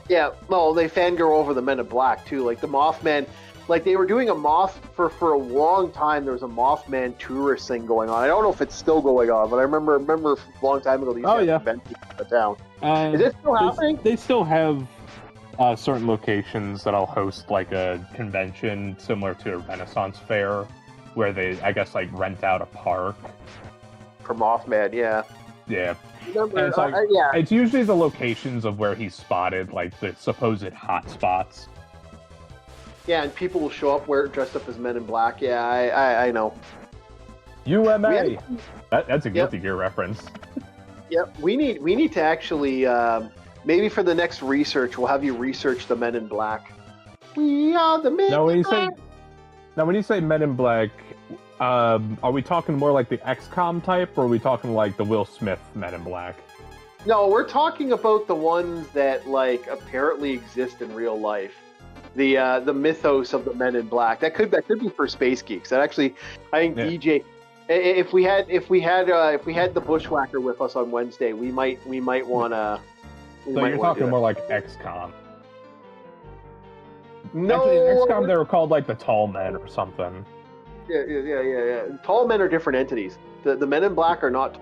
Yeah, well, they fangirl over the Men in Black, too. Like, the Mothman... Like, they were doing a for a long time, there was a Mothman tourist thing going on. I don't know if it's still going on, but I remember a long time ago, these events in the town. Is it still happening? They still have certain locations that'll host, like, a convention similar to a Renaissance fair, where they, I guess, like, rent out a park. For Mothman, yeah. Yeah. Remember, it's like, it's usually the locations of where he's spotted, like, the supposed hot spots. Yeah, and people will show up dressed up as Men in Black. Yeah, I know. UMA! That's a Guilty Gear reference. Yep, we need to actually maybe for the next research, we'll have you research the Men in Black. We are the Men in Black. When you say Men in Black, are we talking more like the XCOM type, or are we talking like the Will Smith Men in Black? No, we're talking about the ones that like apparently exist in real life. The mythos of the Men in Black. That could be for Space Geeks. That actually, I think DJ. If we had the Bushwhacker with us on Wednesday, we might want to. So you're talking more like XCOM. No, actually, in XCOM they were called like the Tall Men or something. Yeah. Tall Men are different entities. The Men in Black are not.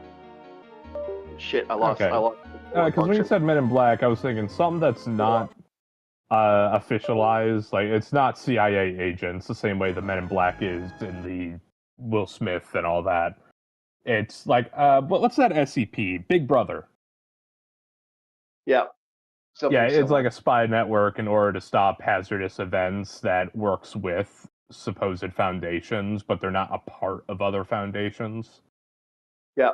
Shit, I lost. Because when you said Men in Black, I was thinking something that's not officialized. Like it's not CIA agents the same way the Men in Black is in the Will Smith and all that. It's like what's that SCP? Big Brother. Yeah. It's like a spy network in order to stop hazardous events that works with supposed foundations, but they're not a part of other foundations. Yeah.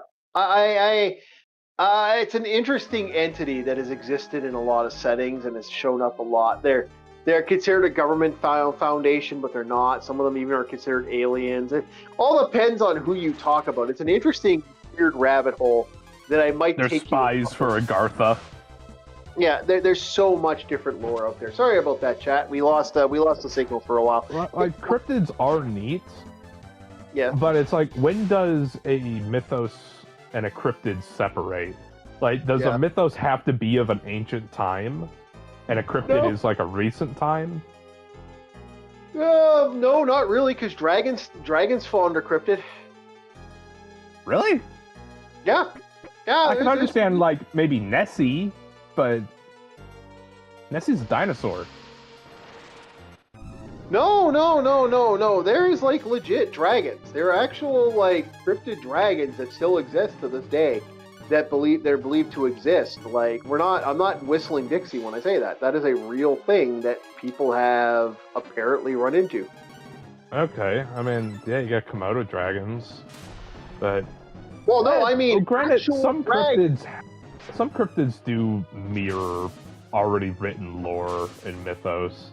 It's an interesting entity that has existed in a lot of settings and has shown up a lot. They're considered a government foundation, but they're not. Some of them even are considered aliens. It all depends on who you talk about. It's an interesting, weird rabbit hole that I might They're take spies for Agartha. Yeah, there's so much different lore out there. Sorry about that, chat. We lost the signal for a while. Like cryptids are neat. Yeah. But it's like, when does a mythos and a cryptid separate? Like, does a mythos have to be of an ancient time, and a cryptid is like a recent time? No, not really, because dragons fall under cryptid. Really? Yeah. I can understand like maybe Nessie, but Nessie's a dinosaur. No. There's like legit dragons. There are actual like cryptid dragons that still exist to this day that they're believed to exist. Like I'm not whistling Dixie when I say that. That is a real thing that people have apparently run into. Okay, I mean, yeah, you got Komodo dragons, but well, no, I mean, granted, some cryptids do mirror already written lore in mythos.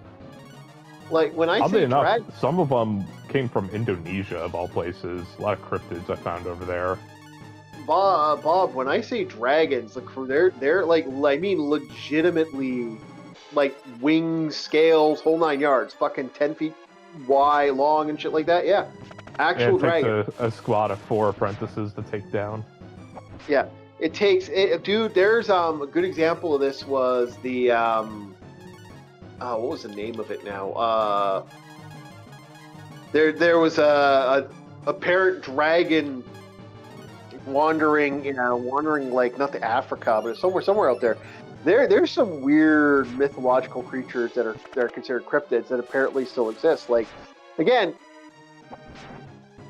Like when I say dragons, some of them came from Indonesia, of all places. A lot of cryptids I found over there. Bob, when I say dragons, they're like, I mean, legitimately, like wings, scales, whole 9 yards, fucking 10 feet wide, long, and shit like that. Yeah, actual dragons. It takes a squad of 4 apprentices to take down. Yeah, it takes it, dude. There's a good example of this was the what was the name of it now? There was a parent dragon wandering like not to Africa, but somewhere out there. There's some weird mythological creatures that are considered cryptids that apparently still exist. Like, again,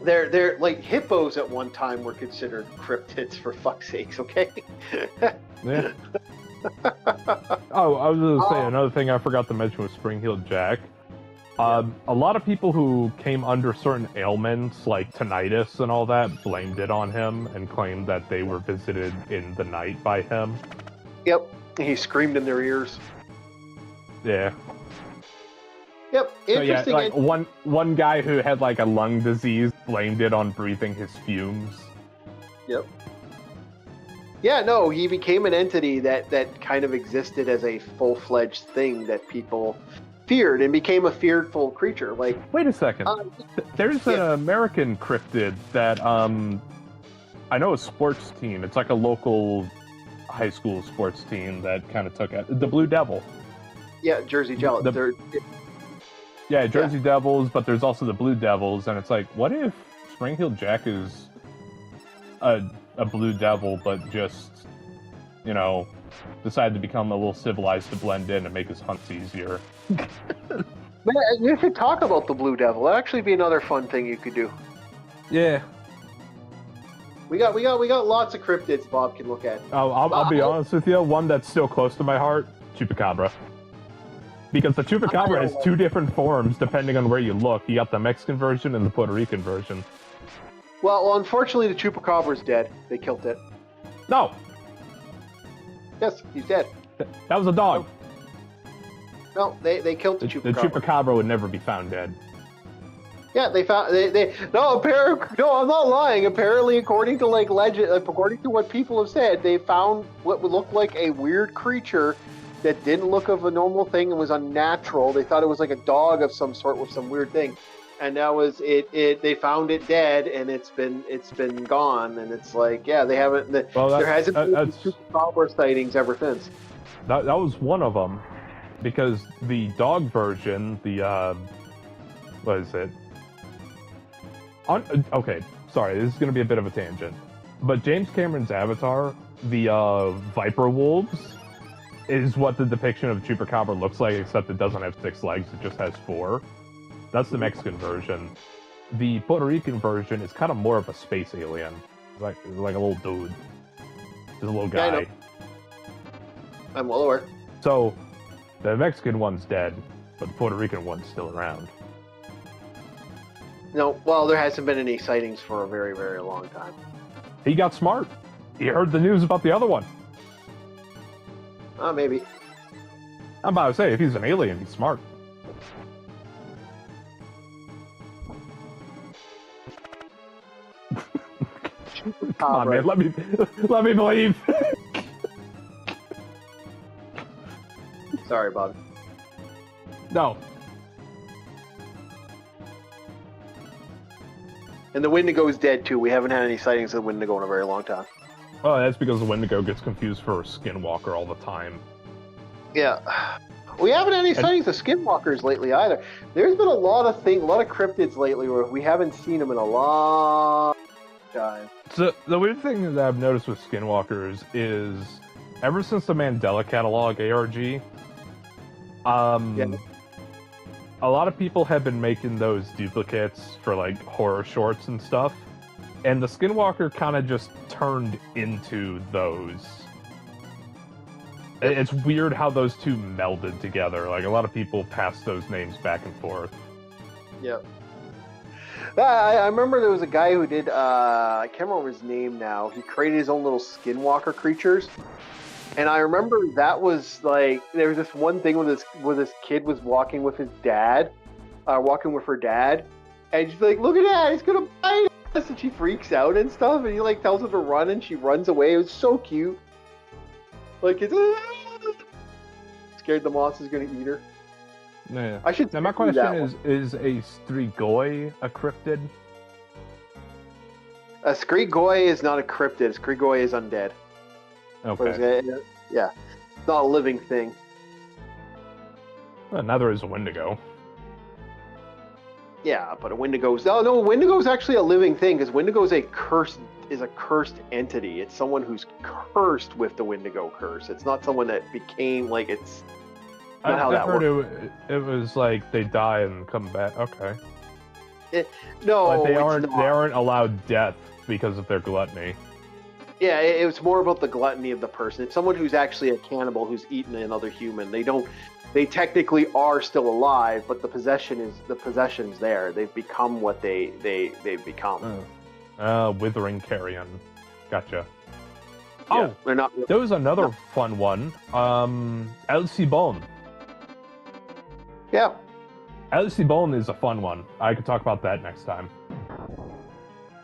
they're like hippos at one time were considered cryptids, for fuck's sakes. Okay. Yeah. Oh, I was going to say another thing I forgot to mention was Spring-Heeled Jack. A lot of people who came under certain ailments, like tinnitus and all that, blamed it on him and claimed that they were visited in the night by him. Yep, he screamed in their ears. Yeah. Yep, interesting. So yeah, like one guy who had like a lung disease blamed it on breathing his fumes. Yep. Yeah, no, he became an entity that kind of existed as a full-fledged thing that people feared and became a fearful creature. Like, wait a second, there's an American cryptid that I know a sports team. It's like a local high school sports team that kind of took it. The Blue Devil. Yeah, Jersey Devils. Jersey Devils, but there's also the Blue Devils, and it's like, what if Spring-Heeled Jack is a Blue Devil, but just, decided to become a little civilized to blend in and make his hunts easier? Man, you could talk about the Blue Devil. That'd actually be another fun thing you could do. Yeah. We got lots of cryptids Bob can look at. I'll be honest with you. One that's still close to my heart, Chupacabra. Because the Chupacabra has 2 different forms depending on where you look. You got the Mexican version and the Puerto Rican version. Well, unfortunately, the Chupacabra's dead. They killed it. No. Yes, he's dead. That was a dog. No, they killed the The chupacabra. chupacabra would never be found dead. Yeah, they found no. No, I'm not lying. Apparently, according to like legend, according to what people have said, they found what would look like a weird creature that didn't look of a normal thing and was unnatural. They thought it was like a dog of some sort with some weird thing, and that was it. They found it dead, and it's been gone. And it's like, yeah, they haven't. There hasn't been chupacabra sightings ever since. That was one of them, because the dog version, the what is it? Okay, sorry, this is going to be a bit of a tangent. But James Cameron's Avatar, the Viper Wolves, is what the depiction of Chupacabra looks like, except it doesn't have 6 legs, it just has 4. That's the Mexican version. The Puerto Rican version is kind of more of a space alien. Like a little dude. Just a little guy. Yeah, I know. I'm well aware. So, the Mexican one's dead, but the Puerto Rican one's still around. No, well, there hasn't been any sightings for a very, very long time. He got smart. He heard the news about the other one. Maybe. I'm about to say, if he's an alien, he's smart. Come on, man, let me believe. Sorry, Bob. No. And the Wendigo's dead too. We haven't had any sightings of the Wendigo in a very long time. Oh, that's because the Wendigo gets confused for a skinwalker all the time. Yeah. We haven't had any sightings of skinwalkers lately either. There's been a lot of cryptids lately where we haven't seen them in a long time. So the weird thing that I've noticed with skinwalkers is, ever since the Mandela Catalog ARG, a lot of people have been making those duplicates for like horror shorts and stuff, and the Skinwalker kind of just turned into those. It's weird how those two melded together. Like, a lot of people pass those names back and forth. Yep. I remember there was a guy who did, I can't remember his name now. He created his own little Skinwalker creatures. And I remember that was like, there was this one thing where this kid was walking with his dad, walking with her dad, and she's like, look at that, he's gonna bite us, and she freaks out and stuff, and he like tells her to run, and she runs away. It was so cute. Like, it's scared the monster's gonna eat her. Yeah. I should. Now my question is a Strigoi a cryptid? A Strigoi is not a cryptid. Strigoi is undead. Okay. Yeah, it's not a living thing. Well, neither is a Wendigo. Yeah, but a Wendigo's... Oh, no, Wendigo's actually a living thing, because Wendigo is a cursed entity. It's someone who's cursed with the Wendigo curse. It's not someone that became, like, it's... Not how that works. It was like they die and come back. Okay. No, but they it's not. They aren't allowed death because of their gluttony. Yeah, it was more about the gluttony of the person. It's someone who's actually a cannibal who's eaten another human. They technically are still alive, but the possession's there. They've become what they've become. Withering Carrion. Gotcha. Yeah, they're not. There was another fun one. El Cibon. Yeah. El Cibon is a fun one. I could talk about that next time.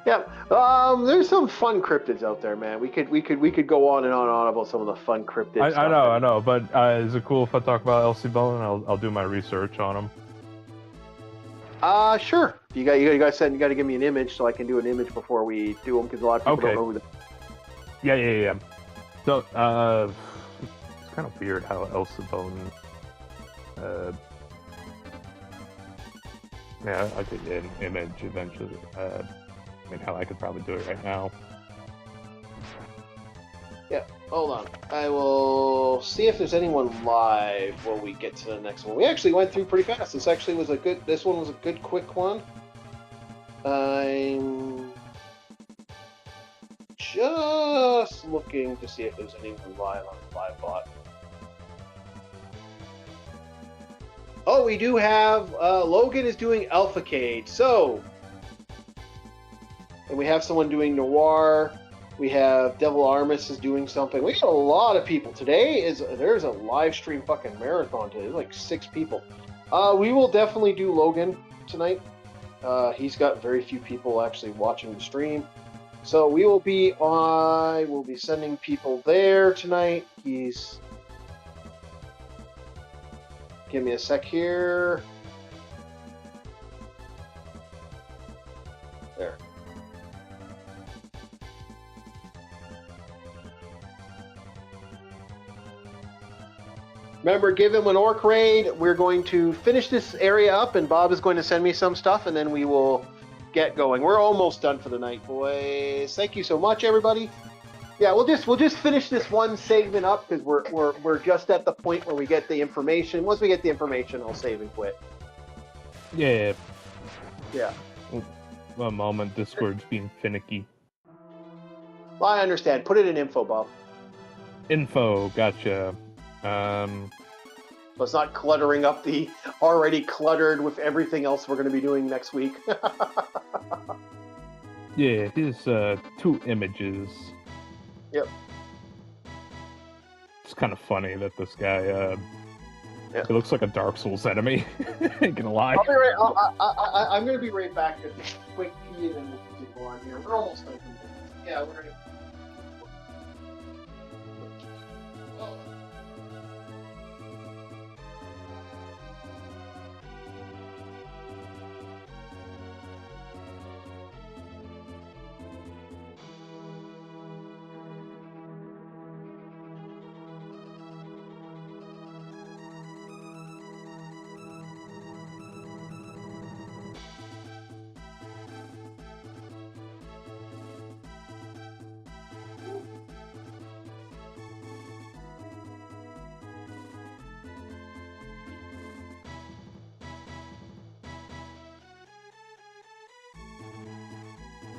Yeah, there's some fun cryptids out there, man. We could go on and on about some of the fun cryptids. I know. But is it cool if I talk about El Cibon? I'll do my research on them. Sure. You guys said you got to give me an image so I can do an image before we do them, because a lot of people don't know who they are. Yeah. So, it's kind of weird how El Cibon. Yeah, I'll get you an image eventually. I mean, hell, I could probably do it right now. Yeah, hold on. I will see if there's anyone live when we get to the next one. We actually went through pretty fast. This one was a good quick one. I'm just looking to see if there's anyone live on the live bot. Oh, we do have, Logan is doing Alphacade, so... And we have someone doing Noir. We have Devil Armis is doing something. We got a lot of people. There's a live stream fucking marathon today. There's like 6 people. We will definitely do Logan tonight. He's got very few people actually watching the stream. So we'll be sending people there tonight. Give me a sec here. There. Remember, give him an orc raid. We're going to finish this area up, and Bob is going to send me some stuff, and then we will get going. We're almost done for the night, boys. Thank you so much, everybody. Yeah, we'll just finish this one segment up because we're just at the point where we get the information. Once we get the information, I'll save and quit. Yeah. Yeah. A moment, Discord's being finicky. Well, I understand. Put it in info, Bob. Info, gotcha. So it's not cluttering up the already cluttered with everything else we're going to be doing next week. Yeah, here's 2 images. Yep. It's kind of funny that this guy, he looks like a Dark Souls enemy. Ain't gonna lie. I'm going to be right back. Just a quick pee and then we'll go on here. We're almost done. Yeah, we're going to...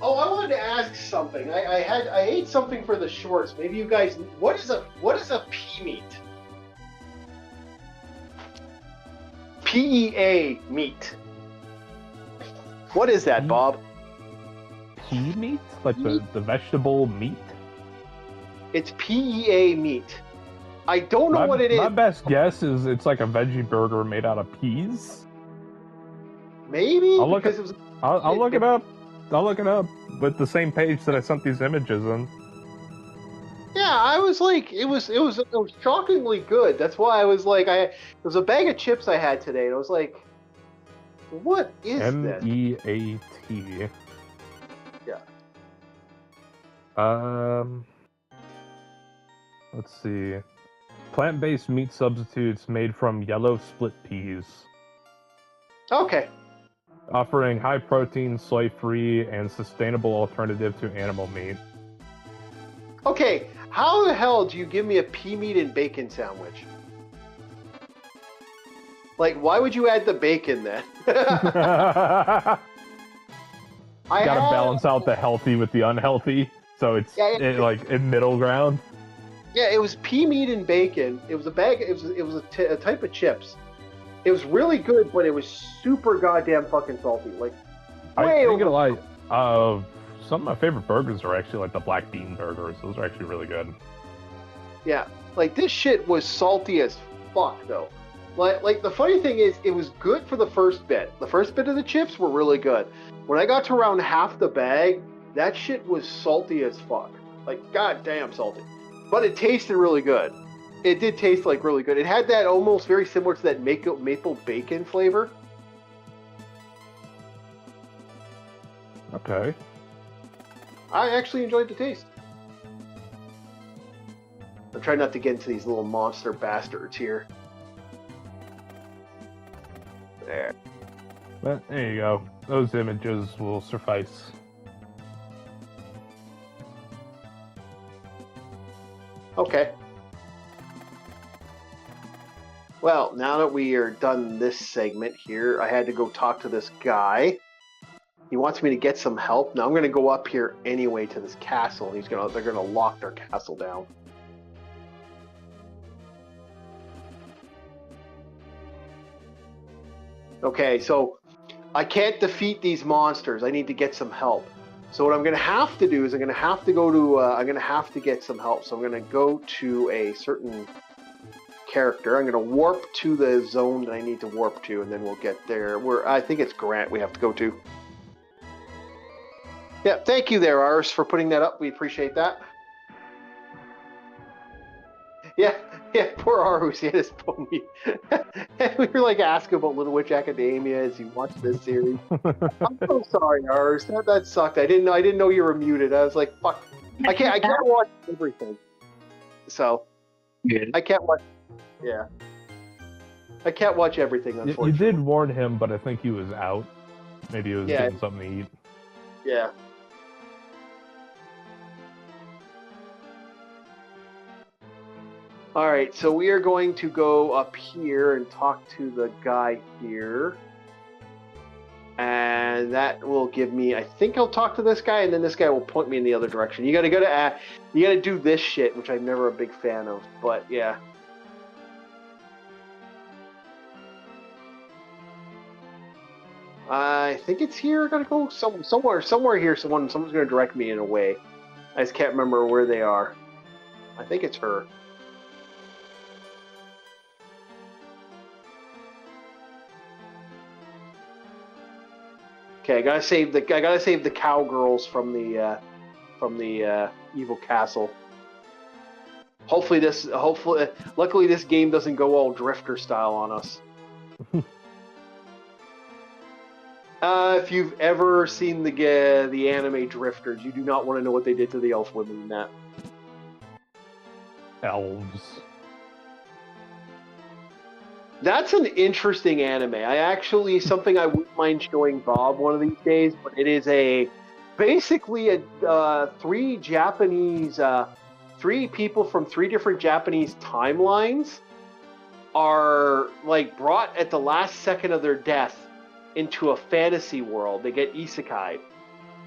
Oh, I wanted to ask something. I ate something for the shorts. Maybe you guys. What is a pea meat? PEA meat. What is that, Bob? Pea meat? Like the vegetable meat? It's PEA meat. I don't know what it is. My best guess is it's like a veggie burger made out of peas. Maybe? I'll look it up. I'll look it up with the same page that I sent these images in. Yeah, I was like, it was shockingly good. That's why I was like, it was a bag of chips I had today, and I was like, what is this? MEAT. Yeah. Let's see. Plant-based meat substitutes made from yellow split peas. Okay. Offering high protein, soy-free, and sustainable alternative to animal meat. Okay, how the hell do you give me a pea meat and bacon sandwich? Like, why would you add the bacon then? Gotta balance out the healthy with the unhealthy, so it's like in middle ground. Yeah, it was pea meat and bacon. It was a bag. It was a type of chips. It was really good, but it was super goddamn fucking salty. Like, I ain't gonna lie. Some of my favorite burgers are actually like the black bean burgers. Those are actually really good. Yeah, like this shit was salty as fuck though. Like the funny thing is, it was good for the first bit. The first bit of the chips were really good. When I got to around half the bag, that shit was salty as fuck. Like goddamn salty. But it tasted really good. It did taste like really good. It had that almost very similar to that maple bacon flavor. Okay. I actually enjoyed the taste. I'm trying not to get into these little monster bastards here. There. But there you go. Those images will suffice. Okay. Well, now that we are done this segment here, I had to go talk to this guy. He wants me to get some help. Now I'm going to go up here anyway to this castle. They're going to lock their castle down. Okay, so I can't defeat these monsters. I need to get some help. So what I'm going to have to do is I'm going to have to go to, I'm going to have to get some help. So I'm going to go to a certain character. I'm going to warp to the zone that I need to warp to, and then we'll get there. I think it's Grant we have to go to. Yeah, thank you there, Ars, for putting that up. We appreciate that. Yeah, poor Arus, he had his pony. We were like asking about Little Witch Academia as he watched this series. I'm so sorry, Ars. That sucked. I didn't know you were muted. I was like, fuck. I can't watch everything. So I can't watch. Yeah. I can't watch everything, unfortunately. You did warn him, but I think he was out. Maybe he was getting something to eat. Yeah. All right, so we are going to go up here and talk to the guy here. And that will give me, I think I'll talk to this guy, and then this guy will point me in the other direction. You gotta do this shit, which I'm never a big fan of, but yeah. I think it's here. I gotta go somewhere here. Someone's gonna direct me in a way. I just can't remember where they are. I think it's her. Okay, I gotta save the cowgirls from the evil castle. Luckily this game doesn't go all Drifter style on us. If you've ever seen the anime Drifters, you do not want to know what they did to the elf women in that. Elves. That's an interesting anime. Something I wouldn't mind showing Bob one of these days, but it is basically three people from three different Japanese timelines are like brought at the last second of their death into a fantasy world. They get isekai,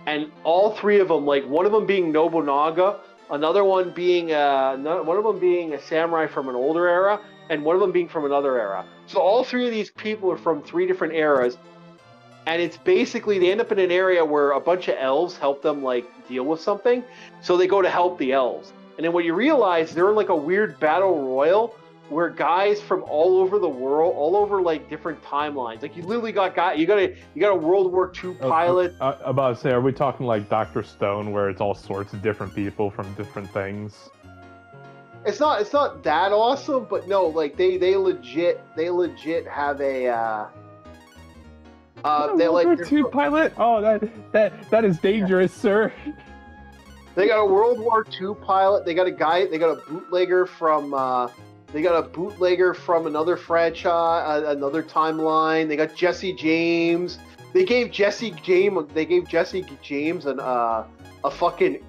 and all three of them, like one of them being Nobunaga, another one being one of them being a samurai from an older era, and one of them being from another era. So all three of these people are from three different eras, and it's basically they end up in an area where a bunch of elves help them like deal with something, so they go to help the elves. And then what you realize, they're in like a weird battle royal where guys from all over the world, all over like different timelines, like you literally got you got a World War II pilot. About to say, are we talking like Dr. Stone, where it's all sorts of different people from different things? It's not that awesome, but no, like they legit have a World War II pilot? Oh, that is dangerous, sir. They got a World War II pilot. They got a bootlegger from another franchise, another timeline. They got Jesse James. They gave Jesse James a fucking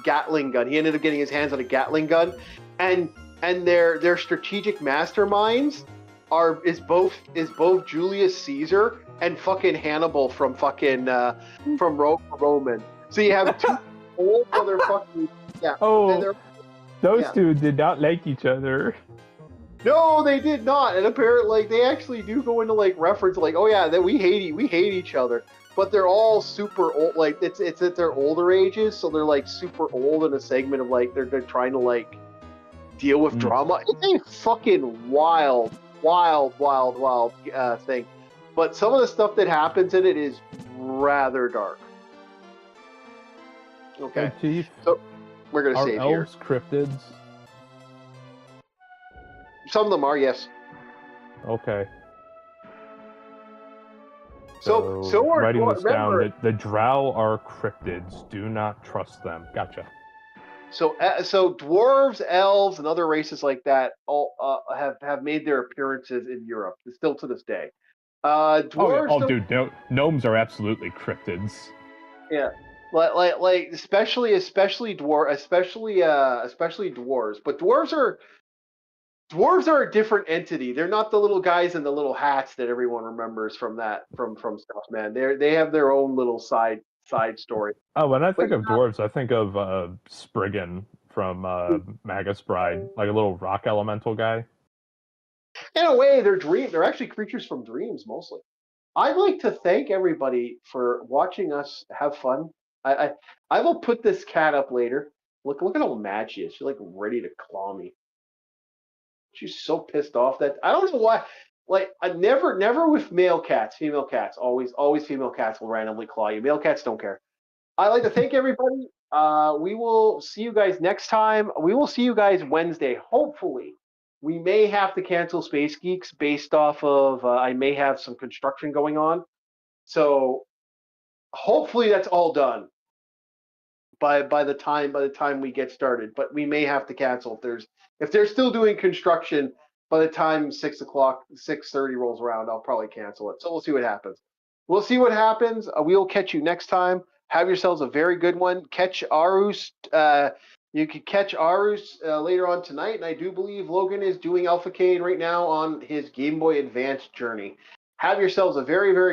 Gatling gun. He ended up getting his hands on a Gatling gun, and their strategic masterminds is both Julius Caesar and fucking Hannibal from Roman. So you have two old motherfuckers. Yeah. Oh, those two did not like each other. No, they did not. And apparently, like, they actually do go into like reference, like, oh yeah, that we hate each other. But they're all super old. Like it's at their older ages, so they're like super old in a segment of like they're trying to like deal with drama. It's a fucking wild thing. But some of the stuff that happens in it is rather dark. Okay. Hey, Chief, so we're gonna save here. Are elves cryptids? Some of them are, yes. Okay. So are writing this down. The drow are cryptids. Do not trust them. Gotcha. So dwarves, elves, and other races like that all have made their appearances in Europe still to this day. Dwarves. Dude, gnomes are absolutely cryptids. Yeah, like especially dwarves. But dwarves are a different entity. They're not the little guys in the little hats that everyone remembers from stuff, man. They have their own little side story. Oh, when I think of dwarves, I think of Spriggan from Magus Bride, like a little rock elemental guy. In a way, they're actually creatures from dreams mostly. I'd like to thank everybody for watching us have fun. I will put this cat up later. Look at how mad she is. She's like ready to claw me. She's so pissed off that I don't know why. Like I never with male cats, female cats. Always female cats will randomly claw you. Male cats don't care. I'd like to thank everybody. We will see you guys next time. We will see you guys Wednesday. Hopefully, we may have to cancel Space Geeks based off of I may have some construction going on. So hopefully that's all done by the time we get started. But we may have to cancel if they're still doing construction by the time 6:30 rolls around. I'll probably cancel it. So we'll see what happens. We'll catch you next time. Have yourselves a very good one. Catch Arus. You can catch Arus later on tonight, and I do believe Logan is doing Alphacade right now on his Game Boy Advance journey. Have yourselves a very, very good